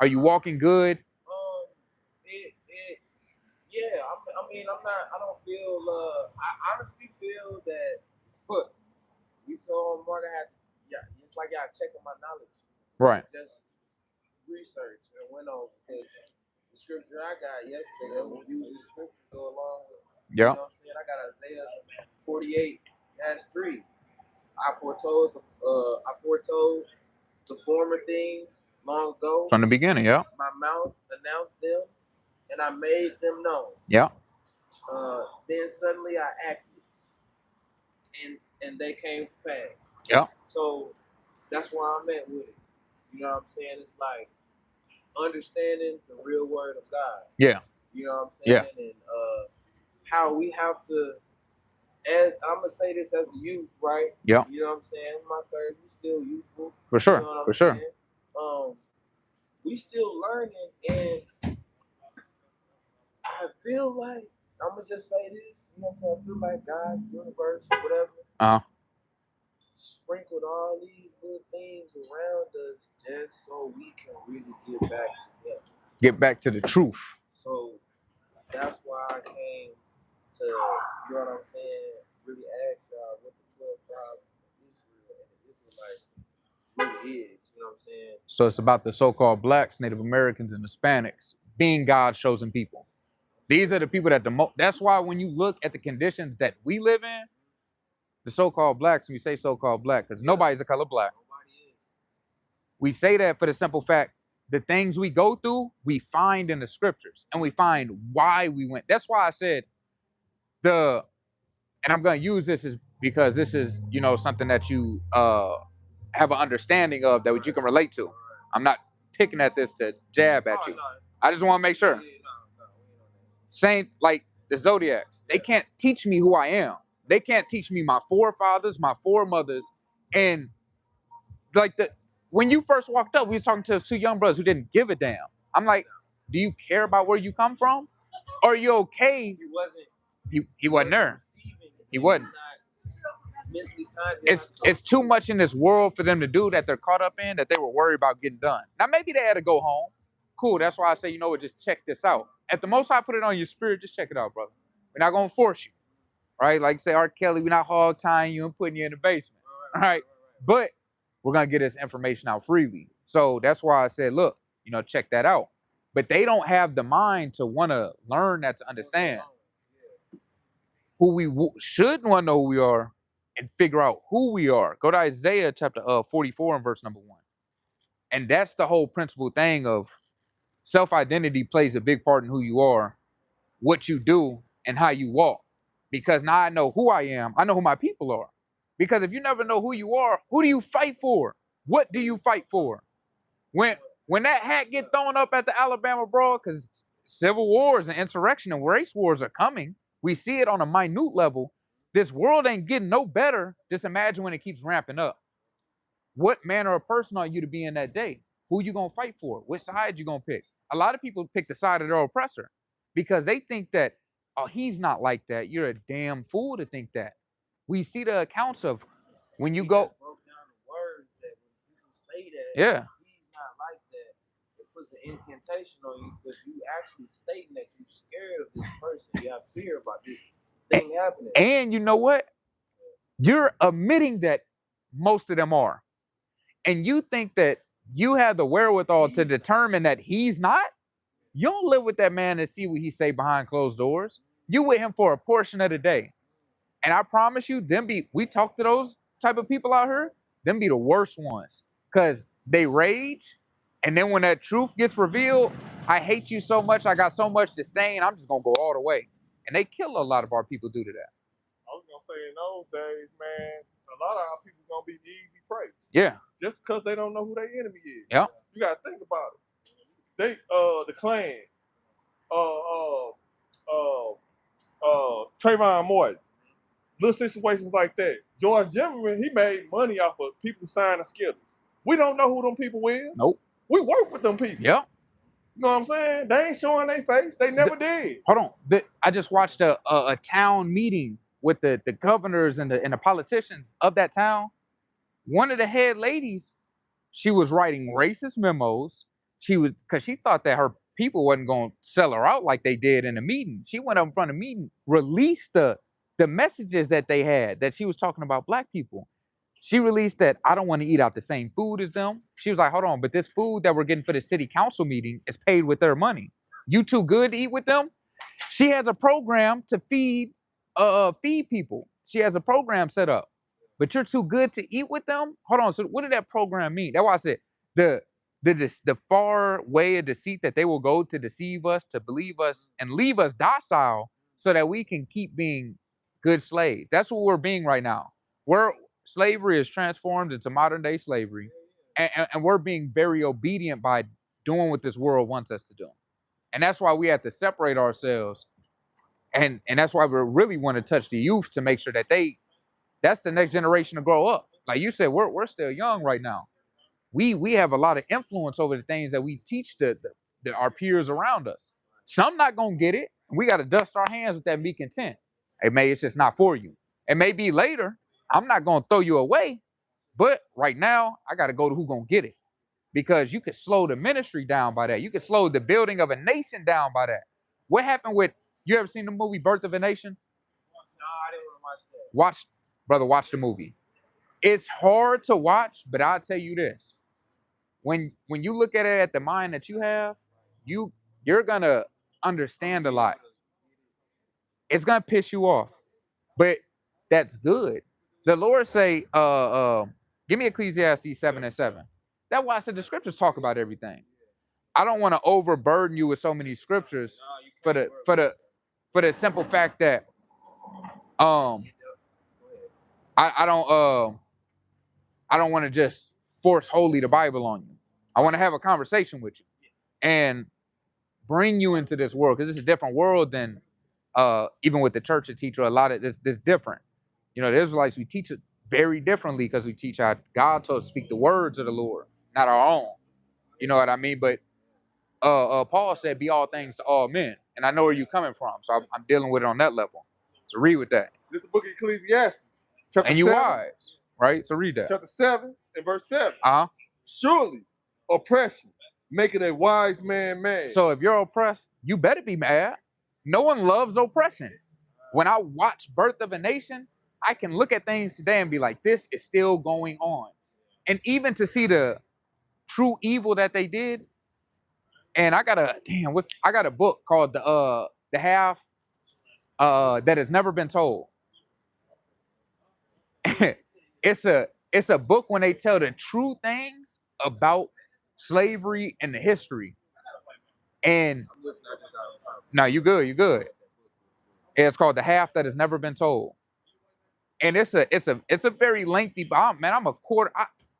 walking good? Yeah. I don't feel. I honestly feel that. Look, we so more than it's like y'all checking my knowledge. Right. Just research and went over, because the scripture I got yesterday, we'll use the scripture to go along with. Yeah. You know what I'm saying? I got Isaiah 48:3. I foretold the former things long ago. From the beginning, yeah. My mouth announced them, and I made them known. Yeah. Then suddenly I acted, and they came to pass. Yeah. So that's where I'm at with it. You know what I'm saying? It's like understanding the real word of God. Yeah. You know what I'm saying? Yeah. And how we have to, as I'm gonna say this as the youth, right? Yeah. You know what I'm saying? My 30s, still youthful. For sure. You know what For I'm sure. saying? we still learning, and I feel like I'm gonna just say this. You know what I'm saying? I feel like God, universe, whatever, sprinkled all these little things around us just so we can really get back to Him. Get back to the truth. So that's why I came to, you know what I'm saying, really ask y'all what the 12 tribes of Israel and the Israelites really is. You know what I'm saying? So it's about the so-called blacks, Native Americans, and Hispanics being God's chosen people. These are the people that that's why when you look at the conditions that we live in, the so-called blacks, we say so-called black, because nobody's the color black. We say that for the simple fact, the things we go through, we find in the scriptures, and we find why we went. That's why I said and I'm going to use this because this is, something that you have an understanding of that you can relate to. I'm not picking at this to jab at you. I just want to make sure. Same like the Zodiacs. They can't teach me who I am. They can't teach me my forefathers, my foremothers, and like when you first walked up, we was talking to two young brothers who didn't give a damn. I'm like, do you care about where you come from? Or are you okay? He wasn't there. He wasn't. It's too much in this world for them to do that they're caught up in that they were worried about getting done. Now maybe they had to go home. Cool. That's why I say, just check this out. At the most I put it on your spirit, just check it out, brother. We're not gonna force you, right? Like say R. Kelly, we're not hog tying you and putting you in the basement, right? But we're gonna get this information out freely. So that's why I said, look, check that out. But they don't have the mind to want to learn that, to understand who we should want to know who we are and figure out who we are. Go to Isaiah chapter 44 and verse number 1. And that's the whole principal thing of self-identity plays a big part in who you are, what you do, and how you walk. Because now I know who I am. I know who my people are. Because if you never know who you are, who do you fight for? What do you fight for? When that hat get thrown up at the Alabama brawl, because civil wars and insurrection and race wars are coming, we see it on a minute level. This world ain't getting no better. Just imagine when it keeps ramping up. What manner of person are you to be in that day? Who you gonna fight for? Which side you gonna pick? A lot of people pick the side of their oppressor because they think that, oh, he's not like that. You're a damn fool to think that. We see the accounts of when you go. Broke down the words that when people say that, Yeah. he's not like that. It puts an incantation on you because you actually stating that you're scared of this person. You have fear about this thing happening. And you know what? You're admitting that most of them are. And you think that you have the wherewithal to determine that he's not? You don't live with that man and see what he say behind closed doors. You with him for a portion of the day. And I promise you, we talk to those type of people out here, them be the worst ones. Because they rage, and then when that truth gets revealed, I hate you so much, I got so much disdain, I'm just going to go all the way. And they kill a lot of our people due to that. I was gonna say in those days, man, a lot of our people gonna be easy prey. Yeah. Just because they don't know who their enemy is. Yeah. You gotta think about it. They the Klan, Trayvon Martin, little situations like that. George Zimmerman, he made money off of people signing Skittles. We don't know who them people is. Nope. We work with them people. Yeah. You know what I'm saying? They ain't showing their face. They never did. Hold on. I just watched a town meeting with the governors and the politicians of that town. One of the head ladies, she was writing racist memos. Because she thought that her people wasn't going to sell her out like they did in the meeting. She went up in front of the meeting, released the messages that they had, that she was talking about black people. She released that I don't want to eat out the same food as them. She was like, hold on, but this food that we're getting for the city council meeting is paid with their money. You too good to eat with them? She has a program to feed people. She has a program set up. But you're too good to eat with them? Hold on, so what did that program mean? That's why I said the far way of deceit that they will go to deceive us, to believe us, and leave us docile so that we can keep being good slaves. That's what we're being right now. Slavery is transformed into modern day slavery, and we're being very obedient by doing what this world wants us to do. And that's why we have to separate ourselves, and that's why we really want to touch the youth to make sure that that's the next generation to grow up. Like you said, we're still young right now. we have a lot of influence over the things that we teach our peers around us. Some not gonna get it. We got to dust our hands with that and be content. Hey, it's just not for you. It may be later. I'm not gonna throw you away, but right now I got to go to who gonna get it, because you could slow the ministry down by that. You could slow the building of a nation down by that. What happened with, you ever seen the movie Birth of a Nation? No, I didn't want to watch that. Watch the movie. It's hard to watch, but I'll tell you this. When you look at it at the mind that you have, you're gonna understand a lot. It's gonna piss you off, but that's good. The Lord say, give me Ecclesiastes 7:7. That's why I said the scriptures talk about everything. I don't want to overburden you with so many scriptures for the simple fact that I don't want to just force wholly the Bible on you. I want to have a conversation with you and bring you into this world, because it's a different world than even with the church that teach you a lot of this different. You know, the Israelites, we teach it very differently because we teach how God told us to speak the words of the Lord, not our own. You know what I mean? But Paul said, "Be all things to all men," and I know where you're coming from, so I'm dealing with it on that level. So read with that. This is the book of Ecclesiastes, chapter And you 7, wise, right? So read that. chapter 7 and verse 7. Uh-huh. Surely oppression maketh a wise man mad. So if you're oppressed, you better be mad. No one loves oppression. When I watch Birth of a Nation, I can look at things today and be like, this is still going on. And even to see the true evil that they did. And I got a book called the half that has never been told. it's a book when they tell the true things about slavery and the history. And no, you good. It's called The Half That Has Never Been Told. And it's a very lengthy, man. I'm a quarter.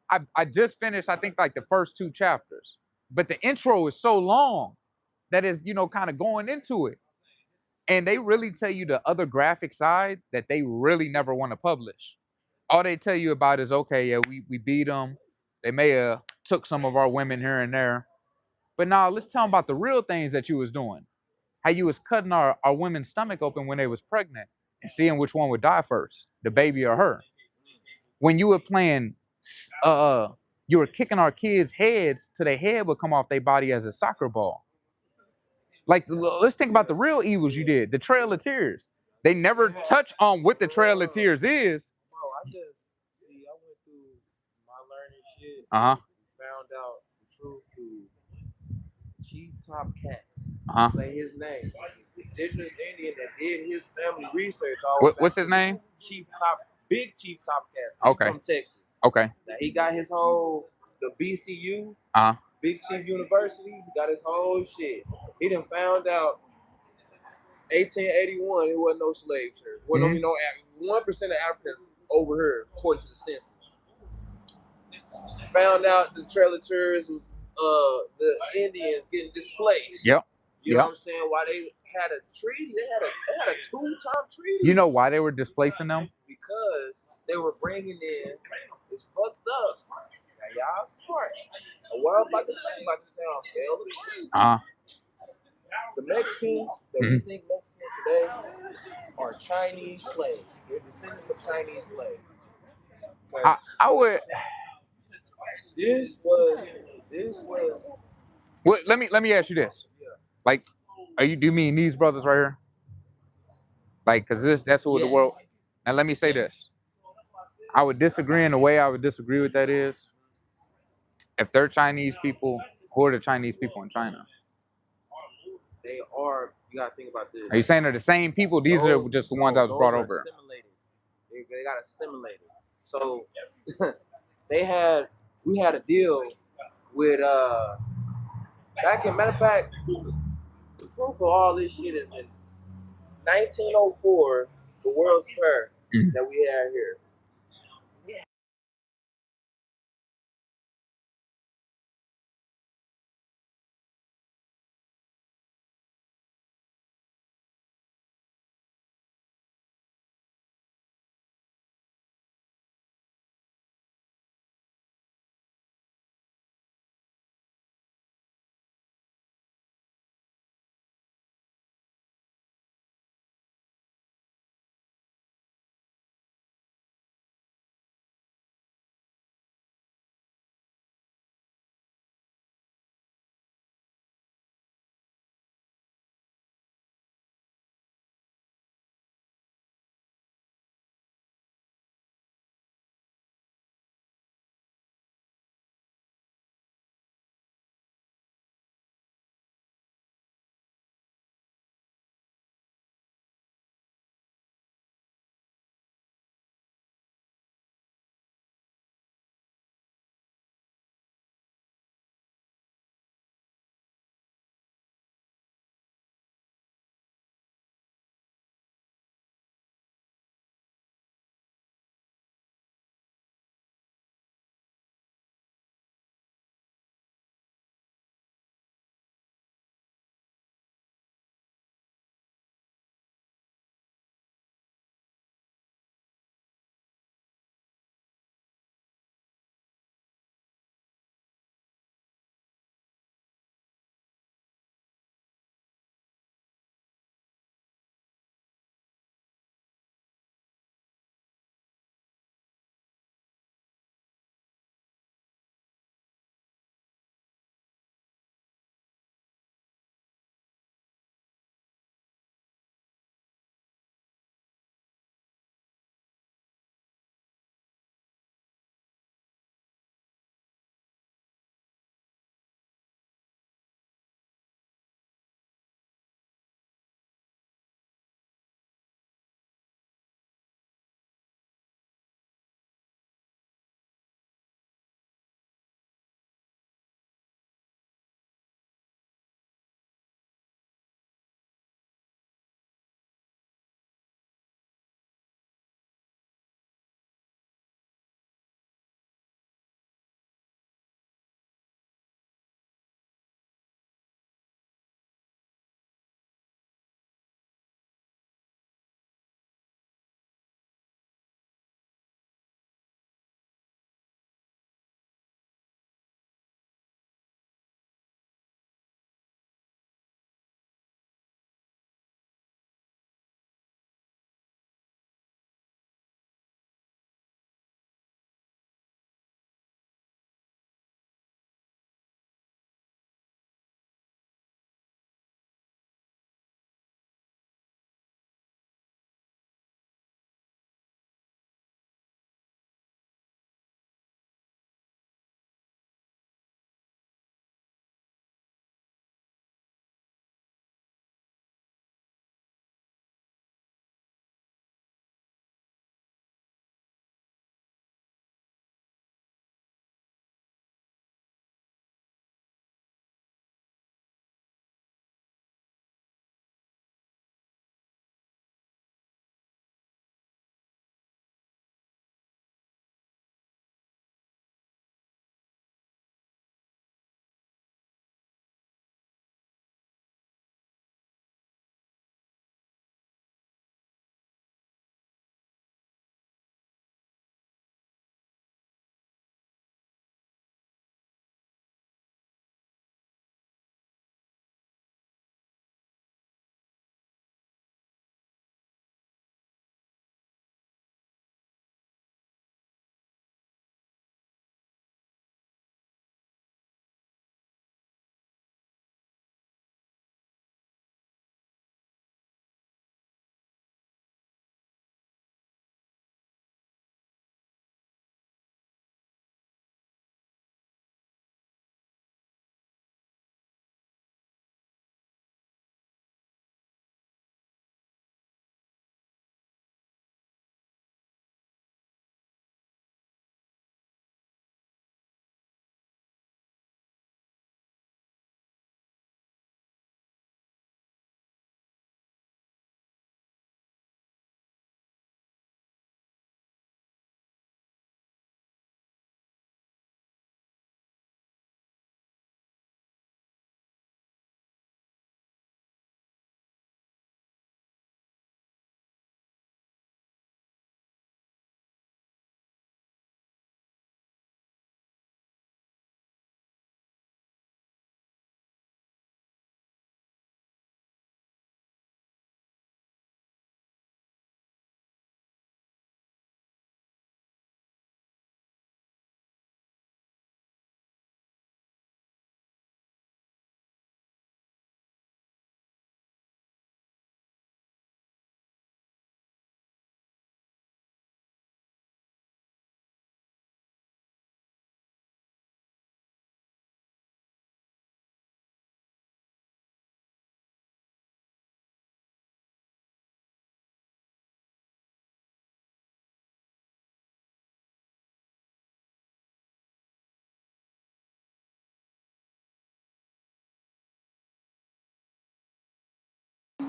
I just finished, I think, like the first 2 chapters. But the intro is so long that is, kind of going into it. And they really tell you the other graphic side that they really never want to publish. All they tell you about is, okay, yeah, we beat them. They may have took some of our women here and there. But now let's tell them about the real things that you was doing. How you was cutting our women's stomach open when they was pregnant and seeing which one would die first, the baby or her. When you were playing, you were kicking our kids' heads till their head would come off their body as a soccer ball. Like, let's think about the real evils you did. The Trail of Tears. They never touch on what the Trail of Tears is. Bro, I went through my learning shit. Uh-huh. Found out the truth through Chief Top Cats. Uh-huh. Say his name. Indigenous Indian that did his family research. What's his name? Big Chief Top Cats. Okay. From Texas. Okay. Now he got his whole, the BCU, Uh-huh. Big Chief University. He got his whole shit. He done found out 1881, it wasn't no slaves here. Wasn't only no 1% of Africans over here, according to the census. Found out the Trail of Tears was the Indians getting displaced. Yep. You know what I'm saying? Why they had a treaty? They had a 2-time treaty. You know why they were displacing them? Because they were bringing in. It's fucked up. Now y'all smart. What I'm about to sound hell. The Mexicans that we think Mexicans today are Chinese slaves. They're descendants of Chinese slaves. Okay? I would. This was. Well, let me ask you this. Like, do you mean these brothers right here? Like, cause that's who the world. Now let me say this. I would disagree, and the way I would disagree with that is, if they're Chinese people, who are the Chinese people in China? They are. You gotta think about this. Are you saying they're the same people? These are just the ones that was brought over. Assimilated. They got assimilated. So we had a deal with matter of fact, the proof of all this shit is in 1904, the World's Fair that we had here.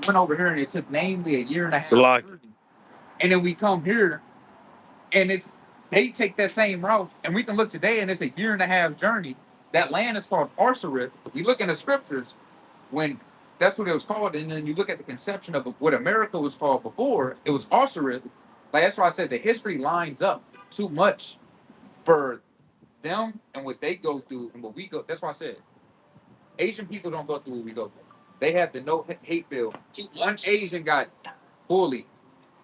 went over here and it took namely a year and a half. Salaki. And then we come here and they take that same route, and we can look today and it's a year and a half journey. That land is called Arsareth. We look in the scriptures when that's what it was called, and then you look at the conception of what America was called before, it was Arsareth. Like that's why I said the history lines up too much for them and what they go through and what we go. That's why I said Asian people don't go through what we go through. They had the no hate bill. One Asian got bullied.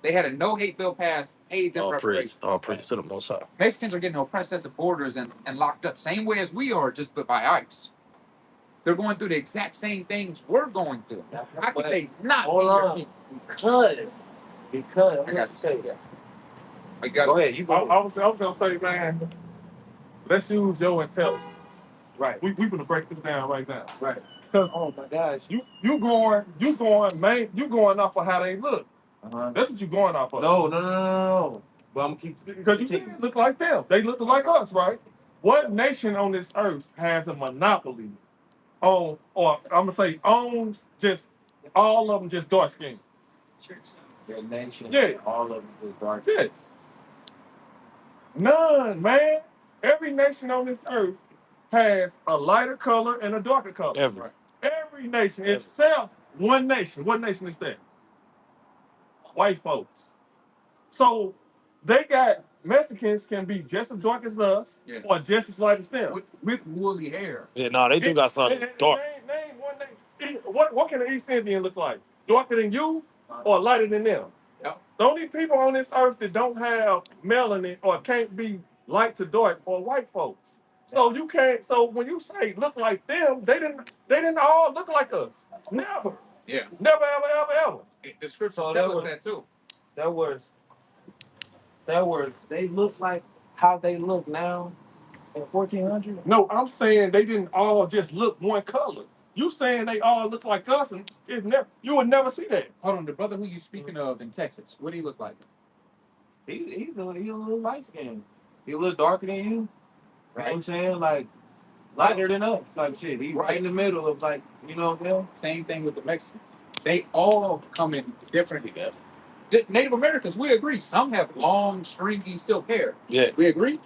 They had a no hate bill passed. AIDS and reparations. All praise to the Most High. Mexicans are getting oppressed at the borders and locked up, same way as we are, just but by ICE. They're going through the exact same things we're going through. How could they not be your people? Because I got to say that. Go ahead. You go. I was gonna say, man, let's use your intelligence. Right. We gonna break this down right now. Right. Because Oh my gosh. you going off of how they look. That's what you going off of. No. But I'm gonna keep Because you see, look like them. They look like us, right? What nation on this earth has a monopoly on, or I'm gonna say owns just all of them just dark skin? the nation. Yeah. All of them is dark. Yes. None, man. Every nation on this earth has a lighter color and a darker color. Every nation except one nation. What nation is that? White folks. So they got Mexicans can be just as dark as us, or just as light as them with woolly hair. Yeah, no, they do got something dark. Name one name. What can an East Indian look like? Darker than you or lighter than them? Yep. The only people on this earth that don't have melanin or can't be light to dark are white folks. So you can't. So when you say look like them, they didn't all look like us. Never. Yeah. Never, ever. The scripture tells us that too. That was they look like how they look now in 1400. No, I'm saying they didn't all just look one color. You saying they all look like us, and you would never see that. Hold on, the brother who you speaking of in Texas, what do he look like? He's a little light skinned. He a little darker than you. You know what I'm saying? Like lighter than us. Like shit. He right in the middle of like, you know what I'm saying? Same thing with the Mexicans. They all come in different. Native Americans, we agree. Some have long, stringy silk hair. Yeah. We agree?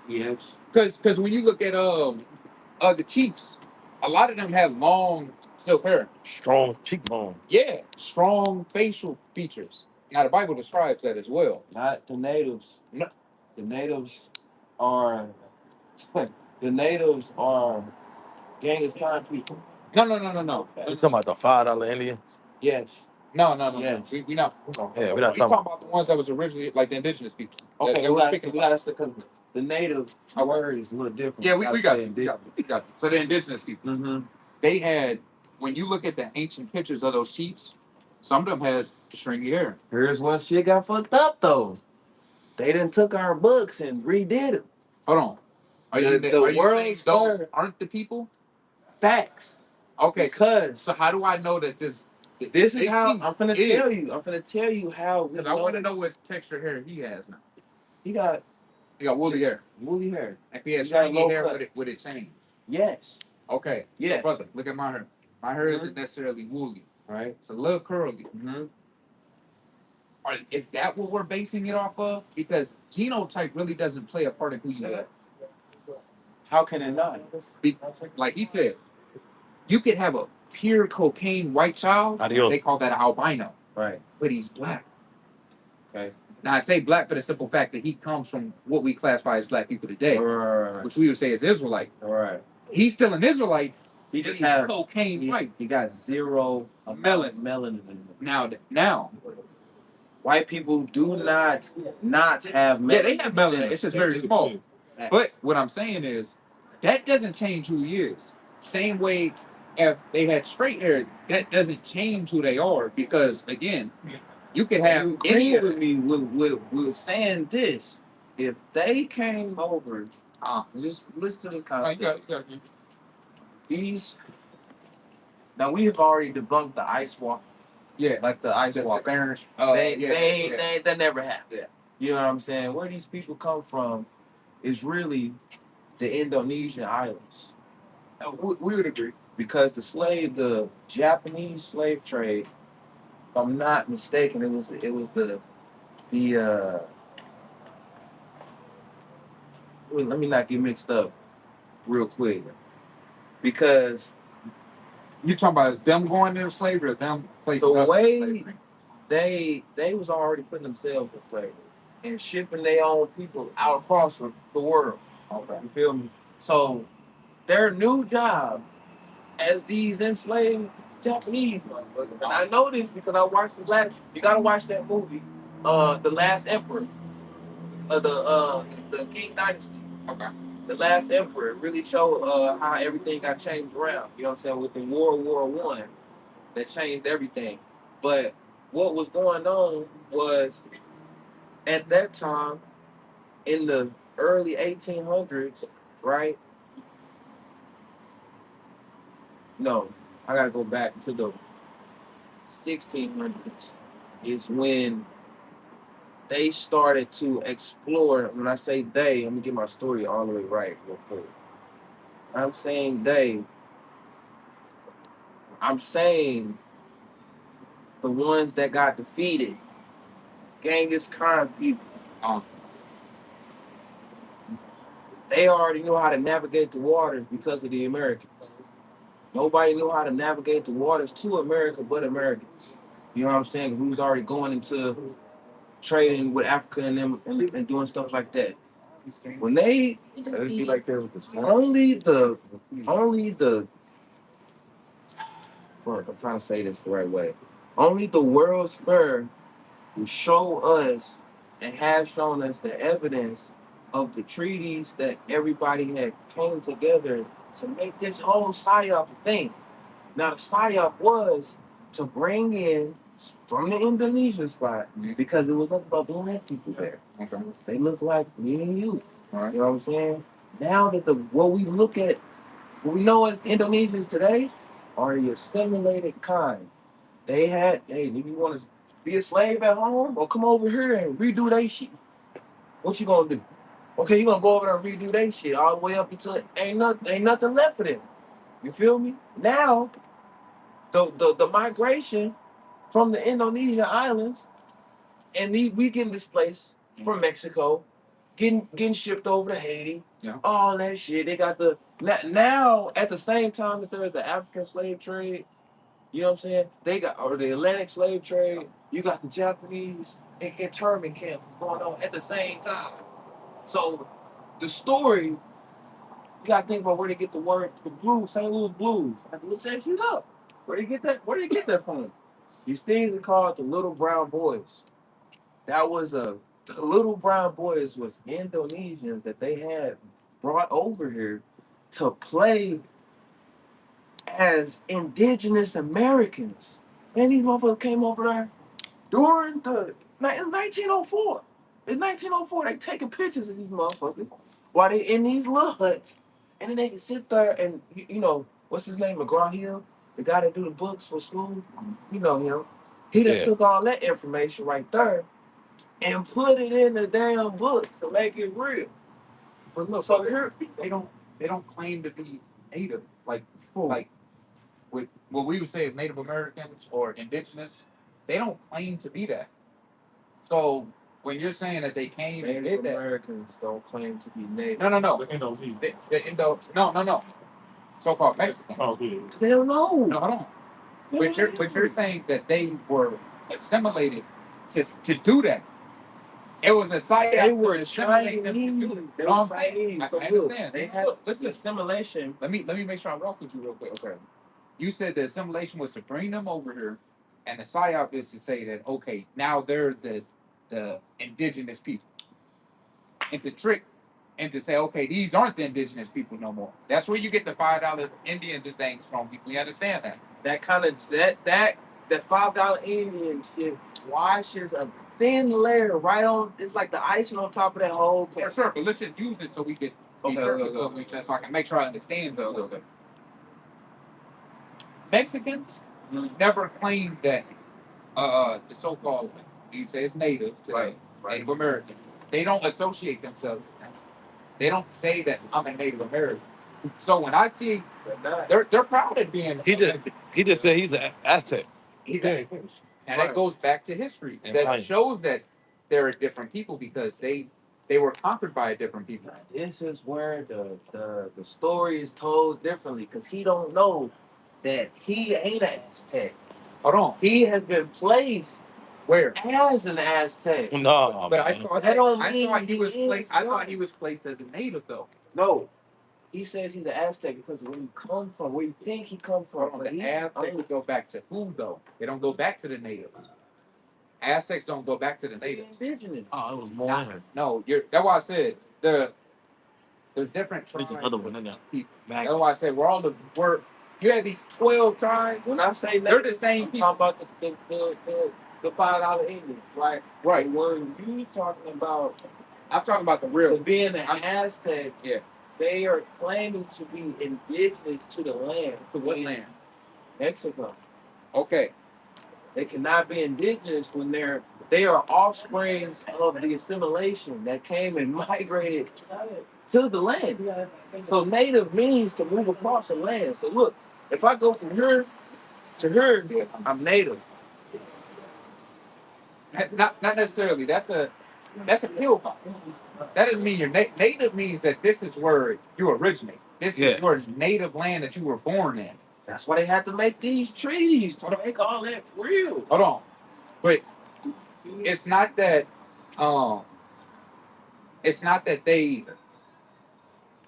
Yes. Because when you look at the Chiefs, a lot of them have long silk hair. Strong cheekbone. Yeah, strong facial features. Now the Bible describes that as well. Not the natives. No. The natives are Genghis Khan people. No. You talking about the $5 Indians? Yes. No. Yes. We not. Yeah, we're not We talking about the ones that was originally like the indigenous people. Okay, we got to because the native word is a little different. Yeah, we got it. So the indigenous people. Mm-hmm. They had, when you look at the ancient pictures of those chiefs, some of them had stringy hair. Here's what shit got fucked up though. They done took our books and redid them. Hold on. Are you saying those aren't the people? Facts. Okay. Because so how do I know that this is how I'm finna tell you. I'm finna tell you how. Because I want to know what texture hair he has now. He got woolly hair. Woolly hair. If he has stringy hair, would it change? Yes. Okay. Yeah. Brother, look at my hair. My hair isn't necessarily woolly. Right. It's a little curly. Mm-hmm. Is that what we're basing it off of? Because genotype really doesn't play a part in who you are. How can it not? Like he said, you could have a pure cocaine white child. Adios. They call that an albino. Right. But he's black. Okay. Now I say black for the simple fact that he comes from what we classify as black people today, Right. which we would say is Israelite. Right. He's still an Israelite. He just has cocaine white. He got zero melanin in him. Now. White people do not have melanin. Yeah, they have melanin. It's just very small. But what I'm saying is, that doesn't change who he is. Same way, if they had straight hair, that doesn't change who they are. Because again, you could have. You agree with me with saying this? If they came over, just listen to this concept. These. Now we have already debunked the ice walk. Yeah, like the ice walk. That never happened. Yeah. You know what I'm saying? Where these people come from is really the Indonesian islands. We would agree. because the Japanese slave trade, if I'm not mistaken, it was the wait, let me not get mixed up real quick, because You talking about them going into slavery or them placing the us in way slavery? they was already putting themselves in slavery and shipping their own people out across the world. Okay. You feel me? So their new job as these enslaved Japanese motherfuckers. And I know this because I watched you gotta watch that movie, The Last Emperor, the King Dynasty. Okay. The Last Emperor really showed how everything got changed around. You know what I'm saying? Within World War One, that changed everything. But what was going on was at that time in the early 1800s, right? No, I gotta go back to the 1600s is when they started to explore. When I say they, let me get my story all the way right real quick. I'm saying they. I'm saying the ones that got defeated, Genghis Khan people. They already knew how to navigate the waters because of the Americans. Nobody knew how to navigate the waters to America but Americans. You know what I'm saying? We was already going into trading with Africa and them and doing stuff like that. When they be like there with the only the fuck, I'm trying to say this the right way. Only the World's Fair will show us and have shown us the evidence of the treaties that everybody had came together to make this whole PSYOP thing. Now the PSYOP was to bring in from the Indonesian spot because it was nothing but black people there. Okay. They look like me and you. All right. You know what I'm saying? Now that what we know as Indonesians today are the assimilated kind. They had, hey, if you want to be a slave at home or come over here and redo their shit, what you gonna do? Okay, you gonna go over there and redo their shit all the way up until ain't nothing left for them. You feel me? Now, the migration from the Indonesian islands and we getting displaced from Mexico, getting shipped over to Haiti, all that shit. They got now at the same time that there's the African slave trade. You know what I'm saying? They got or the Atlantic slave trade. You got the Japanese internment camp going on at the same time. So the story, you gotta think about where they get the word the blues, St. Louis blues. I have to look that shit up. Where they get that? Where they get that from? These things are called the Little Brown Boys. That was the Little Brown Boys was Indonesians that they had brought over here to play as indigenous Americans. And these motherfuckers came over there during in 1904. In 1904, they taking pictures of these motherfuckers while they in these little huts. And then they can sit there and, you know, what's his name, McGraw-Hill? The guy that do the books for school? You know him. He done took all that information right there and put it in the damn books to make it real. But look, So here, they don't claim to be native like Who? like with what we would say is Native Americans or indigenous. They don't claim to be that. So when you're saying that they came and Native did that, Americans don't claim to be native. no. The Indonesian. The Indo, no. So-called Mexicans. Oh, yeah. Because they don't know. No, hold on. But you're saying that they were assimilated to do that. It was a psyop They to were assimilate them to do it. Chinese. They No, were I'm saying, Chinese. I So look, understand. they had Listen, assimilation. let me make sure I walk with you real quick. Okay. You said the assimilation was to bring them over here, and the psyop is to say that okay, now they're the indigenous people, and to trick and to say okay, these aren't the indigenous people no more. That's where you get the $5 Indians and things from. We understand that. That kind of that $5 Indian shit washes a thin layer right on. It's like the icing on top of that whole For cake. sure, but let's just use it so we can be careful with each other, so I can make sure I understand. Okay. Mexicans never claimed that the so-called, you say it's native today, Native American. They don't associate themselves with them. They don't say that I'm a Native American. So when I see they're proud of being He just said he's an Aztec. he's a, and that goes back to history. And That Maya. shows that there are different people because they were conquered by a different people. This is where the story is told differently because he don't know that he ain't an Aztec. Hold on. He has been placed Where? as an Aztec. No, But I man. thought That don't I mean thought he he was is placed. I thought one. he was placed as a native though. No. He says he's an Aztec because of where you come from, where you think he come from. Hold on, But the he Aztecs go back to who though? They don't go back to the natives. Aztecs don't go back to the natives. indigenous. Oh, it was more in here. No, that's why I said there's different tribes. There's another one in there. People. Mag- That's why I said we're you have these 12 tribes. When I say They're native, the same I'm people. talking about the $5 Indians, right? Right. And when you talking about I'm talking about the real. being an Aztec, Yeah. they are claiming to be indigenous to the land. To what land? Mexico. Okay. They cannot be indigenous when they are offsprings of the assimilation that came and migrated to the land. So native means to move across the land. So look, if I go from here to here, I'm native. Not necessarily. That's a pilgrim. That doesn't mean you're native. Means that this is where you originate. This is your native land that you were born in. That's why they have to make these treaties to make all that real. Hold on, but it's not that. It's not that they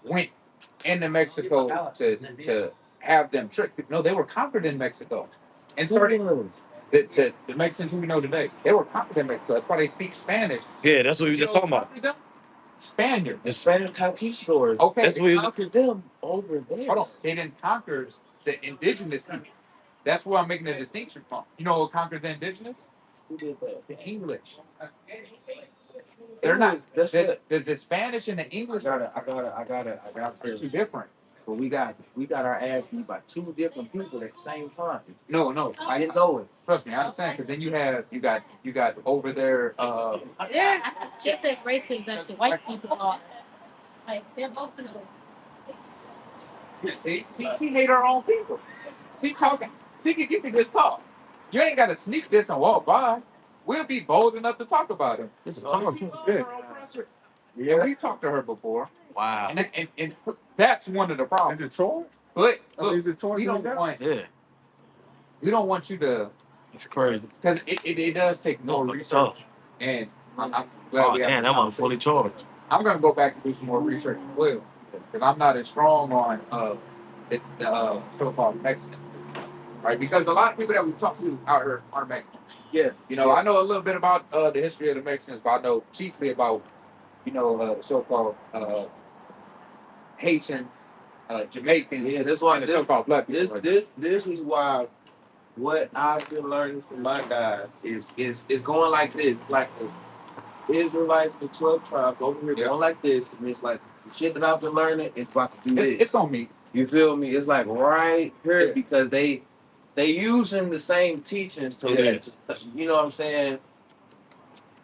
went into Mexico to have them tricked. No, they were conquered in Mexico, and started the Mexicans who we know today. They were conquered in Mexico. That's why they speak Spanish. Yeah, that's what we were just talking about. Spaniards. The Spanish conquistadors. Okay, That's what we conquered them over there. hold on. They didn't conquer the indigenous people. That's where I'm making the distinction from. You know who conquered the indigenous? Who did that? The English. They're not. The Spanish and the English I got are to. two different. But we got our ass beat by two different people at the same time. No. I didn't know it. Trust me, I understand. Because then you got over there. Yeah, just as racist as the white people are. Like they're both in See, she hate her own people. She talking. She can get to this talk. You ain't got to sneak this and walk by. We'll be bold enough to talk about it. This is She powerful. love her oppressor. Yeah, we talked to her before. Wow. And that's one of the problems. Is it toys? But I mean, look, is it toys we in don't there? want Yeah, you to, it's crazy. because it does take more Look, it's research. tough. And I'm glad Oh, we have damn, this that one fully conversation. charged. I'm gonna go back and do some more research as well, because I'm not as strong on the so-called Mexican, right? Because a lot of people that we talk to out here are Mexican. Yes. You know, I know a little bit about the history of the Mexicans, but I know chiefly about the so-called Haitian, Jamaican, Yeah, that's why and the so-called black people. this is why what I've been learning from my guys is going like this, like the Israelites, the 12 tribes over here going like this, and it's like the shit that I've been learning is about to do this. It's on me. You feel me? It's like right here because they using the same teachings to you know what I'm saying?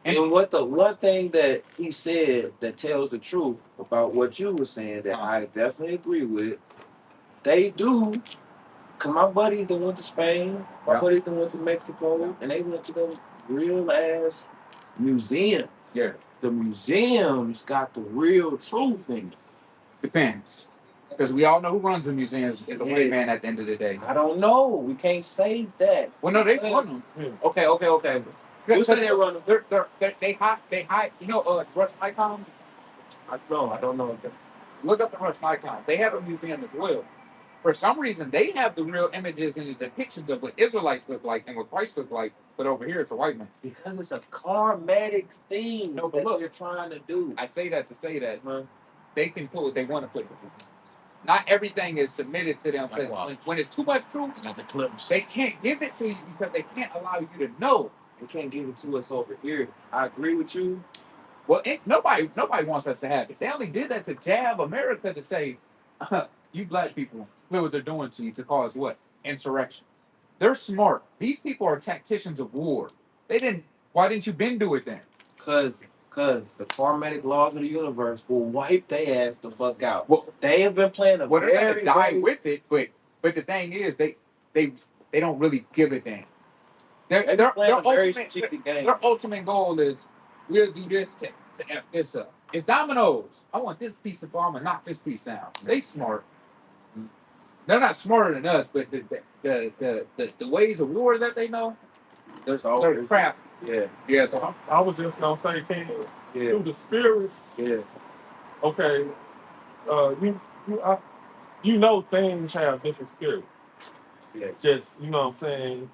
And what the one thing that he said that tells the truth about what you were saying that I definitely agree with, they do. Cause my buddies that went to Spain, my buddies that went to Mexico, and they went to them real ass museums. Yeah. The museums got the real truth in it. Depends. Because we all know who runs the museums is the white man at the end of the day. I don't know. We can't say that. Well, no, they run them. Okay. You say they run them. They hide. You know, Rush Icons? I don't know. Look up the Rush Icons. They have a museum as well. For some reason, they have the real images and the depictions of what Israelites look like and what Christ look like, but over here it's a white man. Because it's a karmatic thing No, but look, you're trying to do. I say that to say that they can pull what they want to put. Not everything is submitted to them. When it's too much truth, they can't give it to you because they can't allow you to know. They can't give it to us over here. I agree with you. Well, nobody wants us to have it. They only did that to jab America to say, you black people, look what they're doing to you to cause what? Insurrection. They're smart. These people are tacticians of war. Why didn't you been do it then? Cause Because the karmatic laws of the universe will wipe their ass the fuck out. Well, they have been playing a Well, they're gonna very, die with it, but the thing is, they don't really give a damn. Their ultimate goal is we'll do this to F this up. It's dominoes. I want this piece to fall and knock this piece down. They smart. They're not smarter than us, but the ways of war that they know, they're crafty. Yeah. Yeah. So I was just gonna say, King, through the spirit. Yeah. Okay. You know things have different spirits. Yeah. Just, you know what I'm saying,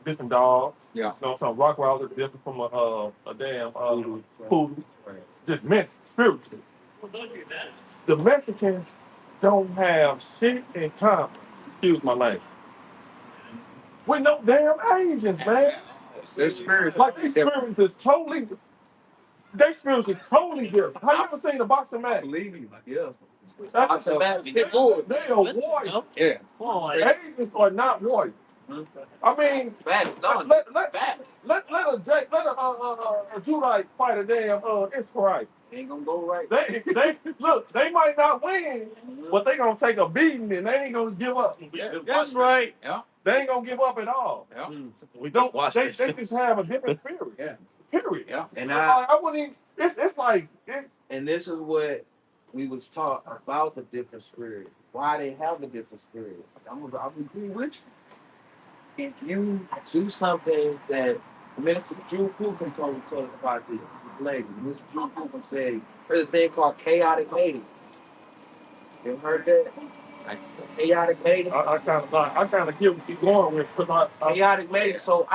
different dogs. Yeah. You know, some Rottweilers are different from a damn poodle. Right. Just meant spiritually. The Mexicans don't have shit in common. Excuse my language. With no damn Asians, man. their spirits, Like these spirits is totally. Their spirits is totally different. Have you ever seen a boxing match? Yeah. That's a match. they are warriors. yeah. Asians are not warriors. I mean, let a Judite fight a damn Israelite. Ain't gonna go right. They look. They might not win, but they gonna take a beating and they ain't gonna give up. That's right. Yeah. They ain't gonna give up at all. Yeah. We don't. They just have a different spirit. Yeah. Period. Yeah. And I wouldn't. Even, it's like. And this is what we was taught about the different spirit. Why they have the different spirit. I'm agree with you. If you do something that Minister Drew Pookum told us about this lady, Mr. Drew Pookum said there's a thing called chaotic mating. You ever heard that? Like chaotic mating. I kind of get what you're going with, because chaotic mating. So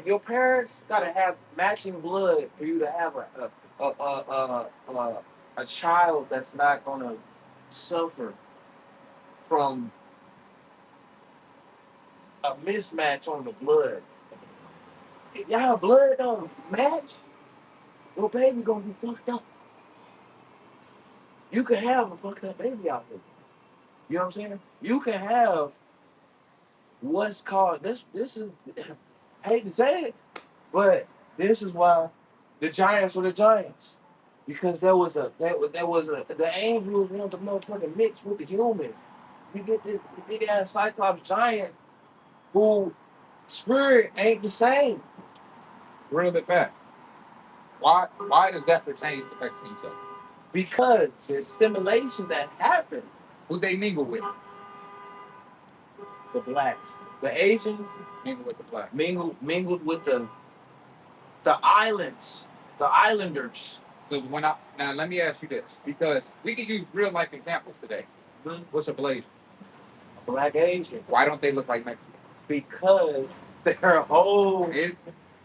your parents gotta have matching blood for you to have a child that's not gonna suffer from a mismatch on the blood. If y'all blood don't match, your baby gonna be fucked up. You can have a fucked up baby out there. You know what I'm saying? You can have what's called this is I hate to say it, but this is why the Giants were the Giants. Because there was the angel was one of the motherfucking mixed with the human. You get this big ass Cyclops giant who spirit ain't the same. Real it back. Why does that pertain to Mexican stuff? Because the assimilation that happened. Who they mingle with? The blacks. The Asians Mingle with the blacks. Mingled with the islands. The islanders. So now let me ask you this, because we can use real life examples today. What's a blazer? A black Asian. Why don't they look like Mexicans? Because their whole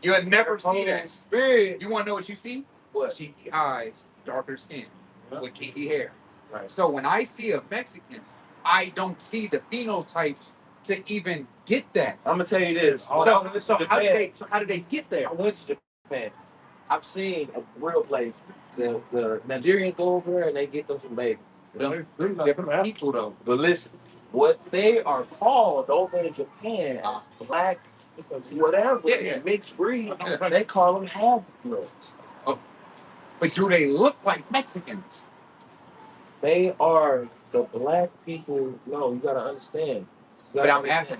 you'll never see that spirit. You want to know what you see? What? Cheeky eyes, darker skin, with kinky hair. Right. So when I see a Mexican, I don't see the phenotypes to even get that. I'm gonna tell you this. So how did they get there? I went to Japan. I've seen a real place. The Nigerians go over there and they get them some babies. They're different people though. But listen, what they are called over in Japan as black, whatever, mixed breed, they call them half-bloods. Oh. But do they look like Mexicans? They are the black people. No, you gotta understand. But I'm asking.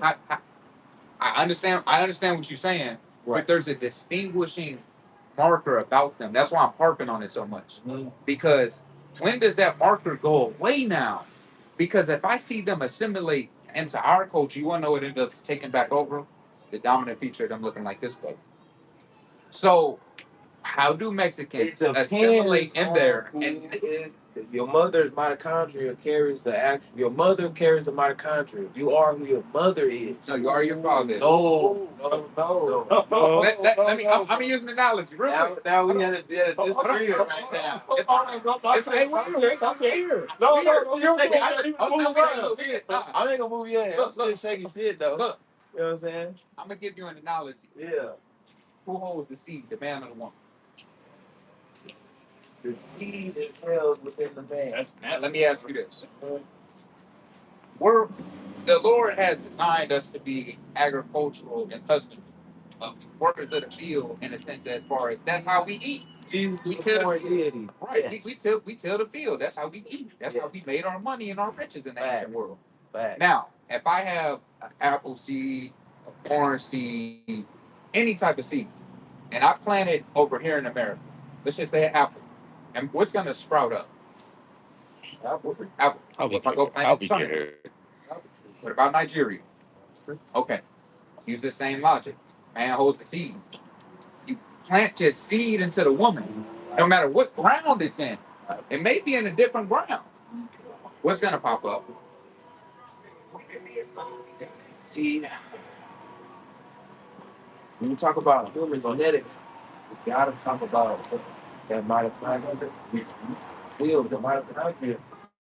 I understand what you're saying, right. But there's a distinguishing marker about them. That's why I'm harping on it so much. Mm-hmm. Because when does that marker go away now? Because if I see them assimilate into our culture, you want to know what ends up taking back over? The dominant feature of them looking like this way. So how do Mexicans assimilate in there? And your mother's mitochondria carries your mother carries the mitochondria. You are who your mother is. No, you are your father. No. Let me. I'm using an analogy. Really? Now we had a disagreement right now. I ain't gonna move your head. I'm still shaking shit though. Look. You know what I'm saying? I'm gonna give you an analogy. Yeah. Who holds the seed, the man or the woman? The seed is held within the man. Let me ask you this. The Lord has designed us to be agricultural and husbandry, workers of the field in a sense, as far as that's how we eat. Jesus We was till born the deity. right. Yes. We till the field. That's how we eat. That's how we made our money and our riches in the ancient world. Fact. Now, if I have an apple seed, a orange seed, any type of seed, and I plant it over here in America, let's just say an apple, and what's gonna sprout up? Apple. Apple. If I go plant it in China, what about Nigeria? Okay, use the same logic. Man holds the seed. You plant your seed into the woman, no matter what ground it's in. It may be in a different ground. What's gonna pop up? See, when you talk about human genetics, you gotta talk about that mitochondria. The mitochondria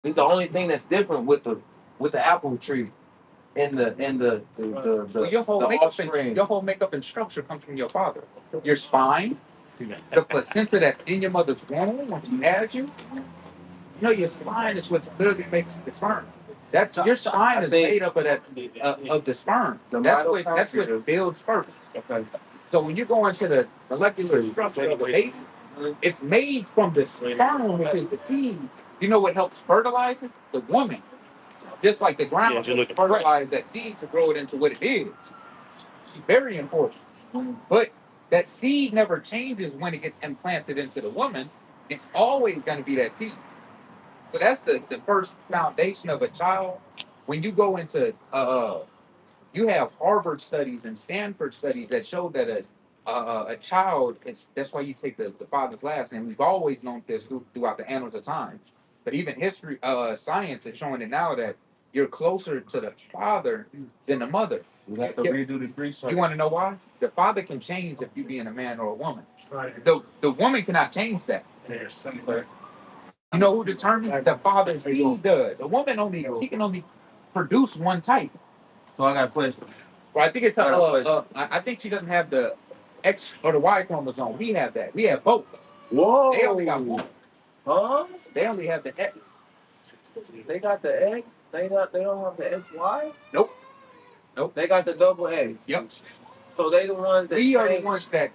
is the only thing that's different with the apple tree and Well, your whole the offspring. your whole makeup and structure comes from your father. Your spine, the placenta that's in your mother's womb when she had you. You know, your spine is what literally makes the sperm. That's your spine is made up of that of the sperm. That's what builds first. Okay. So when you go into the molecular structure of the baby, it's made from the sperm, which is the seed. You know what helps fertilize it? The woman. Just like the ground helps fertilize that seed to grow it into what it is. She's very important. But that seed never changes when it gets implanted into the woman. It's always going to be that seed. So that's the first foundation of a child. When you go into you have Harvard studies and Stanford studies that show that a child is that's why you take the father's last name. We've always known this throughout the annals of time, but even history, science is showing it now that you're closer to the father than the mother. You have to redo the research. You want to know why? The father can change if you being a man or a woman. The woman cannot change that. You know who determines the father's seed does? A woman only she can only produce one type. So I got a question. Well, I think it's I think she doesn't have the X or the Y chromosome. We have that. We have both. Whoa. They only got one. Huh? They only have the X. They got the X. They don't have the XY. Nope. They got the double X. Yep. So they the ones that We are the ones that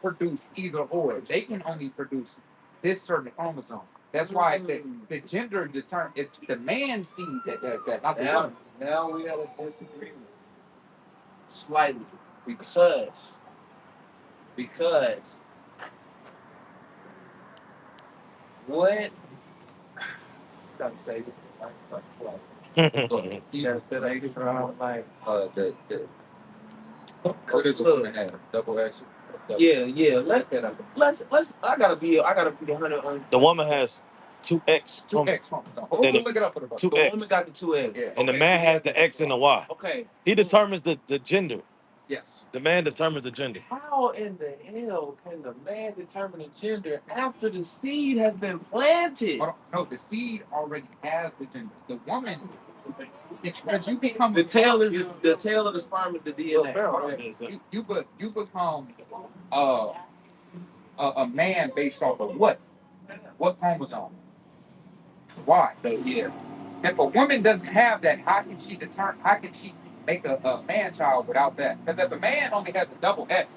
produce either or. They can only produce this certain chromosome. That's why the gender determines it's the man seed that does that, not the woman. Now we have a disagreement. Slightly. Because what gotta say this like you just feel like it's around like What does a woman have? Double X. yeah. Let's I gotta be 100 on The woman has two X. Two X chromosome. Then We'll look it up for the two the X. woman got the 2X. Yeah. And the man has the X and the Y. Okay. He determines the gender. Yes. The man determines the gender. How in the hell can the man determine the gender after the seed has been planted? No, the seed already has the gender. The woman, because you become The tail is the tail of the sperm is the DNA. You become a man based off of what? What chromosome? Why? Yeah. If a woman doesn't have that, how can she determine? How can she make a man child without that? Because if a man only has a double X,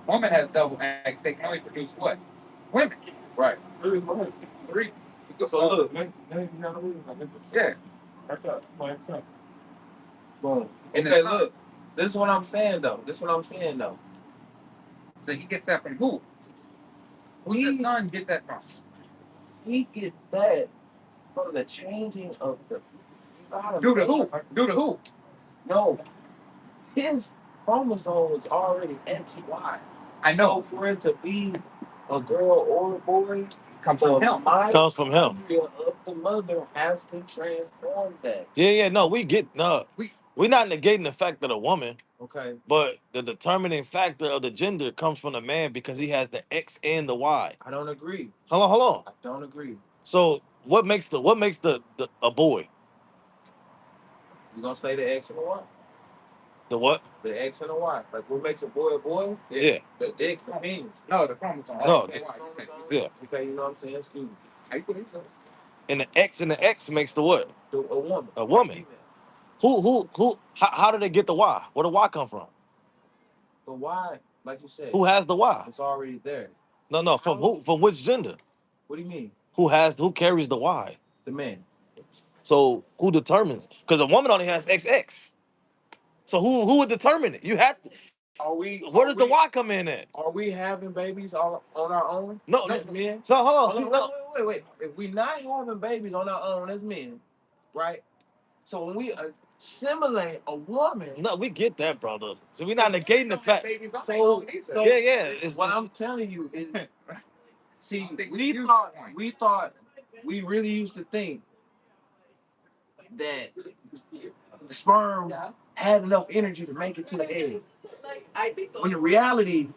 woman has double X, they can only produce what? Women. Right. Three. So look. Yeah. Boom. And Okay, look. This is what I'm saying though. So he gets that from who? Who's the son get that from? He get that from the changing of the. Do the who? Do the who? No. His chromosome was already XY. I know. So for it to be a girl or a boy, Comes from him. Comes from him. Of the mother has to transform that. Yeah. No, we're not negating the fact of the woman, Okay. but the determining factor of the gender comes from the man because he has the X and the Y. I don't agree. Hold on. I don't agree. So what makes the a boy? You gonna say the X and the Y? The what? The X and the Y. Like what makes a boy a boy? Yeah. The X means. No, the chromosome. No. Yeah. Okay, you know what I'm saying? Excuse me. How you put it? And the X makes the what? A woman. A woman. Who? How did they get the Y? Where the Y come from? The Y, like you said. Who has the Y? It's already there. No. From who? From which gender? What do you mean? Who carries the Y? The man. So who determines? Because a woman only has XX. So who would determine it? You have to. Where does the Y come in at? Are we having babies all on our own? No, as men. So hold on. Hold on, wait. If we're not having babies on our own as men, right? So when we assimilate a woman, No, we get that, brother. So we're not negating the fact. So Yeah. It's what I'm telling you is, see, we thought we really used to think that the sperm had enough energy to make it to the egg. When in reality,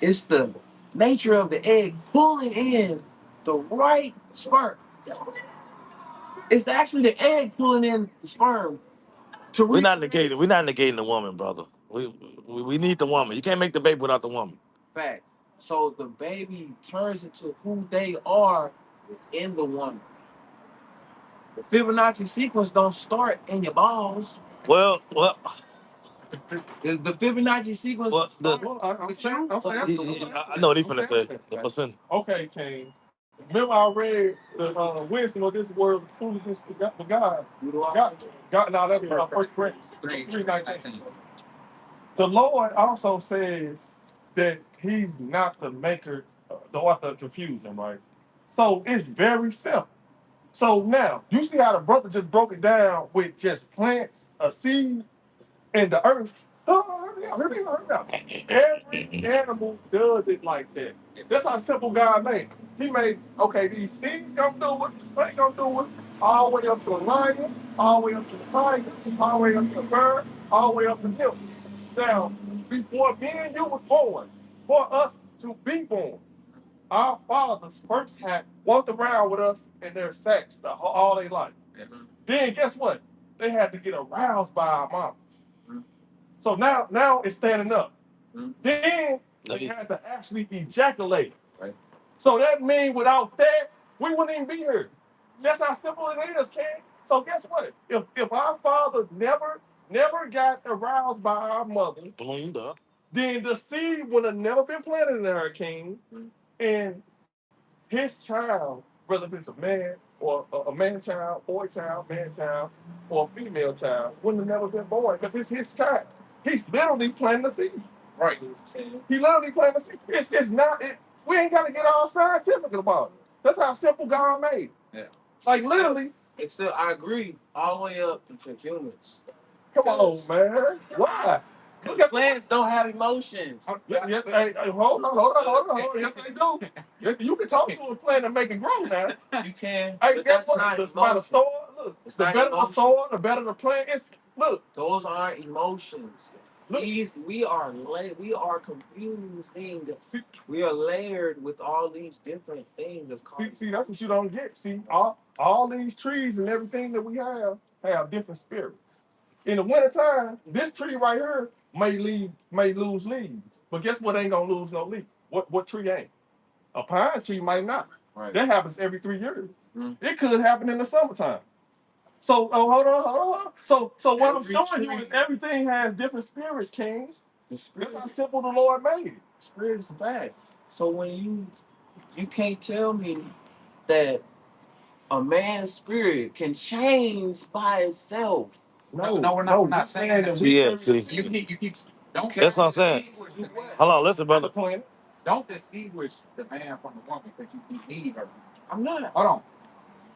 it's the nature of the egg pulling in the right sperm. It's actually the egg pulling in the sperm. We're not negating the woman, brother. We need the woman. You can't make the baby without the woman. Fact. So the baby turns into who they are within the woman. The Fibonacci sequence don't start in your balls. Well, Is the Fibonacci sequence with you? I know what he's finna say. The percent. Okay, King. Remember I read the wisdom of this world, foolishness to God. God, now that was our first grade. 3:19. The Lord also says that He's not the maker, the author of confusion, right? So it's very simple. So now you see how the brother just broke it down with just plants, a seed, and the earth. Hurry up. Every animal does it like that. That's how simple God made. He made, okay, these seeds come through it, the snake come through it, all the way up to the lion, all the way up to the tiger, all the way up to the bird, all the way up to him. Now, before me and you was born, for us to be born, our fathers first had walked around with us in their sacks all their life. Then guess what? They had to get aroused by our mamas. So now it's standing up. Then they had to actually ejaculate. Right. So that means without that, we wouldn't even be here. That's how simple it is, King. So guess what? If our father never got aroused by our mother, then the seed would have never been planted in her, King. And his child, whether it's a man or a man child, boy child, man child, or a female child, wouldn't have never been born because it's his child. He's literally planting the seed. Right. He literally planting the seed. It's not, we ain't got to get all scientific about it. That's how simple God made. Yeah. Like literally. It's still, I agree, all the way up into humans. Come on, man. Why? Look at Plants don't have emotions. Hey, hold on. Yes, they do. Yes, you can talk to a plant and make it grow now. You can. Hey, but guess that's what? not The better soil, look. It's The not better the emotion. soil, the better the plant is. Look. Those aren't emotions. Look. We are confusing. We are layered with all these different things. See, that's what you don't get. See, all these trees and everything that we have different spirits. In the wintertime, this tree right here may lose leaves. But guess what ain't gonna lose no leaf? What tree ain't? A pine tree might not. Right. That happens every 3 years. It could happen in the summertime. So hold on. So what I'm showing you is everything has different spirits, King. That's how simple the Lord made it. Spirits facts. So when you can't tell me that a man's spirit can change by itself. No, we're not saying that. You keep don't. That's what I'm saying. Hold on, listen, brother. Don't distinguish the man from the woman because you need her. I'm not. Hold on.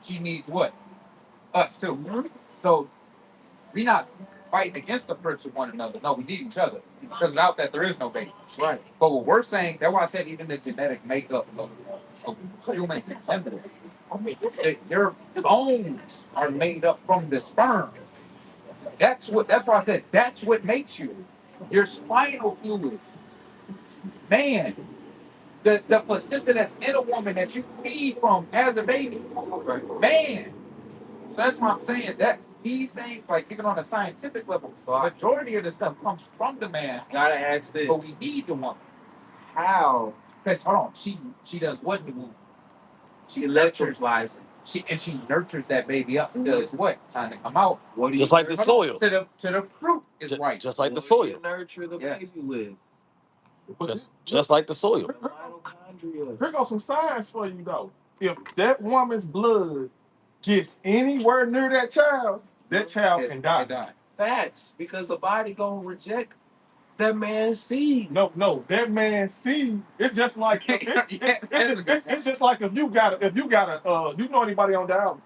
She needs what? Us too. So we not fighting against the person one another. No, we need each other. Because without that, there is no baby. Right. But what we're saying, that's why I said even the genetic makeup of human gender, their bones are made up from the sperm. That's why I said that's what makes you. Your spinal fluid. Man, the placenta that's in a woman that you feed from as a baby. Man. So that's why I'm saying that these things, like even on a scientific level, the majority of the stuff comes from the man. Gotta ask this. But we need the woman. How? Because hold on, she does what in the womb? She electrolyzes it. She nurtures that baby up to it's what? Time to come out. What do you Just like the soil. To the fruit is right. Just like the soil. Nurture the baby with. Just like the soil. Mitochondria. Here goes some science for you though. If that woman's blood gets anywhere near that child can die. Facts, because the body gonna reject that man's seed. No, that man's seed. It's just like it's just like if you got a you know anybody on dialysis?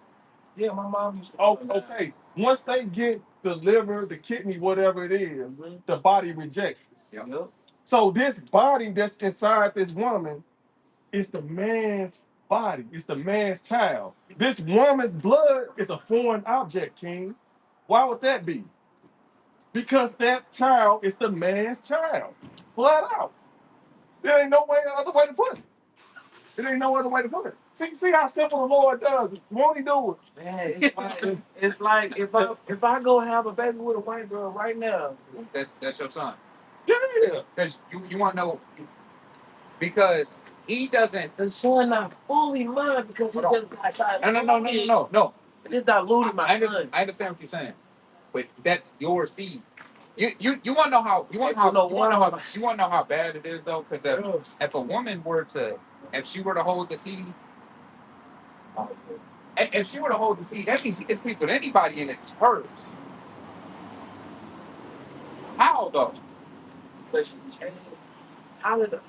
Yeah, my mom used to. Oh, okay. Once they get the liver, the kidney, whatever it is, the body rejects it. Yep. So this body that's inside this woman is the man's body. It's the man's child. This woman's blood is a foreign object, King. Why would that be? Because that child is the man's child. Flat out. There ain't no other way to put it. It ain't no other way to put it. See how simple the Lord does it. Won't he do it? Man, it's like if I go have a baby with a white girl right now, That's your son. Yeah. Because you want to know, because he doesn't. the son not fully mine because he just got diluted. No. It's diluted my son. I understand what you're saying, but that's your seed. You want to know how you want to know how bad it is though, because if a woman were to, if she were to hold the seed, that means he can sleep with anybody and it's hers. How though? How did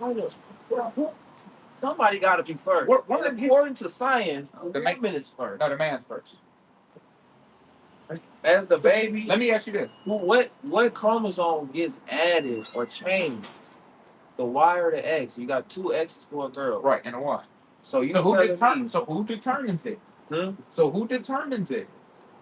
somebody got to be first. According to science, the woman is first. No, the man's first. As the baby. Let me ask you this: what chromosome gets added or changed? The Y or the X? You got two X's for a girl, right, and a Y. So who determines it? So who determines it?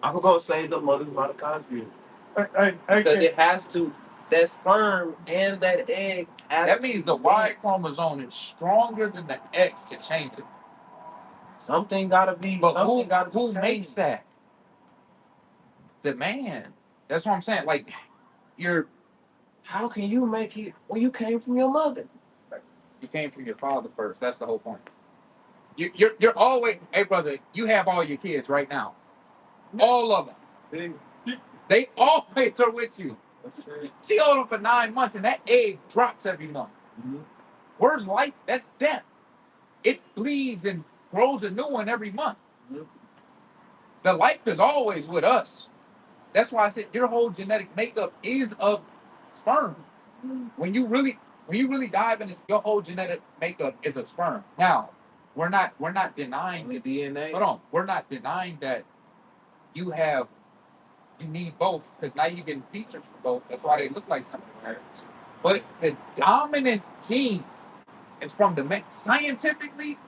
I'm gonna say the mother's mitochondria. Because it has to. That sperm and that egg. That means the Y chromosome is stronger than the X to change it. Something gotta be. But who makes that? The man. That's what I'm saying. Like, how can you make it when you came from your mother? You came from your father first. That's the whole point. You're always, hey brother, you have all your kids right now. All of them. They always are with you. She hold them for 9 months and that egg drops every month. Mm-hmm. Where's life? That's death. It bleeds and grows a new one every month. Mm-hmm. The life is always with us. That's why I said your whole genetic makeup is of sperm. Mm-hmm. When you really dive into this, your whole genetic makeup is of sperm. Now, we're not denying the DNA. Hold on, we're not denying that you need both, because now you get features for both. That's why they look like something else. But the dominant gene is from the man. Scientifically,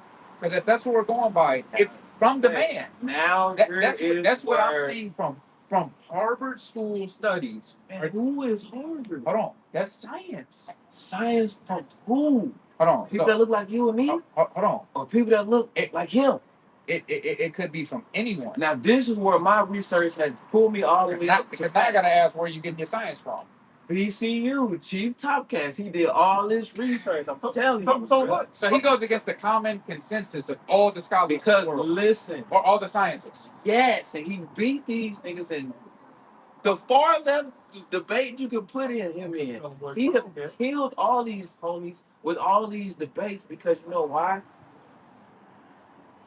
because if that's what we're going by, it's from the man. Now that's what I'm seeing from Harvard school studies. And who is Harvard? Hold on, that's science. Science from who? Hold on. People that look like you and me? Hold on. Or people that look like him? It could be from anyone. Now this is where my research has pulled me all the way up. Because now I gotta ask where you getting your science from. BCU, Chief Topcast. He did all this research. I'm telling you. So what? So he goes against the common consensus of all the scholars. Because listen, or all the scientists. Yes, and he beat these niggas in the far left debate you can put him in. He have killed all these homies with all these debates because you know why?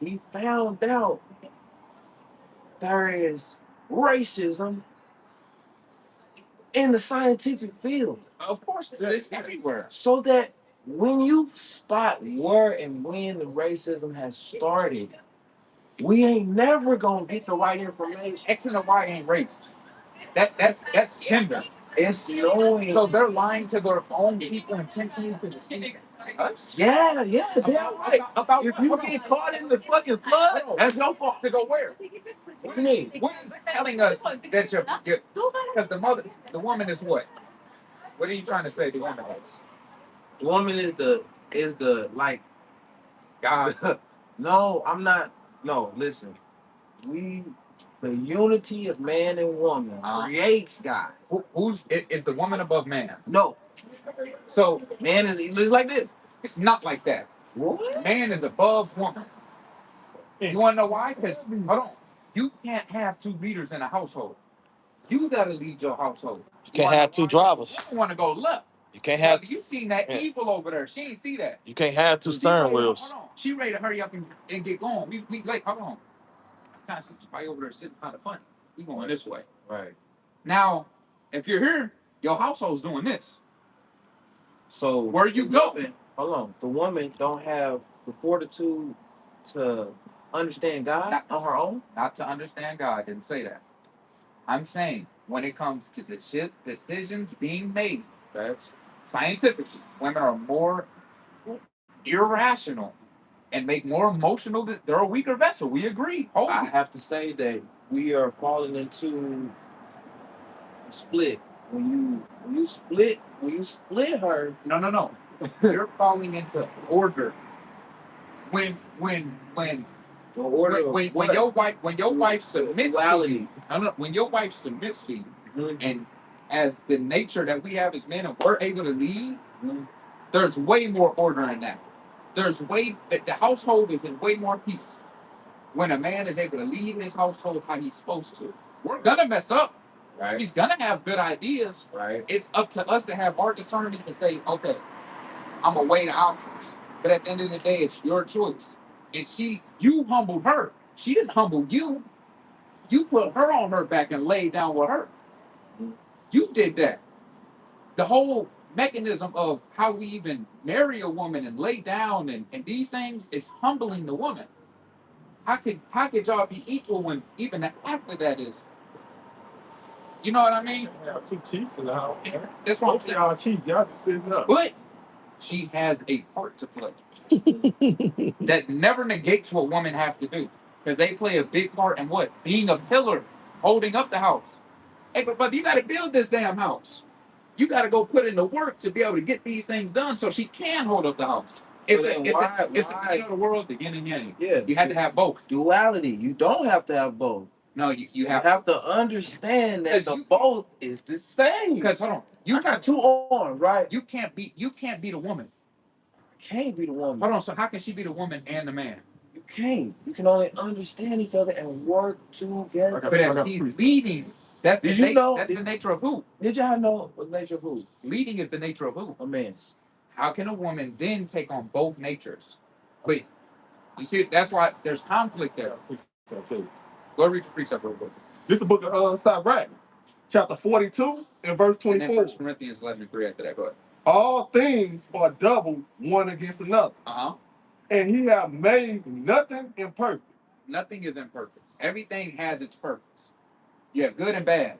He found out there is racism in the scientific field. Of course, it's everywhere. So that when you spot where and when the racism has started, we ain't never gonna get the right information. X and the Y ain't race. That's gender. It's knowing. So they're lying to their own people intentionally to deceive us? Yeah, they're right. About if you get caught in the fucking flood, that's your fault. To go where? What you mean? What is telling us that you're because the woman is what? What are you trying to say the woman is? The woman is the like God. No, I'm not. No, listen. The unity of man and woman creates God. Is the woman above man? No. So man is like this. It's not like that. What? Man is above woman. You want to know why? Because hold on, you can't have two leaders in a household. You got to lead your household. You can't have two drivers. You want to go left. You can't have. You seen that Yeah. evil over there? She ain't see that. You can't have two steering wheels. Hold on. She ready to hurry up and get going. We late. Hold on. Somebody over there sitting kind of funny. We going this way. Right. Now, if you're here, your household's doing this. So where you going? Hold on. The woman don't have the fortitude to understand God on her own? Not to understand God. I didn't say that. I'm saying when it comes to the decisions being made, scientifically, women are more irrational and make more emotional. They're a weaker vessel. We agree. I have to say that we are falling into a split. When you split her. No. You're falling into order. When the order when your wife submits to you, when your wife submits to you, and as the nature that we have as men, and we're able to lead, there's way more order in that. The household is in way more peace when a man is able to lead his household how he's supposed to. We're gonna mess up. Right. She's gonna have good ideas. Right. It's up to us to have our discernment to say, okay, I'm gonna weigh the options. But at the end of the day, it's your choice. And you humbled her. She didn't humble you. You put her on her back and laid down with her. You did that. The whole mechanism of how we even marry a woman and lay down and these things is humbling the woman. How could y'all be equal when even after that is? You know what I mean? We have two chiefs in the house. That's what I'm saying. Y'all chief, y'all just sitting up. But she has a part to play. That never negates what women have to do. Because they play a big part in what? Being a pillar, holding up the house. Hey, but you got to build this damn house. You got to go put in the work to be able to get these things done so she can hold up the house. It's you know the world, the yin and yang. Yeah. You had to have both. Duality. You don't have to have both. No, you have to understand that both is the same. Because hold on, I got two arms, right? You can't be the woman. Can't be the woman. Hold on, so how can she be the woman and the man? You can't. You can only understand each other and work together. But if she's leading, that's the nature of who? Did y'all know the nature of who? Leading is the nature of who? A man. How can a woman then take on both natures? But you see, that's why there's conflict there. Go read the precept real quick. This is the book of Sabbath, chapter 42 and verse 24. And then 1 Corinthians 11:3 after that. Go ahead. All things are double one against another. And he have made nothing imperfect. Nothing is imperfect. Everything has its purpose. You have good and bad,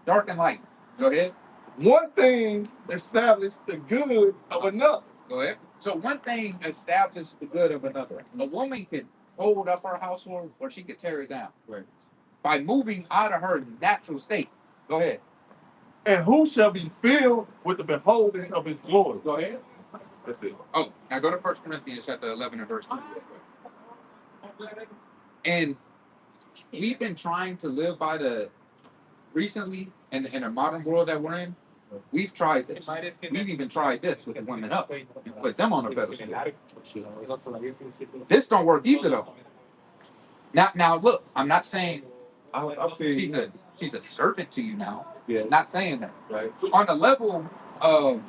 dark and light. Go ahead. One thing established the good of another. Go ahead. So one thing established the good of another. A woman can hold up her household or she could tear it down. Right. By moving out of her natural state. Go ahead. And who shall be filled with the beholding of his glory? Go ahead. That's it. Oh, now go to 1 Corinthians chapter 11 and verse 3. And we've been trying to live by recently, in the modern world that we're in, we've tried this. We've even tried this with the women up and put them on a pedestal. This don't work either, though. Now look, I'm not saying she's a servant to you now. Yeah. Not saying that. Right. On the level of,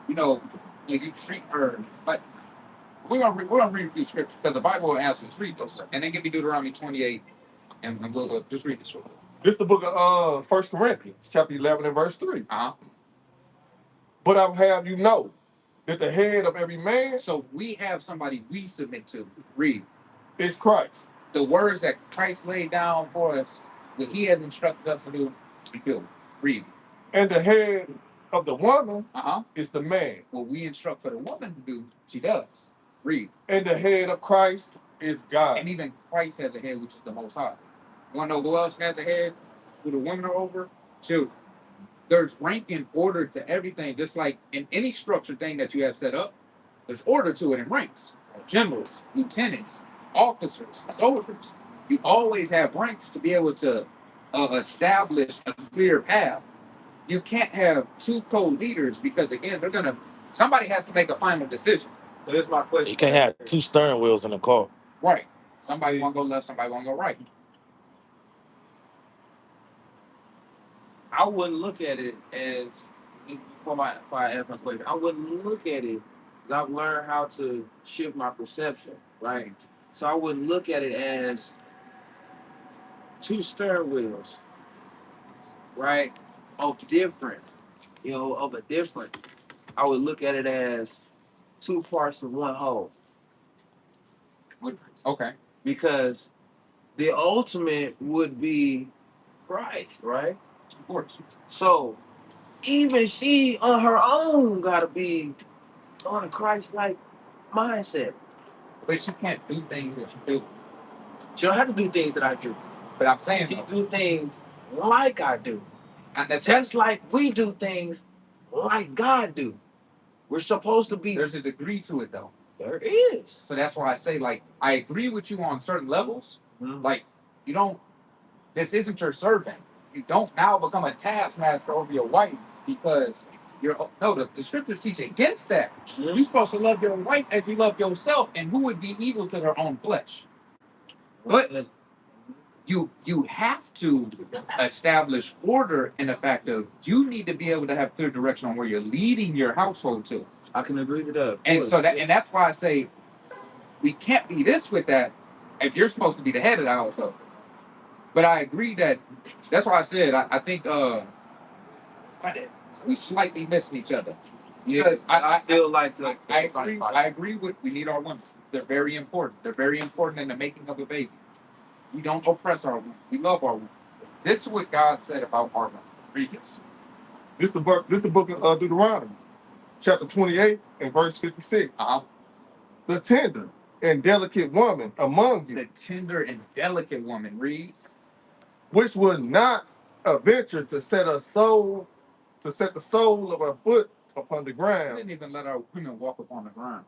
you treat her, but we're gonna read these scriptures because the Bible will answer. Let's read those, and then give me Deuteronomy 28, and we'll go. Just read this real quick. This is the book of 1 Corinthians, chapter 11 and verse 3. But I will have you know that the head of every man. So we have somebody we submit to. Read. Is Christ. The words that Christ laid down for us, what he has instructed us to do, we do. Read. And the head of the woman is the man. What we instruct for the woman to do, she does. Read. And the head of Christ is God. And even Christ has a head, which is the Most High. You want to know who else has a head? Who the women are over? Shoot. There's rank and order to everything, just like in any structured thing that you have set up. There's order to it in ranks. Generals, lieutenants, officers, soldiers. You always have ranks to be able to establish a clear path. You can't have two co-leaders because, again, somebody has to make a final decision. So here's my question. You can't have two steering wheels in a car. Right. Somebody want to go left, somebody want to go right. I wouldn't look at it as before I ask my question, I wouldn't look at it. 'Cause I've learned how to shift my perception, right? So I wouldn't look at it as two steering wheels, right? Of difference, of a difference. I would look at it as two parts of one whole. Okay. Because the ultimate would be Christ, right? Of course. So even she on her own gotta be on a Christ-like mindset. But she can't do things that you do. She don't have to do things that I do. But I'm saying She though, do things like I do. and that's Just like we do things like God do. We're supposed to be. there's a degree to it though. There is. So that's why I say, like, I agree with you on certain levels. Mhm. Like, you don't. This isn't your servant. You don't now become a taskmaster over your wife because you're. No, the scriptures teach against that. Mhm. You're supposed to love your wife as you love yourself, and who would be evil to their own flesh? But you have to establish order in the fact of you need to be able to have clear direction on where you're leading your household to. I can agree with that. And so that's why I say we can't be this with that if you're supposed to be the head of the household. But I agree that's why I said I think we slightly missing each other. Yeah, Because I feel like I agree with we need our women. They're very important. They're very important in the making of a baby. We don't oppress our women. We love our women. This is what God said about our women. Read this. This the book of Deuteronomy, chapter 28 and verse 56. The tender and delicate woman among you, The tender and delicate woman. Read. which would not venture to set the sole of her foot upon the We ground. didn't even let our women walk upon the ground.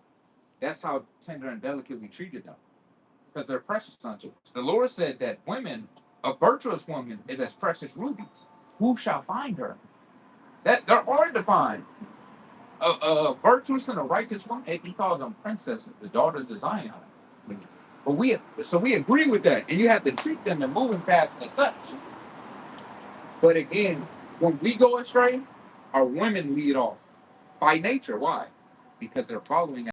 That's how tender and delicate we treated them. Because they're precious unto us. The Lord said that women, a virtuous woman, is as precious rubies. Who shall find her? That they're hard to find. A virtuous and a righteous woman, he calls them princesses, the daughters of Zion. But we agree with that, and you have to treat them and moving past and such. But again, when we go astray, our women lead off by nature. Why? Because they're following